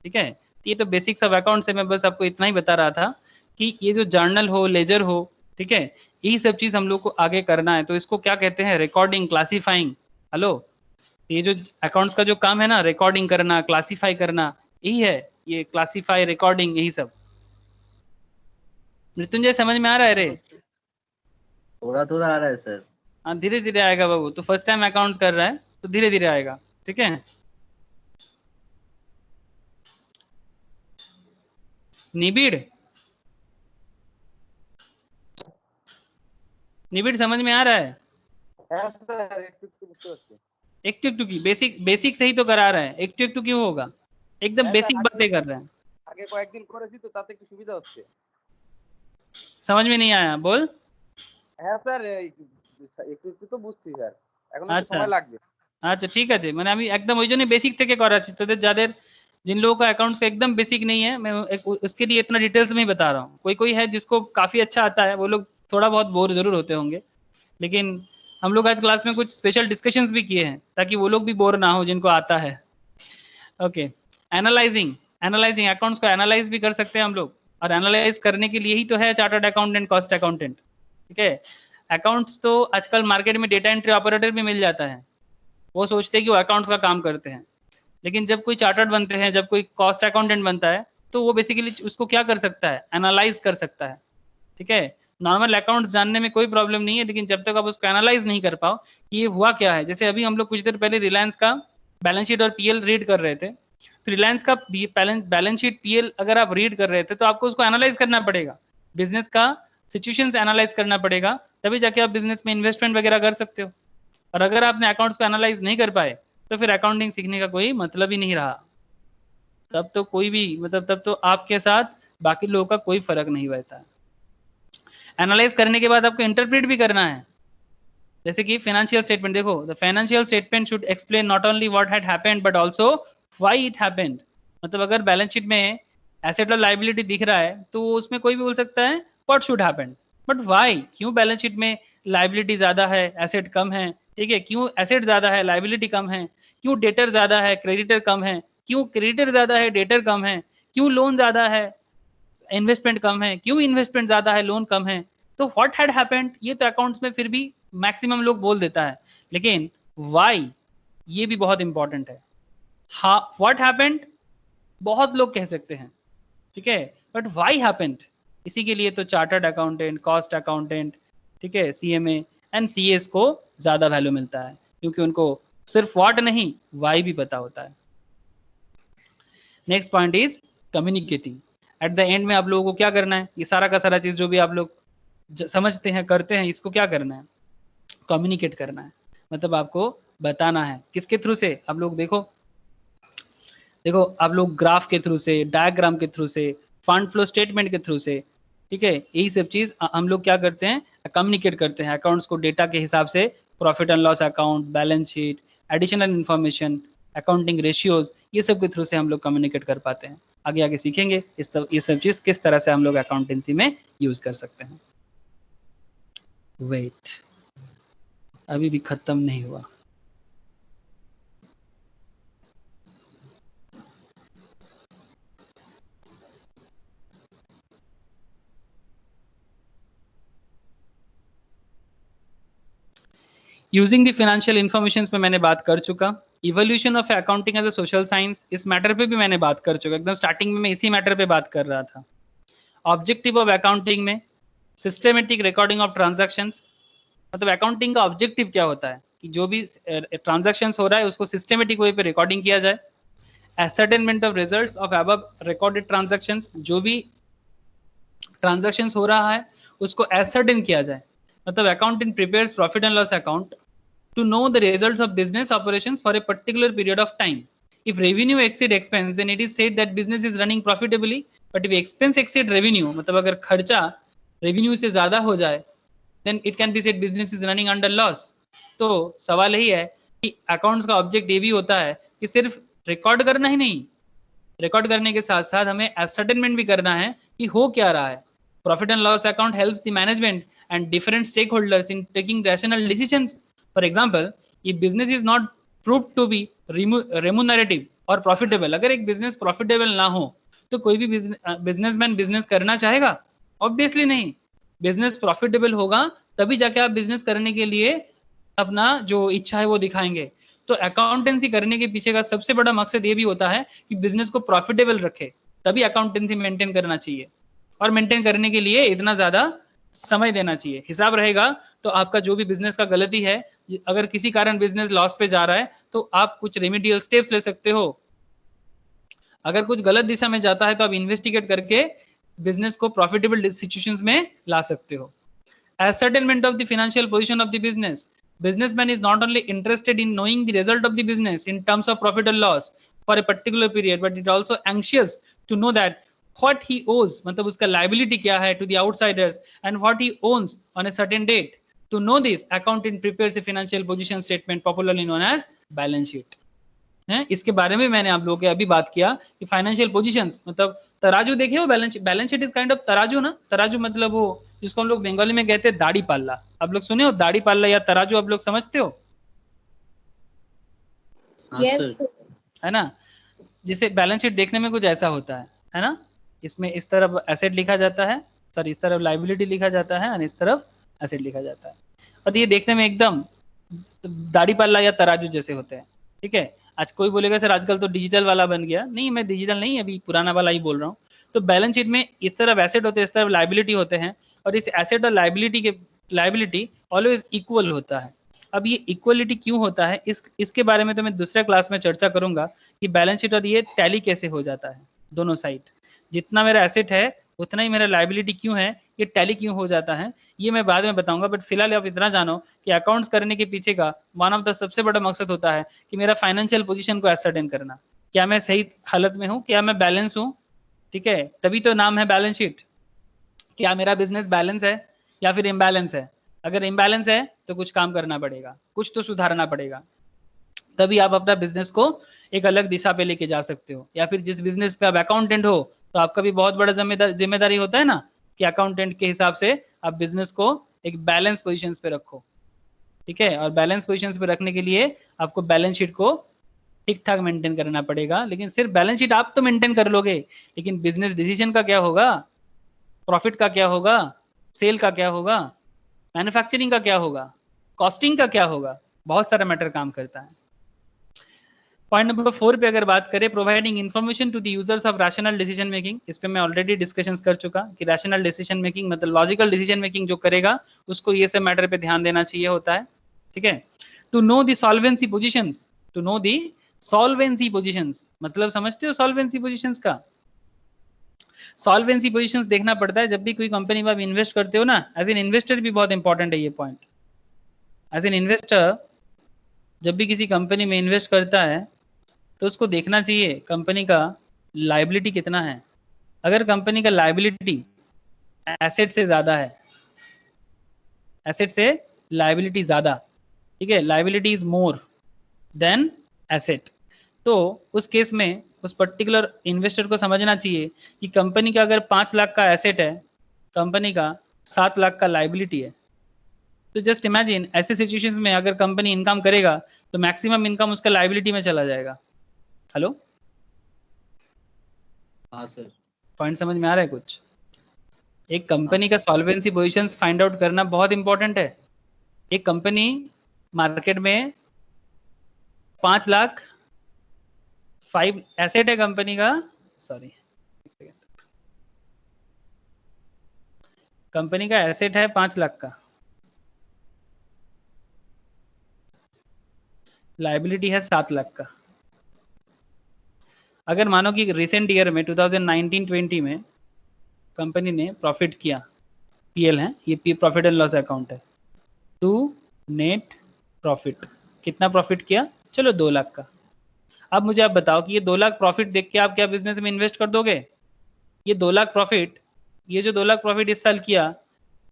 ठीक है, ये तो बेसिक्स ऑफ अकाउंट से मैं बस आपको इतना ही बता रहा था कि ये जो जर्नल हो, लेजर हो, ठीक है, यही सब चीज हम लोग को आगे करना है. तो इसको क्या कहते हैं? Recording, classifying. हेलो, ये जो अकाउंट्स का जो काम है ना, रिकॉर्डिंग करना, क्लासीफाई करना, यही है. ये क्लासीफाई, रिकॉर्डिंग, यही सब. मृत्युंजय समझ में आ रहा है रे? थोड़ा थोड़ा आ रहा है सर. हाँ, धीरे धीरे आएगा बाबू. तो फर्स्ट टाइम अकाउंट्स कर रहा है तो धीरे धीरे आएगा. ठीक है. निबिड़, निबिड़ समझ में आ रहा है? एक टू की बेसिक, बेसिक से ही तो करा रहा है. एक टू क्यों होगा? एकदम बेसिक बातें कर रहे हैं. আগে কয়েকদিন করেছি তো তাতে একটু সুবিধা হচ্ছে. समझ में नहीं आया, बोल. হ্যাঁ স্যার, একটু একটু তো বুঝছি স্যার, এখন একটু আচ্ছা সময় লাগবে. আচ্ছা ঠিক আছে, মানে আমি একদম ওই জন্য বেসিক থেকে করাচ্ছি তোদের, যাদের जिन लोगों का अकाउंट्स का एकदम बेसिक नहीं है, मैं उसके लिए इतना डिटेल्स में ही बता रहा हूँ. कोई कोई है जिसको काफी अच्छा आता है, वो लोग थोड़ा बहुत बोर जरूर होते होंगे, लेकिन हम लोग आज क्लास में कुछ स्पेशल डिस्कशंस भी किए हैं ताकि वो लोग भी बोर ना हो जिनको आता है. ओके. एनालाइजिंग, एनालाइजिंग अकाउंट्स को एनालाइज भी कर सकते हैं हम लोग, और एनालाइज करने के लिए ही तो है चार्टर्ड अकाउंटेंट, कॉस्ट अकाउंटेंट. ठीक है. अकाउंट्स तो आजकल मार्केट में डेटा एंट्री ऑपरेटर भी मिल जाता है. वो सोचते हैं कि वो अकाउंट्स का काम करते हैं, लेकिन जब कोई चार्टर्ड बनते हैं, जब कोई कॉस्ट अकाउंटेंट बनता है, तो वो बेसिकली उसको क्या कर सकता है? एनालाइज कर सकता है. ठीक है. नॉर्मल अकाउंट्स जानने में कोई प्रॉब्लम नहीं है, लेकिन जब तक आप उसको एनालाइज नहीं कर पाओ कि ये हुआ क्या है. जैसे अभी हम लोग कुछ देर पहले रिलायंस का बैलेंस शीट और पीएल रीड कर रहे थे, तो रिलायंस का बैलेंस शीट, पीएल अगर आप रीड कर रहे थे तो आपको उसको एनालाइज करना पड़ेगा, बिजनेस का सिचुएशन एनालाइज करना पड़ेगा, तभी जाके आप बिजनेस में इन्वेस्टमेंट वगैरह कर सकते हो. और अगर आपने अकाउंट्स को एनालाइज नहीं कर पाए तो फिर अकाउंटिंग सीखने का कोई मतलब ही नहीं रहा. तब तो कोई भी, मतलब तब तो आपके साथ बाकी लोगों का कोई फर्क नहीं रहता है. एनालाइज करने के बाद आपको इंटरप्रेट भी करना है. जैसे कि फाइनेंशियल स्टेटमेंट देखो, the financial statement should explain not only what had happened but also why it happened. मतलब अगर बैलेंस शीट में एसेट और लायबिलिटी दिख रहा है तो उसमें कोई भी बोल सकता है what should happened, but why, क्यों बैलेंस शीट में लायबिलिटी ज्यादा है, एसेट कम है. ठीक है, क्यों एसेट ज्यादा है, लायबिलिटी कम है, क्यों डेटर ज्यादा है, क्रेडिटर कम है, क्यों क्रेडिटर ज्यादा है, डेटर कम है, क्यों लोन ज्यादा है, इन्वेस्टमेंट कम है, क्यों इन्वेस्टमेंट ज्यादा है, लोन कम है. तो व्हाट हैड हैपेंड ये तो अकाउंट्स में फिर भी मैक्सिमम लोग बोल देता है, लेकिन व्हाई ये भी बहुत इंपॉर्टेंट है. हाँ, व्हाट हैपेंड बहुत लोग कह सकते हैं, ठीक है, बट व्हाई हैपेंड, इसी के लिए तो चार्टर्ड अकाउंटेंट, कॉस्ट अकाउंटेंट, ठीक है, सीएमए एंड सीएस को ज्यादा वैल्यू मिलता है, क्योंकि उनको सिर्फ व्हाट नहीं व्हाई भी पता होता है. Next point is communicating. At the end में आप लोगों को क्या करना है? ये सारा का सारा चीज जो भी आप लोग समझते हैं, करते हैं, इसको क्या करना है? कम्युनिकेट करना है. मतलब आपको बताना है किसके थ्रू से? आप लोग देखो आप लोग ग्राफ के थ्रू से, डायग्राम के थ्रू से, फंड फ्लो स्टेटमेंट के थ्रू से, ठीक है, यही सब चीज हम लोग क्या करते हैं? कम्युनिकेट करते हैं. अकाउंट्स को डेटा के हिसाब से, profit and loss account, balance sheet, additional information, accounting ratios, ये सब के थ्रू से हम लोग कम्युनिकेट कर पाते हैं. आगे आगे सीखेंगे ये सब चीज किस तरह से हम लोग अकाउंटेंसी में यूज कर सकते हैं. वेट, अभी भी खत्म नहीं हुआ. यूजिंग द फाइनेंशियल इन्फॉर्मेशन में मैंने बात कर चुका. Evolution of accounting as a social science, इस मैटर पे भी मैंने बात कर चुका. एकदम स्टार्टिंग में मैं इसी मैटर पे बात कर रहा था. ऑब्जेक्टिव ऑफ अकाउंटिंग में सिस्टमेटिक रिकॉर्डिंग ऑफ ट्रांजैक्शंस, मतलब अकाउंटिंग का ऑब्जेक्टिव क्या होता है कि जो भी ट्रांजैक्शंस हो रहा है उसको सिस्टमेटिक वे पे रिकॉर्डिंग किया जाए। Ascertainment of results of above recorded transactions, जो भी ट्रांजैक्शंस हो रहा है उसको एसर्टेन किया जाए, मतलब accountant prepares profit and loss account to know the results of business operations for a particular period of time. If revenue exceed expense, then it is said that business is running profitably. But if expense exceed revenue, मतलब अगर खर्चा revenue से ज्यादा हो जाए, then it can be said business is running under loss. तो सवाल यही है कि अकाउंट्स का ऑब्जेक्ट ये भी होता है कि सिर्फ रिकॉर्ड करना ही नहीं, रिकॉर्ड करने के साथ साथ हमें एसर्टेनमेंट भी करना है कि हो क्या रहा है। Profit and loss account helps the management and different stakeholders in taking rational decisions. For example, if business is not proved to be remunerative or profitable, अगर एक बिजनेस प्रॉफिटेबल ना हो तो कोई भी बिजनेसमैन बिजनेस करना चाहेगा? Obviously नहीं। बिजनेस प्रॉफिटेबल होगा तभी जाके आप बिजनेस करने के लिए अपना जो इच्छा है वो दिखाएंगे। तो अकाउंटेंसी करने के पीछे का सबसे बड़ा मकसद ये भी होता है कि बिजनेस को प्रॉफिटेबल रखे, तभी अकाउंटेंसी मेंटेन करना चाहिए। और मेंटेन करने के लिए इतना ज्यादा समय देना चाहिए। हिसाब रहेगा तो आपका जो भी बिजनेस का गलती है, अगर किसी कारण बिजनेस लॉस पे जा रहा है तो आप कुछ रेमेडियल स्टेप्स ले सकते हो। अगर कुछ गलत दिशा में जाता है तो आप इन्वेस्टिगेट करके बिजनेस को प्रॉफिटेबल सिचुएशंस में ला सकते हो। Ascertainment of the financial position of the business. Businessman is not only interested in knowing the result of the business in terms of profit or loss for a particular period, but it also anxious to know that what he owes, मतलब उसका liability क्या है to the outsiders, and what he owns on a certain date. To know this, accountant prepares a financial position statement, popularly known as balance sheet. है, इसके बारे में मैंने आप लोगों के अभी बात किया कि फाइनेंशियल पोजीशंस मतलब तराजू देखे हो, balance sheet is kind of तराजू ना। तराजू मतलब वो जिसको हम लोग बंगाली में कहते हैं दाढ़ी पाल्ला। आप लोग सुने हो दाढ़ी पाल्ला या तराजू? आप लोग समझते हो? yes, है ना। जिसे बैलेंस शीट देखने में कुछ ऐसा होता है ना। इसमें इस तरफ एसेट लिखा जाता है, सॉरी इस तरफ लाइबिलिटी लिखा जाता है और इस तरफ एसेट लिखा जाता है। और ये देखने में एकदम दाढ़ी पाल्ला या तराजू जैसे होते हैं। ठीक है। आज कोई बोलेगा सर आजकल तो डिजिटल वाला बन गया। नहीं, मैं डिजिटल नहीं, अभी पुराना वाला ही बोल रहा हूँ। तो बैलेंस शीट में इस तरफ एसेट होते हैं, इस तरफ लाइबिलिटी होते हैं, और इस एसेट और लाइबिलिटी ऑलवेज इक्वल होता है। अब ये इक्वलिटी क्यों होता है इसके बारे में तो मैं दूसरे क्लास में चर्चा करूंगा कि बैलेंस शीट और ये टैली कैसे हो जाता है दोनों साइड। जितना मेरा एसेट है उतना ही मेरा लाइबिलिटी क्यों है, ये टैली क्यों हो जाता है, ये मैं बाद में बताऊंगा। बट फिलहाल आप इतना जानो कि अकाउंट्स करने के पीछे का वन ऑफ द सबसे बड़ा मकसद होता है कि मेरा फाइनेंशियल पोजीशन को एसर्टेन करना। क्या मैं सही हालत में हूँ, क्या मैं बैलेंस हूँ? ठीक है, तभी तो नाम है बैलेंस शीट। क्या मेरा बिजनेस बैलेंस है या फिर इम्बैलेंस है? अगर इम्बैलेंस है तो कुछ काम करना पड़ेगा, कुछ तो सुधारना पड़ेगा, तभी आप अपना बिजनेस को एक अलग दिशा पे लेके जा सकते हो। या फिर जिस बिजनेस पे आप अकाउंटेंट हो तो आपका भी बहुत बड़ा जिम्मेदारी होता है ना कि अकाउंटेंट के हिसाब से आप बिजनेस को एक बैलेंस पोजीशंस पे रखो। ठीक है। और बैलेंस पोजीशंस पे रखने के लिए आपको बैलेंस शीट को ठीक ठाक मेंटेन करना पड़ेगा। लेकिन सिर्फ बैलेंस शीट आप तो मेंटेन कर लोगे, लेकिन बिजनेस डिसीजन का क्या होगा, प्रॉफिट का क्या होगा, सेल का क्या होगा, मैन्युफैक्चरिंग का क्या होगा, कॉस्टिंग का क्या होगा, बहुत सारा मैटर काम करता है। पॉइंट नंबर 4 पे अगर बात करें, providing information to the users of rational decision making. इस पे मैं ऑलरेडी डिस्कशन कर चुका कि रैशनल डिसीजन मेकिंग मतलब लॉजिकल डिसीजन मेकिंग जो करेगा उसको ये सब मैटर पे ध्यान देना चाहिए होता है। ठीक है। To know the solvency positions, to know the solvency positions मतलब समझते हो सॉल्वेंसी पोजीशंस का? सॉल्वेंसी पोजीशंस देखना पड़ता है जब भी कोई कंपनी में आप इन्वेस्ट करते हो ना। एज एन इन्वेस्टर भी बहुत इंपॉर्टेंट है ये पॉइंट। एज एन इन्वेस्टर जब भी किसी कंपनी में इन्वेस्ट करता है तो उसको देखना चाहिए कंपनी का लायबिलिटी कितना है। अगर कंपनी का लायबिलिटी एसेट से ज्यादा है, एसेट से लायबिलिटी ज्यादा, ठीक है, liability is more than asset, तो उस केस में उस पर्टिकुलर इन्वेस्टर को समझना चाहिए कि कंपनी का अगर 5 लाख का एसेट है, कंपनी का 7 लाख का लायबिलिटी है। तो जस्ट इमेजिन ऐसे सिचुएशंस में अगर कंपनी इनकम करेगा तो मैक्सिमम इनकम उसका लायबिलिटी में चला जाएगा। हेलो, हाँ सर, पॉइंट समझ में आ रहा है कुछ? एक कंपनी का सॉल्वेंसी पोजीशंस फाइंड आउट करना बहुत इंपॉर्टेंट है। एक कंपनी मार्केट में 5 लाख 5 एसेट है कंपनी का, सॉरी कंपनी का एसेट है 5 लाख का, लाइबिलिटी है 7 लाख का। अगर मानो कि रिसेंट ईयर में 2019-20 में कंपनी ने प्रॉफिट किया, पीएल है ये, प्रॉफिट एंड लॉस अकाउंट है, टू नेट प्रॉफिट कितना प्रॉफिट किया, चलो 2 लाख का। अब मुझे आप बताओ कि ये 2 लाख प्रॉफिट देख के आप क्या बिजनेस में इन्वेस्ट कर दोगे? ये 2 लाख प्रॉफिट, ये जो 2 लाख प्रॉफिट इस साल किया,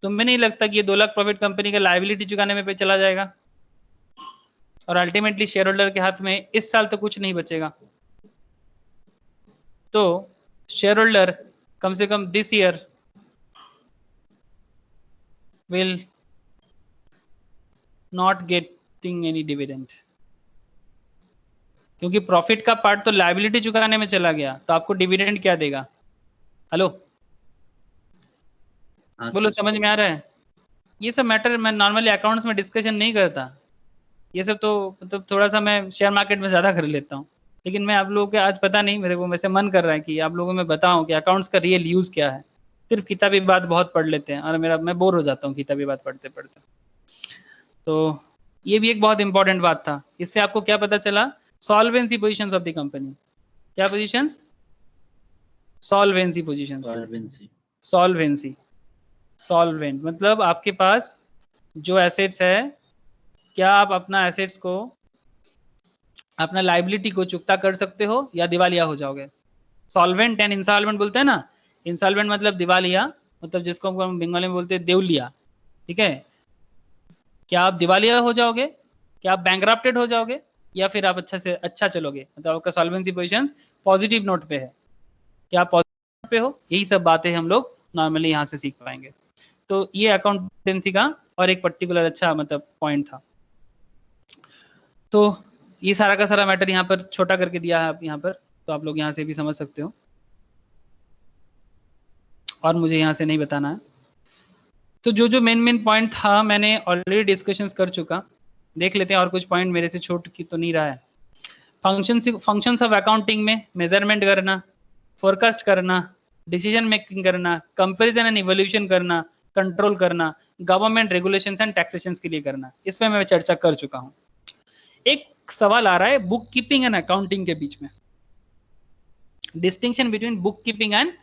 तो मैं नहीं लगता कि ये 2 लाख प्रॉफिट कंपनी का लायबिलिटी चुकाने में पे चला जाएगा, और अल्टीमेटली शेयर होल्डर के हाथ में इस साल तो कुछ नहीं बचेगा। तो शेयर होल्डर कम से come this year will not getting any dividend, क्योंकि प्रॉफिट का पार्ट तो लायबिलिटी चुकाने में चला गया, तो आपको डिविडेंड क्या देगा? हेलो हाँ बोलो, सर। समझ में आ रहा है? ये सब मैटर मैं नॉर्मली अकाउंट्स में डिस्कशन नहीं करता, ये सब तो मतलब थोड़ा सा मैं शेयर मार्केट में ज़्यादा कर लेता हूँ, लेकिन मैं आप लोगों के आज पता नहीं, मेरे को वैसे मन कर रहा है कि आप लोगों में बताऊं कि अकाउंट्स का रियल यूज़ क्या है। सिर्फ किताबी बात बहुत पढ़ लेते हैं और मैं बोर हो जाता हूँ किताबी बात पढ़ते पढ़ते। तो ये भी एक बहुत इंपॉर्टेंट बात था। इससे आपको क्या पता चला? Solvency positions of the company. क्या positions? Solvency positions. Solvency, solvent मतलब आपके पास जो एसेट्स है, क्या आप अपना एसेट्स को, अपना लाइबिलिटी को चुकता कर सकते हो या दिवालिया हो जाओगे? सॉल्वेंट एंड इंसॉल्वेंट बोलते हैं ना। इंसॉल्वेंट मतलब दिवालिया, मतलब जिसको हम बंगाली में बोलते हैं देवलिया, ठीक है। क्या आप दिवालिया हो जाओगे, क्या आप बैंकरप्टेड हो जाओगे, या फिर आप अच्छा से अच्छा चलोगे, मतलब आपका सॉल्वेंसी पोजीशन पॉजिटिव नोट पे है, क्या आप पॉजिटिव नोट पे हो? यही सब बातें हम लोग नॉर्मली यहाँ से सीख पाएंगे। तो ये अकाउंटेंसी का और एक पर्टिकुलर अच्छा मतलब पॉइंट था। तो ये सारा का सारा मैटर यहाँ पर छोटा करके दिया है यहाँ पर, तो आप लोग यहाँ से भी समझ सकते हो, और मुझे यहाँ से नहीं बताना है। तो जो जो मेन पॉइंट था मैंने ऑलरेडी डिस्कशंस कर चुका। देख लेते हैं और कुछ पॉइंट मेरे से छूट की तो नहीं रहा है। फंक्शंस ऑफ अकाउंटिंग में मेजरमेंट करना, फोरकास्ट करना, डिसीजन मेकिंग करना, कंपैरिजन एंड इवोल्यूशन करना, कंट्रोल करना, गवर्नमेंट रेगुलेशंस एंड टैक्सेशंस के लिए करना, इसमें मैं चर्चा कर चुका हूँ। एक सवाल आ रहा है बुक कीपिंग एंड अकाउंटिंग के बीच में, distinction between book keeping and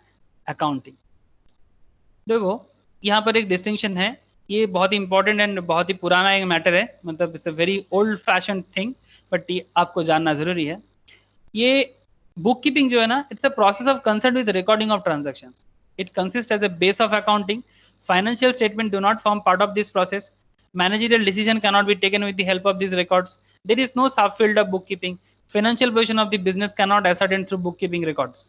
accounting. देखो यहाँ पर एक डिस्टिंक्शन है, ये बहुत ही इंपॉर्टेंट एंड बहुत ही पुराना एक मैटर है, मतलब it's a very old fashion thing, but ये आपको जानना जरूरी है। ये बुक कीपिंग जो है ना, it's a process of concern with recording of transactions. It consist as a base of accounting. Financial statement do not form part of this process. Managerial decision cannot be taken with the help of these records. There is no subfield of bookkeeping. Financial position of the business cannot ascertain through bookkeeping records.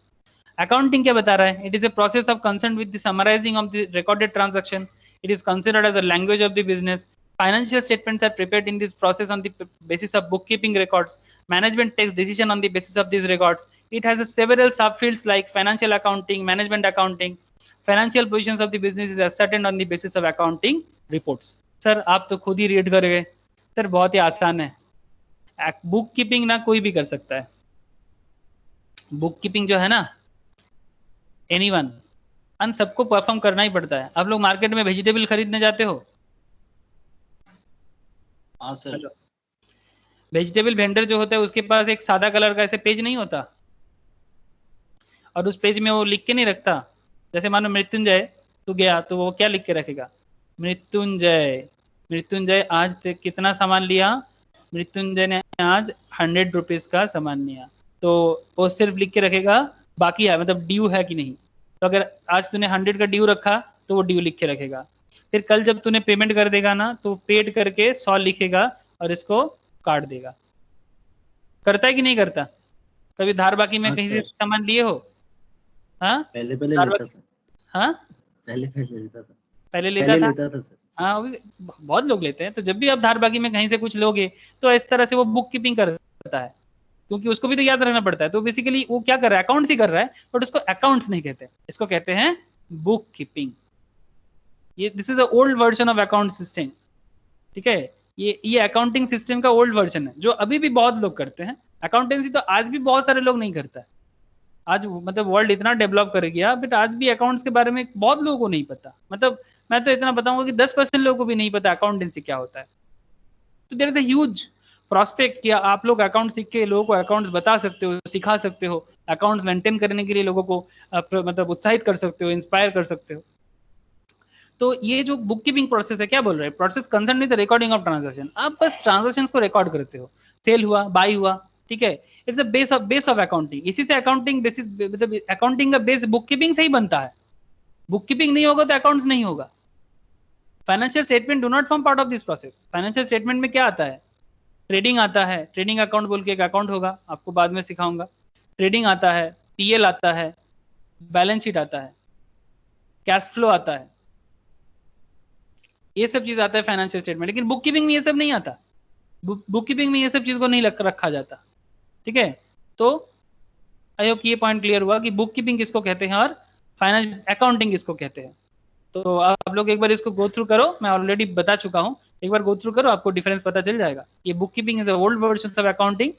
Accounting क्या बता रहा है? It is a process of concerned with the summarizing of the recorded transaction. It is considered as a language of the business. Financial statements are prepared in this process on the basis of bookkeeping records. Management takes decision on the basis of these records. It has several subfields like financial accounting, management accounting. Financial positions of the business is ascertained on the basis of accounting reports. Sir आप तो खुद ही read करोगे। Sir बहुत ही आसान है, book keeping ना कोई भी कर सकता है। बुक कीपिंग जो है ना, एनीवन, अन सबको परफॉर्म करना ही पड़ता है। आप लोग मार्केट में वेजिटेबल खरीदने जाते हो? हाँ सर। वेजिटेबल वेंडर जो होता है उसके पास एक सादा कलर का ऐसे पेज नहीं होता, और उस पेज में वो लिख के नहीं रखता। जैसे मानो मृत्युंजय तू गया तो वो क्या लिख के रखेगा? मृत्युंजय, मृत्युंजय आज कितना सामान लिया? मृत्युंजय ने आज 100 रुपीज का सामान लिया। तो वो सिर्फ लिख के रखेगा, बाकी है मतलब ड्यू है कि नहीं। तो अगर आज तूने 100 का ड्यू रखा तो वो ड्यू लिख के रखेगा। फिर कल जब तूने पेमेंट कर देगा ना, तो पेड करके 100 लिखेगा और इसको काट देगा। करता है कि नहीं करता? कभी धार बाकी में कहीं से सामान लिए हो? हाँ पहले लेता था। हाँ पहले लेता था। पहले लेता था सर। हाँ बहुत लोग लेते हैं। तो जब भी आप धार बाकी में कहीं से कुछ लोगे तो इस तरह से वो बुक कीपिंग करता है, क्योंकि उसको भी तो याद रखना पड़ता है। तो बेसिकली वो क्या कर रहा है? अकाउंट्स ही कर रहा है, बट उसको अकाउंट्स नहीं कहते, इसको कहते हैं बुक कीपिंग। ये this is the old version of account system, ठीक है। ये अकाउंटिंग सिस्टम का ओल्ड वर्जन है जो अभी भी बहुत लोग करते हैं। अकाउंटेंसी तो आज भी बहुत सारे लोग नहीं करता है। आज मतलब वर्ल्ड इतना डेवलप कर गया, बट आज भी अकाउंट्स के बारे में बहुत लोगों को नहीं पता। मतलब मैं तो इतना बताऊंगा कि 10% लोगों को भी नहीं पता अकाउंटेंसी क्या होता है। तो there is a huge prospect कि आप लोग अकाउंट सीख के लोगों को अकाउंट्स बता सकते हो, सिखा सकते हो, अकाउंट्स मेंटेन करने के लिए लोगों को मतलब उत्साहित कर सकते हो, इंस्पायर कर सकते हो। तो ये जो बुक कीपिंग प्रोसेस है, क्या बोल रहे हैं, process concern with the recording of transaction. आप बस ट्रांजैक्शंस को रिकॉर्ड करते हो, सेल हुआ, बाय हुआ, ठीक है, it's the base of accounting. इसी से अकाउंटिंग बेसिस, मतलब अकाउंटिंग का बेस बुक कीपिंग से ही बनता है। बुक कीपिंग नहीं होगा तो अकाउंट्स नहीं होगा। Financial statement do not form part of this process. Financial statement में क्या आता है, ट्रेडिंग आता है, ट्रेडिंग अकाउंट बोल के एक अकाउंट होगा, आपको बाद में सिखाऊंगा। ट्रेडिंग आता है, पीएल आता है, बैलेंस शीट आता है, कैश फ्लो आता है, ये सब चीज आता है फाइनेंशियल स्टेटमेंट। लेकिन बुक कीपिंग में ये सब नहीं आता, बुक कीपिंग में ये सब चीज को नहीं रखा जाता, ठीक है। तो आई होप ये पॉइंट क्लियर हुआ कि बुक कीपिंग किसको कहते हैं और फाइनेंस अकाउंटिंग किसको कहते हैं। तो आप लोग एक बार इसको गो थ्रू करो, मैं ऑलरेडी बता चुका हूँ, एक बार गो थ्रू करो, आपको डिफरेंस पता चल जाएगा। ये book keeping is old version of accounting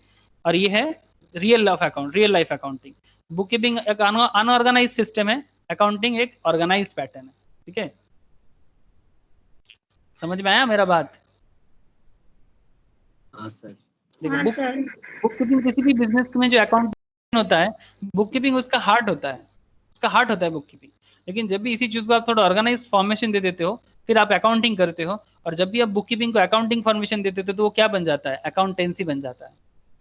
और ये है real life accounting. Book keeping एक अनऑर्गेनाइज सिस्टम है, अकाउंटिंग एक ऑर्गेनाइज्ड पैटर्न है, ठीक है। समझ में आया मेरा बात? हाँ सर। हाँ सर। बुक कीपिंग किसी भी बिजनेस में जो अकाउंट होता है, बुक कीपिंग उसका हार्ट होता है, उसका हार्ट होता है बुक कीपिंग। लेकिन जब भी इसी चीज को आप थोड़ा ऑर्गेनाइज फॉर्मेशन दे देते हो, फिर आप अकाउंटिंग करते हो, और जब भी आप बुक कीपिंग को अकाउंटिंग फॉर्मेशन देते हो तो वो क्या बन जाता है, अकाउंटेंसी बन जाता है।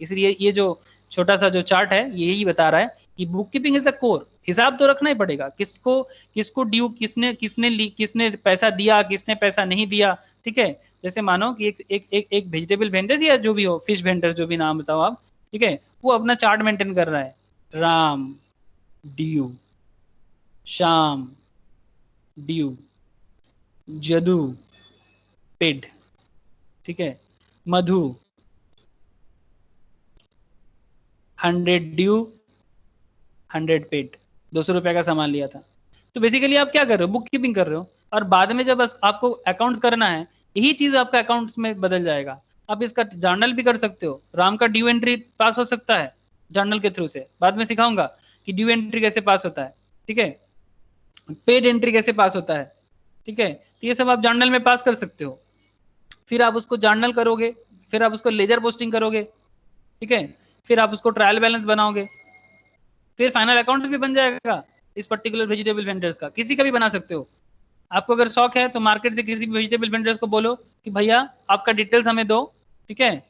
इसलिए ये जो छोटा सा जो चार्ट है ये यही बता रहा है कि book keeping is the core. हिसाब तो रखना ही पड़ेगा, किसको ड्यू, किसने पैसा दिया, किसने पैसा नहीं दिया, ठीक है। जैसे मानो कि एक वेजिटेबल वेंडर्स या जो भी हो, फिश वेंडर्स, जो भी नाम बताओ आप, ठीक है, वो अपना चार्ट मेंटेन कर रहा है, राम ड्यू, श्याम ड्यू, जदू पेड, ठीक है, मधु 100 ड्यू 100 पेड, 200 रुपए का सामान लिया था। तो बेसिकली आप क्या कर रहे हो, बुक कीपिंग कर रहे हो। और बाद में जब आपको अकाउंट्स करना है, यही चीज आपका अकाउंट्स में बदल जाएगा। आप इसका जर्नल भी कर सकते हो, राम का ड्यू एंट्री पास हो सकता है जर्नल के थ्रू से, बाद में सिखाऊंगा कि ड्यू एंट्री कैसे पास होता है, ठीक है, पेड एंट्री कैसे पास होता है, ठीक है। तो ये सब आप जर्नल में पास कर सकते हो। फिर आप उसको जर्नल करोगे, फिर आप उसको लेजर पोस्टिंग करोगे, ठीक है, फिर आप उसको ट्रायल बैलेंस बनाओगे, फिर फाइनल अकाउंट्स भी बन जाएगा इस पर्टिकुलर वेजिटेबल वेंडर्स का। किसी का भी बना सकते हो। आपको अगर शौक है तो मार्केट से किसी भी वेजिटेबल वेंडर्स को बोलो कि भैया आपका डिटेल्स हमें दो, ठीक है,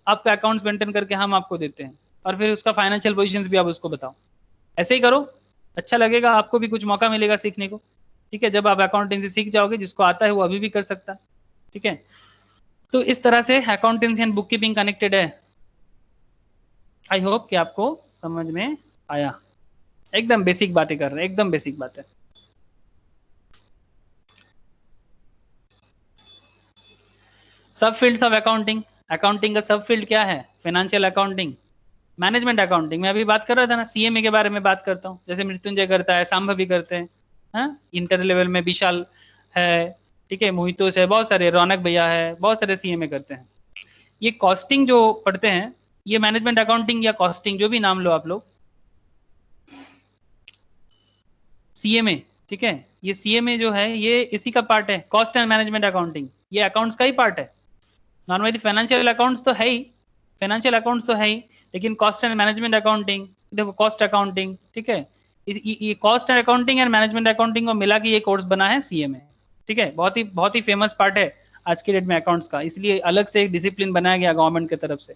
आपका अकाउंट्स मेंटेन करके हम आपको देते हैं, और फिर उसका फाइनेंशियल पोजीशंस भी आप उसको बताओ। ऐसे ही करो, अच्छा लगेगा, आपको भी कुछ मौका मिलेगा सीखने को, ठीक है। जब आप अकाउंटेंसी सीख जाओगे, जिसको आता है वो अभी भी कर सकता है, ठीक है। तो इस तरह से accountancy and book keeping connected है। आई होप कि आपको समझ में आया। एकदम बेसिक बातें कर रहे हैं, एकदम बेसिक बातें। सब फील्ड्स ऑफ अकाउंटिंग, अकाउंटिंग का सब फील्ड क्या है, फाइनेंशियल अकाउंटिंग, मैनेजमेंट अकाउंटिंग। मैं अभी बात कर रहा था ना, सीएमए के बारे में बात करता हूँ, जैसे मृत्युंजय करता है, सांभवी करते हैं, हाँ, इंटर लेवल में विशाल है, ठीक है, मोहितोष है, बहुत सारे, रौनक भैया है, बहुत सारे सीएमए करते हैं। ये कॉस्टिंग जो पढ़ते हैं, ये मैनेजमेंट अकाउंटिंग या कॉस्टिंग, जो भी नाम लो आप लोग, सीएमए, ठीक है, ये सीएमए जो है ये इसी का पार्ट है, कॉस्ट एंड मैनेजमेंट अकाउंटिंग, ये अकाउंट्स का ही पार्ट है। नॉर्मली फाइनेंशियल अकाउंट्स तो है ही, फाइनेंशियल अकाउंट्स तो है ही, लेकिन कॉस्ट एंड मैनेजमेंट अकाउंटिंग, देखो कॉस्ट अकाउंटिंग, ठीक है, ये cost and accounting and management accounting को मिला के ये कोर्स बना है सीएमए, ठीक है। बहुत ही फेमस पार्ट है आज के डेट में अकाउंट्स का, इसलिए अलग से एक डिसिप्लिन बनाया गया गवर्नमेंट की तरफ से।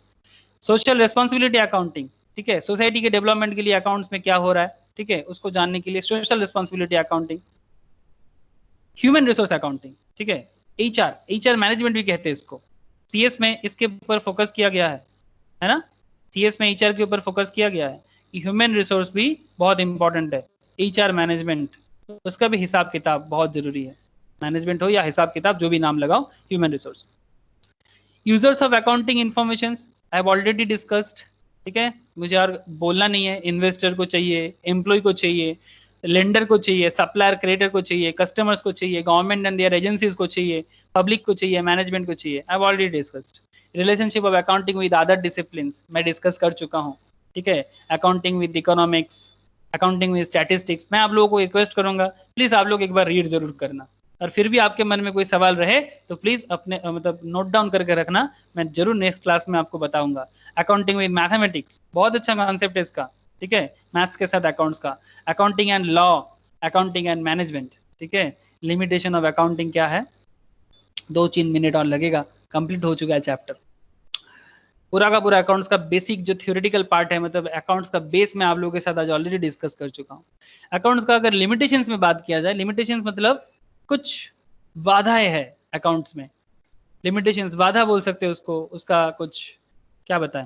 सोशल रिस्पॉन्सिबिलिटी अकाउंटिंग, ठीक है, सोसाइटी के डेवलपमेंट के लिए अकाउंट्स में क्या हो रहा है, ठीक है, उसको जानने के लिए social responsibility accounting. Human resource accounting, ठीक है, एचआर मैनेजमेंट भी कहते हैं इसको। सीएस में इसके ऊपर फोकस किया गया है ना, सीएस में एचआर के ऊपर फोकस किया गया है। ह्यूमन रिसोर्स भी बहुत इंपॉर्टेंट है, एचआर मैनेजमेंट, उसका भी हिसाब किताब बहुत जरूरी है, मैनेजमेंट हो या हिसाब किताब, जो भी नाम लगाओ, human resource. Users of accounting information I have already discussed, ठीक है, मुझे और बोलना नहीं है। इन्वेस्टर को चाहिए, एम्प्लॉय को चाहिए, लेंडर को चाहिए, सप्लायर क्रेडिटर को चाहिए, कस्टमर्स को चाहिए, गवर्नमेंट एंड देयर एजेंसीज को चाहिए, पब्लिक को चाहिए, मैनेजमेंट को चाहिए। I have already discussed. Relationship of accounting with other disciplines मैं डिस्कस कर चुका हूँ, ठीक है। Accounting with economics, accounting with statistics. मैं आप लोगों को रिक्वेस्ट करूंगा, प्लीज आप लोग एक बार रीड जरूर करना, और फिर भी आपके मन में कोई सवाल रहे तो प्लीज अपने मतलब नोट डाउन करके रखना, मैं जरूर नेक्स्ट क्लास में आपको बताऊंगा। अकाउंटिंग विद मैथमेटिक्स बहुत अच्छा कॉन्सेप्ट है इसका, ठीक है, मैथ्स के साथ अकाउंट्स का। Accounting and law, accounting and management, ठीक है। लिमिटेशन ऑफ अकाउंटिंग क्या है, 2-3 मिनट और लगेगा, कंप्लीट हो चुका है चैप्टर पूरा का पूरा। अकाउंट्स का बेसिक जो थ्योरेटिकल पार्ट है, मतलब अकाउंट्स का बेस मैं आप लोगों के साथ आज ऑलरेडी डिस्कस कर चुका हूँ। अकाउंट्स का अगर लिमिटेशंस में बात किया जाए, लिमिटेशंस मतलब कुछ बाधाएं है अकाउंट्स में। लिमिटेशंस बाधा बोल सकते हो उसको, उसका कुछ क्या बताएं,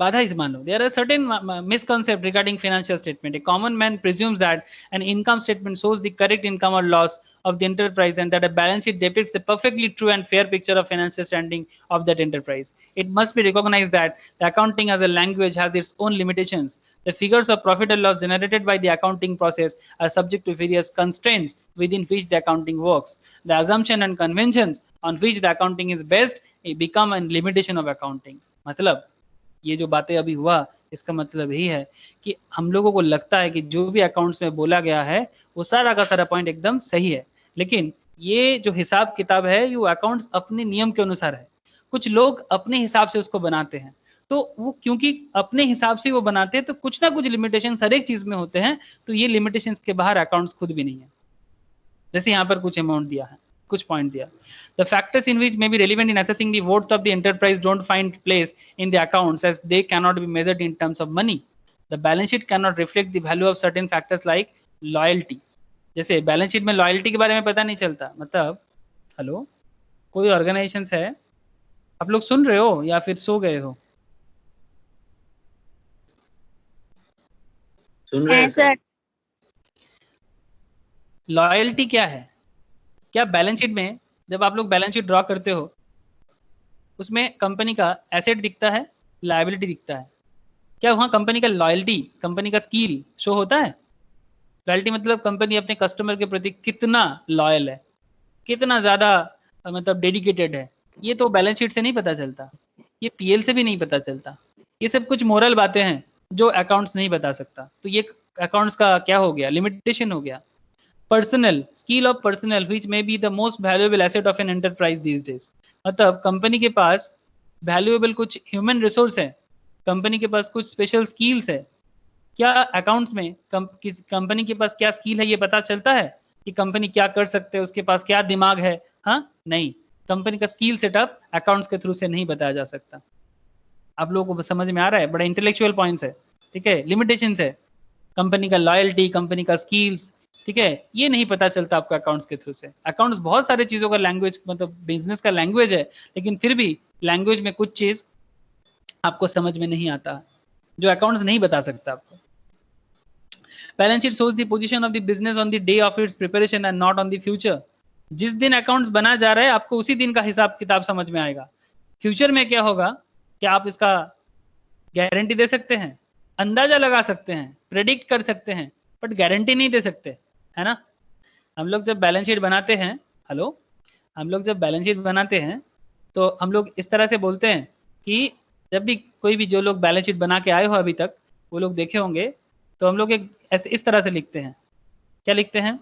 बाधा is मान लो there are certain misconcepts regarding financial statement. A common man presumes that an income statement shows the correct income or loss of the enterprise and that a balance sheet depicts a perfectly true and fair picture of financial standing of that enterprise. It must be recognized that the accounting as a language has its own limitations. The figures of profit and loss generated by the accounting process are subject to various constraints within which the accounting works. The assumption and conventions on which the accounting is based become a limitation of accounting. मतलब ये जो बातें अभी हुआ इसका मतलब यही है कि हम लोगों को लगता है कि जो भी अकाउंट्स में बोला गया है वो सारा का सारा पॉइंट एकदम सही है, लेकिन ये जो हिसाब किताब है ये अकाउंट्स अपने नियम के अनुसार है। कुछ लोग अपने हिसाब से उसको बनाते हैं, तो वो क्योंकि अपने हिसाब से वो बनाते हैं तो कुछ ना कुछ लिमिटेशन हर एक चीज में होते हैं, तो ये लिमिटेशंस के बाहर अकाउंट्स खुद भी नहीं है। जैसे यहाँ पर कुछ अमाउंट दिया है, कुछ पॉइंट दिया, the factors in which may be relevant in assessing the worth of the enterprise don't find place in the accounts as they cannot be measured in terms of money. The balance sheet cannot reflect the value of certain factors like loyalty. जैसे balance sheet में loyalty के बारे में पता नहीं चलता, मतलब hello कोई ऑर्गेनाइजेशन है, आप लोग सुन रहे हो या फिर सो गए हो? सुन रहे हैं सर। लॉयल्टी क्या है? क्या बैलेंस शीट में जब आप लोग बैलेंस शीट ड्रॉ करते हो उसमें कंपनी का एसेट दिखता है, लायबिलिटी दिखता है, क्या वहाँ कंपनी का लॉयल्टी, कंपनी का स्किल शो होता है? लॉयल्टी मतलब कंपनी अपने कस्टमर के प्रति कितना लॉयल है, कितना ज्यादा मतलब डेडिकेटेड है, ये तो बैलेंस शीट से नहीं पता चलता, ये पीएल से भी नहीं पता चलता। ये सब कुछ मोरल बातें हैं जो अकाउंट्स नहीं बता सकता, तो ये अकाउंट्स का क्या हो गया, लिमिटेशन हो गया। Personal skill of personal which may be the most valuable asset of an enterprise these days. मतलब कंपनी के पास वैल्यूएबल कुछ ह्यूमन रिसोर्स है, कंपनी के पास कुछ स्पेशल स्किल्स है। क्या अकाउंट्स में कंपनी के पास क्या स्किल है ये पता चलता है कि कंपनी क्या कर सकते हैं, उसके पास क्या दिमाग है? हाँ नहीं, कंपनी का स्किल सेटअप अकाउंट्स के थ्रू से नहीं बताया जा सकता। आप लोगों को समझ में आ रहा है? बड़ा इंटेलेक्चुअल पॉइंट्स है, ठीक है। लिमिटेशंस है, कंपनी का लॉयल्टी, कंपनी का स्किल्स, ठीक है, ये नहीं पता चलता आपका अकाउंट्स के थ्रू से। अकाउंट्स बहुत सारे चीजों का लैंग्वेज, मतलब बिजनेस का लैंग्वेज है, लेकिन फिर भी लैंग्वेज में कुछ चीज आपको समझ में नहीं आता जो अकाउंट्स नहीं बता सकता आपको। Balance sheet shows the position of the business on the day of its preparation and not on the future. जिस दिन अकाउंट्स बना जा रहा है आपको उसी दिन का हिसाब किताब समझ में आएगा। फ्यूचर में क्या होगा, क्या आप इसका गारंटी दे सकते हैं? अंदाजा लगा सकते हैं, प्रेडिक्ट कर सकते हैं, बट गारंटी नहीं दे सकते, है ना। हम लोग जब बैलेंस शीट बनाते हैं, हेलो, हम लोग जब बैलेंस शीट बनाते हैं तो हम लोग इस तरह से बोलते हैं कि जब भी कोई भी जो लोग बैलेंस शीट बना के आए हो अभी तक, वो लोग देखे होंगे, तो हम लोग एक ऐसे इस तरह से लिखते हैं। क्या लिखते हैं?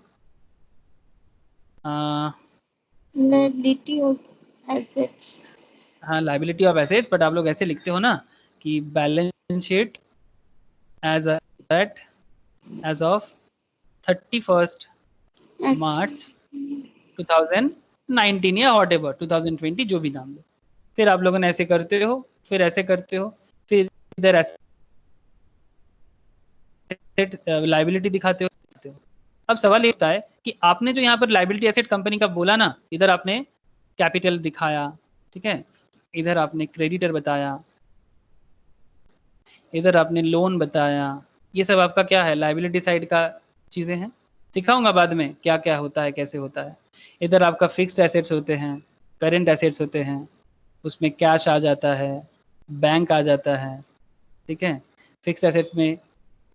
Liability of assets. हाँ, लायबिलिटी ऑफ एसेट्स, बट आप लोग ऐसे लिखते हो ना कि balance sheet as at as of 31st March 2019 या वॉट एवर 2020, जो भी नाम लो। फिर आप लोगों ने ऐसे करते हो, फिर ऐसे करते हो, फिर इधर ऐसे लायबिलिटी दिखाते हो। अब सवाल ये होता है कि आपने जो यहाँ पर लायबिलिटी एसेट कंपनी का बोला ना, इधर आपने कैपिटल दिखाया, ठीक है, इधर आपने क्रेडिटर बताया, इधर आपने लोन बताया, ये सब आपका क्या है, लायबिलिटी साइड का चीजें हैं। सिखाऊंगा बाद में क्या क्या होता है, कैसे होता है। इधर आपका फिक्स्ड एसेट्स होते हैं, करेंट एसेट्स होते हैं, उसमें कैश आ जाता है, बैंक आ जाता है, ठीक है। फिक्स्ड एसेट्स में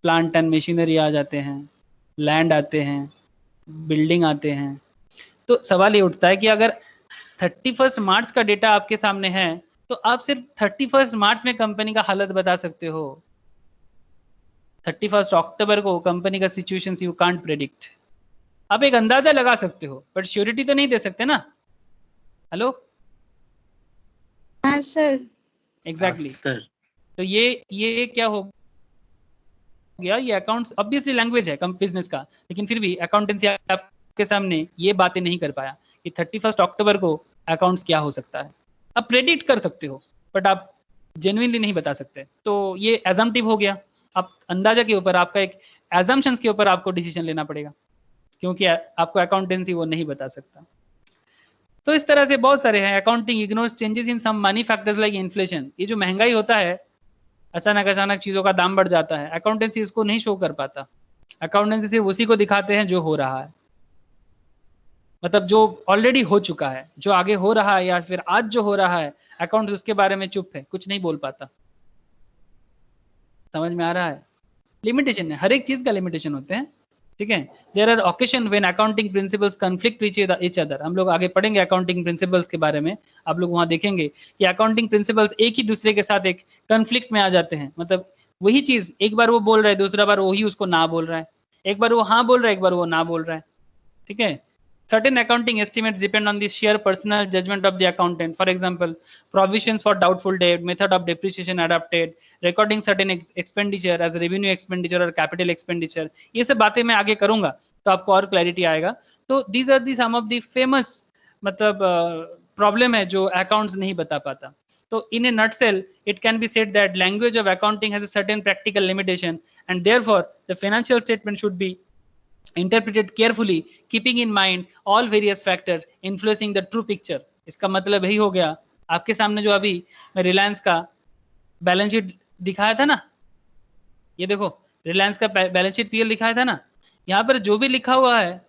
प्लांट एंड मशीनरी आ जाते हैं, लैंड आते हैं, बिल्डिंग आते हैं। तो सवाल ये उठता है कि अगर 31 मार्च का डेटा आपके सामने है तो आप सिर्फ 31 मार्च में कंपनी का हालत बता सकते हो। 31 अक्टूबर को कंपनी का सिचुएशन यू कांट प्रेडिक्ट। आप एक अंदाजा लगा सकते हो बट श्योरिटी तो नहीं दे सकते ना। हेलो। हाँ सर। एग्जैक्टली सर तो ये क्या हो गया, ये अकाउंट्स ऑब्वियसली लैंग्वेज है कम बिजनेस का, लेकिन फिर भी अकाउंटेंसी आपके सामने ये बातें नहीं कर पाया कि 31 अक्टूबर को अकाउंट्स क्या हो सकता है। आप प्रेडिक्ट कर सकते हो बट आप जेन्युइनली नहीं बता सकते। तो ये एजम्पटिव हो गया, आप अंदाजा के ऊपर, आपका एक एजम्पशंस के ऊपर आपको डिसीजन लेना पड़ेगा, क्योंकि आपको अकाउंटेंसी वो नहीं बता सकता। तो इस तरह से बहुत सारे हैं। Accounting ignores changes in some money factors like inflation. ये जो महंगाई होता है, अचानक अचानक चीजों का दाम बढ़ जाता है, अकाउंटेंसी इसको नहीं शो कर पाता। अकाउंटेंसी सिर्फ उसी को दिखाते हैं जो हो रहा है, मतलब जो ऑलरेडी हो चुका है, जो आगे हो रहा है या फिर आज जो हो रहा है, अकाउंट उसके बारे में चुप है, कुछ नहीं बोल पाता। समझ में आ रहा है? लिमिटेशन है, हर एक चीज का लिमिटेशन होते हैं, ठीक है। There are occasion when accounting principles conflict with each other. हम लोग आगे पढ़ेंगे अकाउंटिंग प्रिंसिपल्स के बारे में, आप लोग वहां देखेंगे कि अकाउंटिंग प्रिंसिपल्स एक ही दूसरे के साथ एक कॉन्फ्लिक्ट में आ जाते हैं। मतलब वही चीज एक बार वो बोल रहा है, दूसरा बार वही उसको ना बोल रहा है, एक बार वो हाँ बोल रहा है, एक बार वो ना बोल रहा है, ठीक है। Certain accounting estimates depend on the sheer personal judgment of the accountant. For example, provisions for doubtful debt, method of depreciation adapted, recording certain expenditure as revenue expenditure or capital expenditure. ये सब बातें मैं आगे करूंगा तो आपको और clarity आएगा। तो these are the some of the famous मतलब प्रॉब्लम है जो अकाउंट्स नहीं बता पाता। तो in a nutshell, it can be said that language of accounting has a certain practical limitation, and therefore the financial statement should be interpreted carefully, keeping in mind all various factors influencing the true picture. इसका मतलब यही हो गया। आपके सामने जो अभी मैं रिलायंस का बैलेंस शीट दिखाया था ना, ये देखो रिलायंस का बैलेंस शीट पीएल दिखाया था ना, यहाँ पर जो भी लिखा हुआ है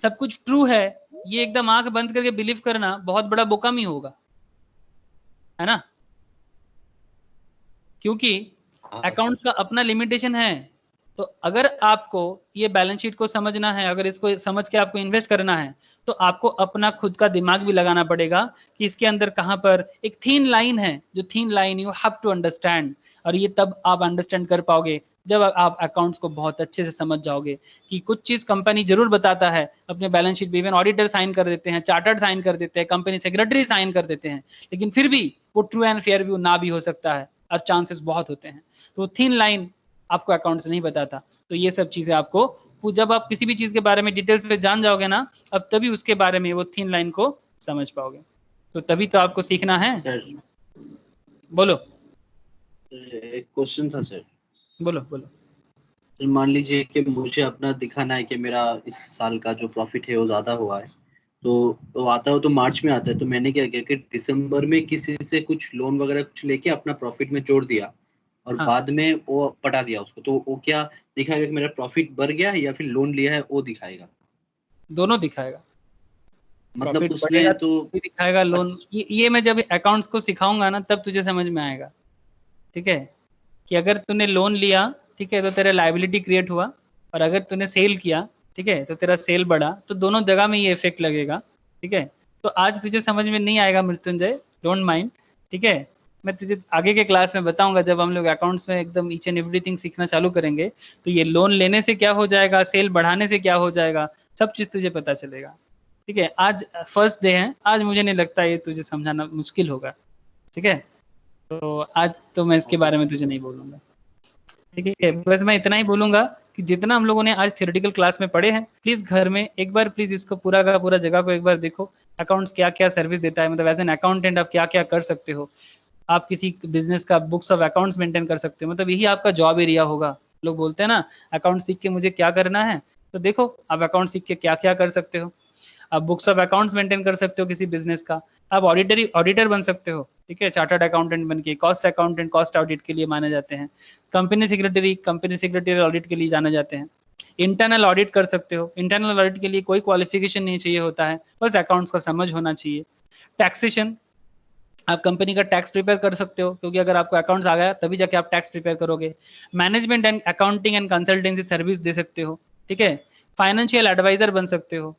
सब कुछ ट्रू है, ये एकदम आंख बंद करके बिलीव करना बहुत बड़ा बोकामी होगा, है ना। क्योंकि अकाउंट्स का अपना लिमिटेशन है। तो अगर आपको ये बैलेंस शीट को समझना है, अगर इसको समझ के आपको इन्वेस्ट करना है, तो आपको अपना खुद का दिमाग भी लगाना पड़ेगा कि इसके अंदर कहाँ पर एक थीन लाइन है, जो thin line you have to understand. और ये तब आप अंडरस्टैंड कर पाओगे जब आप अकाउंट्स को बहुत अच्छे से समझ जाओगे कि कुछ चीज कंपनी जरूर बताता है अपने बैलेंस शीट पे, इवन ऑडिटर साइन कर देते हैं, चार्टर्ड साइन कर देते हैं, कंपनी सेक्रेटरी साइन कर देते हैं, लेकिन फिर भी वो ट्रू एंड फेयर व्यू ना भी हो सकता है और चांसेस बहुत होते हैं। तो थीन लाइन आपको अकाउंट्स नहीं बताता। तो ये सब चीजें आपको, जब आप किसी भी चीज के बारे में डिटेल्स पे जान जाओगे ना, अब तभी उसके बारे में वो थीन लाइन को समझ पाओगे। तो तभी तो आपको सीखना है। सर बोलो। एक क्वेश्चन था सर। बोलो बोलो। सर मान लीजिए कि मुझे अपना दिखाना है कि मेरा इस साल का जो प्रॉफिट है वो ज्यादा हुआ है, तो आता हो तो मार्च में आता है, तो मैंने क्या किया कि दिसंबर में किसी से कुछ लोन वगैरह कुछ लेके अपना प्रॉफिट में जोड़ दिया और हाँ। बाद में वो पटा दिया उसको, तो वो क्या दिखाएगा कि मेरा प्रॉफिट बढ़ गया है या फिर लोन लिया है वो दिखाएगा? दोनों दिखाएगा। मतलब प्रॉफिट उसमें बढ़ेगा तो भी दिखाएगा, लोन। ये मैं जब अकाउंट्स को सिखाऊंगा ना तब तुझे समझ में आएगा, ठीक है। कि अगर तूने लोन लिया, ठीक है, तो तेरा लायबिलिटी क्रिएट हुआ, और अगर तूने सेल किया, ठीक है, तो तेरा सेल बढ़ा। तो दोनों जगह में ये इफेक्ट लगेगा, ठीक है। तो आज तुझे समझ में नहीं आएगा मृत्युंजय, डोंट माइंड, ठीक है। मैं तुझे आगे के क्लास में बताऊंगा, जब हम लोग अकाउंट्स में एकदम ईच एंड एवरीथिंग सीखना चालू करेंगे, तो ये लोन लेने से क्या हो जाएगा, सेल बढ़ाने से क्या हो जाएगा, सब चीज तुझे पता चलेगा, ठीक है। आज फर्स्ट डे है, आज मुझे नहीं लगता ये तुझे समझाना मुश्किल होगा, ठीक है। तो आज तो मैं इसके बारे में तुझे नहीं बोलूंगा, ठीक है। बस मैं इतना ही बोलूंगा कि जितना हम लोगों ने आज थ्योरेटिकल क्लास में पढ़े हैं, प्लीज घर में एक बार प्लीज इसको पूरा का पूरा जगह को एक बार देखो। अकाउंट्स क्या क्या सर्विस देता है, मतलब एज एन अकाउंटेंट आप क्या क्या कर सकते हो। आप किसी बिजनेस का बुक्स ऑफ अकाउंट्स मेंटेन कर सकते हो, मतलब यही आपका जॉब एरिया होगा। लोग बोलते हैं ना अकाउंट सीख के मुझे क्या करना है, तो देखो आप अकाउंट सीख के क्या क्या कर सकते हो। आप बुक्स ऑफ अकाउंट्स मेंटेन कर सकते हो किसी बिजनेस का, आप ऑडिटर बन सकते हो, ठीक है, चार्टर्ड अकाउंटेंट बन के। कॉस्ट अकाउंटेंट कॉस्ट ऑडिट के लिए माने जाते हैं। कंपनी सेक्रेटरी ऑडिट के लिए जाने जाते हैं। इंटरनल ऑडिट कर सकते हो, इंटरनल ऑडिट के लिए कोई क्वालिफिकेशन नहीं चाहिए होता है, बस अकाउंट्स का समझ होना चाहिए। टैक्सेशन, आप कंपनी का टैक्स प्रिपेयर कर सकते हो, क्योंकि अगर आपको अकाउंट्स आ गया तभी जाके आप टैक्स प्रिपेयर करोगे। Management and accounting and consultancy service दे सकते हो, ठीक है। फाइनेंशियल एडवाइजर बन सकते हो।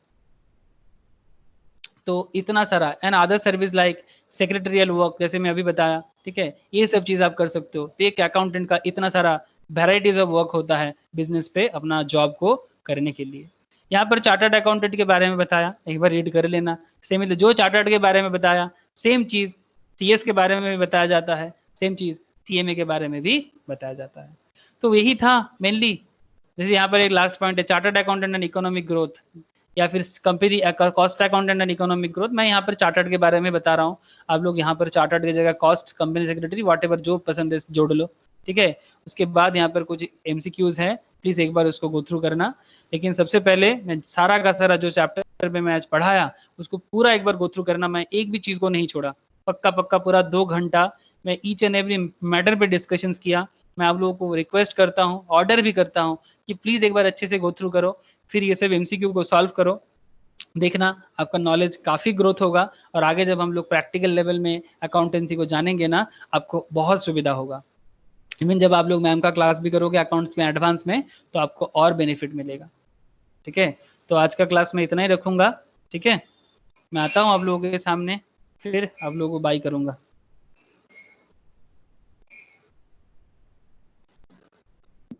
तो इतना सारा and other service like secretarial work, जैसे मैं अभी बताया, ठीक है, ये सब चीज आप कर सकते हो। तो एक अकाउंटेंट का इतना सारा वेराइटीज ऑफ वर्क होता है बिजनेस पे अपना जॉब को करने के लिए। यहाँ पर चार्टर्ड अकाउंटेंट के बारे में बताया, एक बार रीड कर लेना। सेम जो चार्टर्ड के बारे में बताया सेम चीज सीएस के बारे में भी बताया जाता है, सेम चीज सीएमए के बारे में भी बताया जाता है। तो यही था मेनली। जैसे यहाँ पर एक लास्ट पॉइंट है chartered accountant and economic growth, या फिर company cost accountant and economic growth. मैं यहाँ पर चार्टर्ड के बारे में बता रहा हूँ, आप लोग यहाँ पर चार्टर्ड की जगह कॉस्ट, कंपनी सेक्रेटरी, व्हाटएवर जो पसंद है जोड़ लो, ठीक है। उसके बाद यहाँ पर कुछ एमसीक्यूज है, प्लीज एक बार उसको गो थ्रू करना। लेकिन सबसे पहले मैं सारा का सारा जो चैप्टर में मैं आज पढ़ाया उसको पूरा एक बार गो थ्रू करना, मैं एक भी चीज को नहीं छोड़ा। पक्का पक्का पूरा 2 घंटा मैं ईच एंड एवरी मैटर पे डिस्कशंस किया। मैं आप लोगों को रिक्वेस्ट करता हूँ, ऑर्डर भी करता हूँ कि प्लीज एक बार अच्छे से गो थ्रू करो, फिर ये सब एमसीक्यू को सॉल्व करो। देखना आपका नॉलेज काफी ग्रोथ होगा, और आगे जब हम लोग प्रैक्टिकल लेवल में अकाउंटेंसी को जानेंगे ना, आपको बहुत सुविधा होगा। इवन जब आप लोग मैम का क्लास भी करोगे अकाउंट्स में एडवांस में, तो आपको और बेनिफिट मिलेगा, ठीक है। तो आज का क्लास में इतना ही रखूंगा, ठीक है। मैं आता हूँ आप लोगों के सामने, फिर आप लोगों को बाय करूंगा।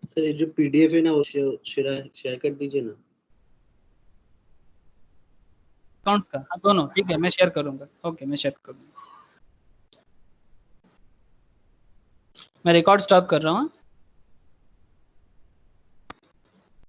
सर ये जो पीडीएफ है ना वो शेयर कर दीजिए ना, अकाउंट्स का। हाँ दोनों, ठीक है, मैं शेयर करूंगा। ओके, मैं शेयर करूंगा। मैं रिकॉर्ड स्टॉप कर रहा हूँ।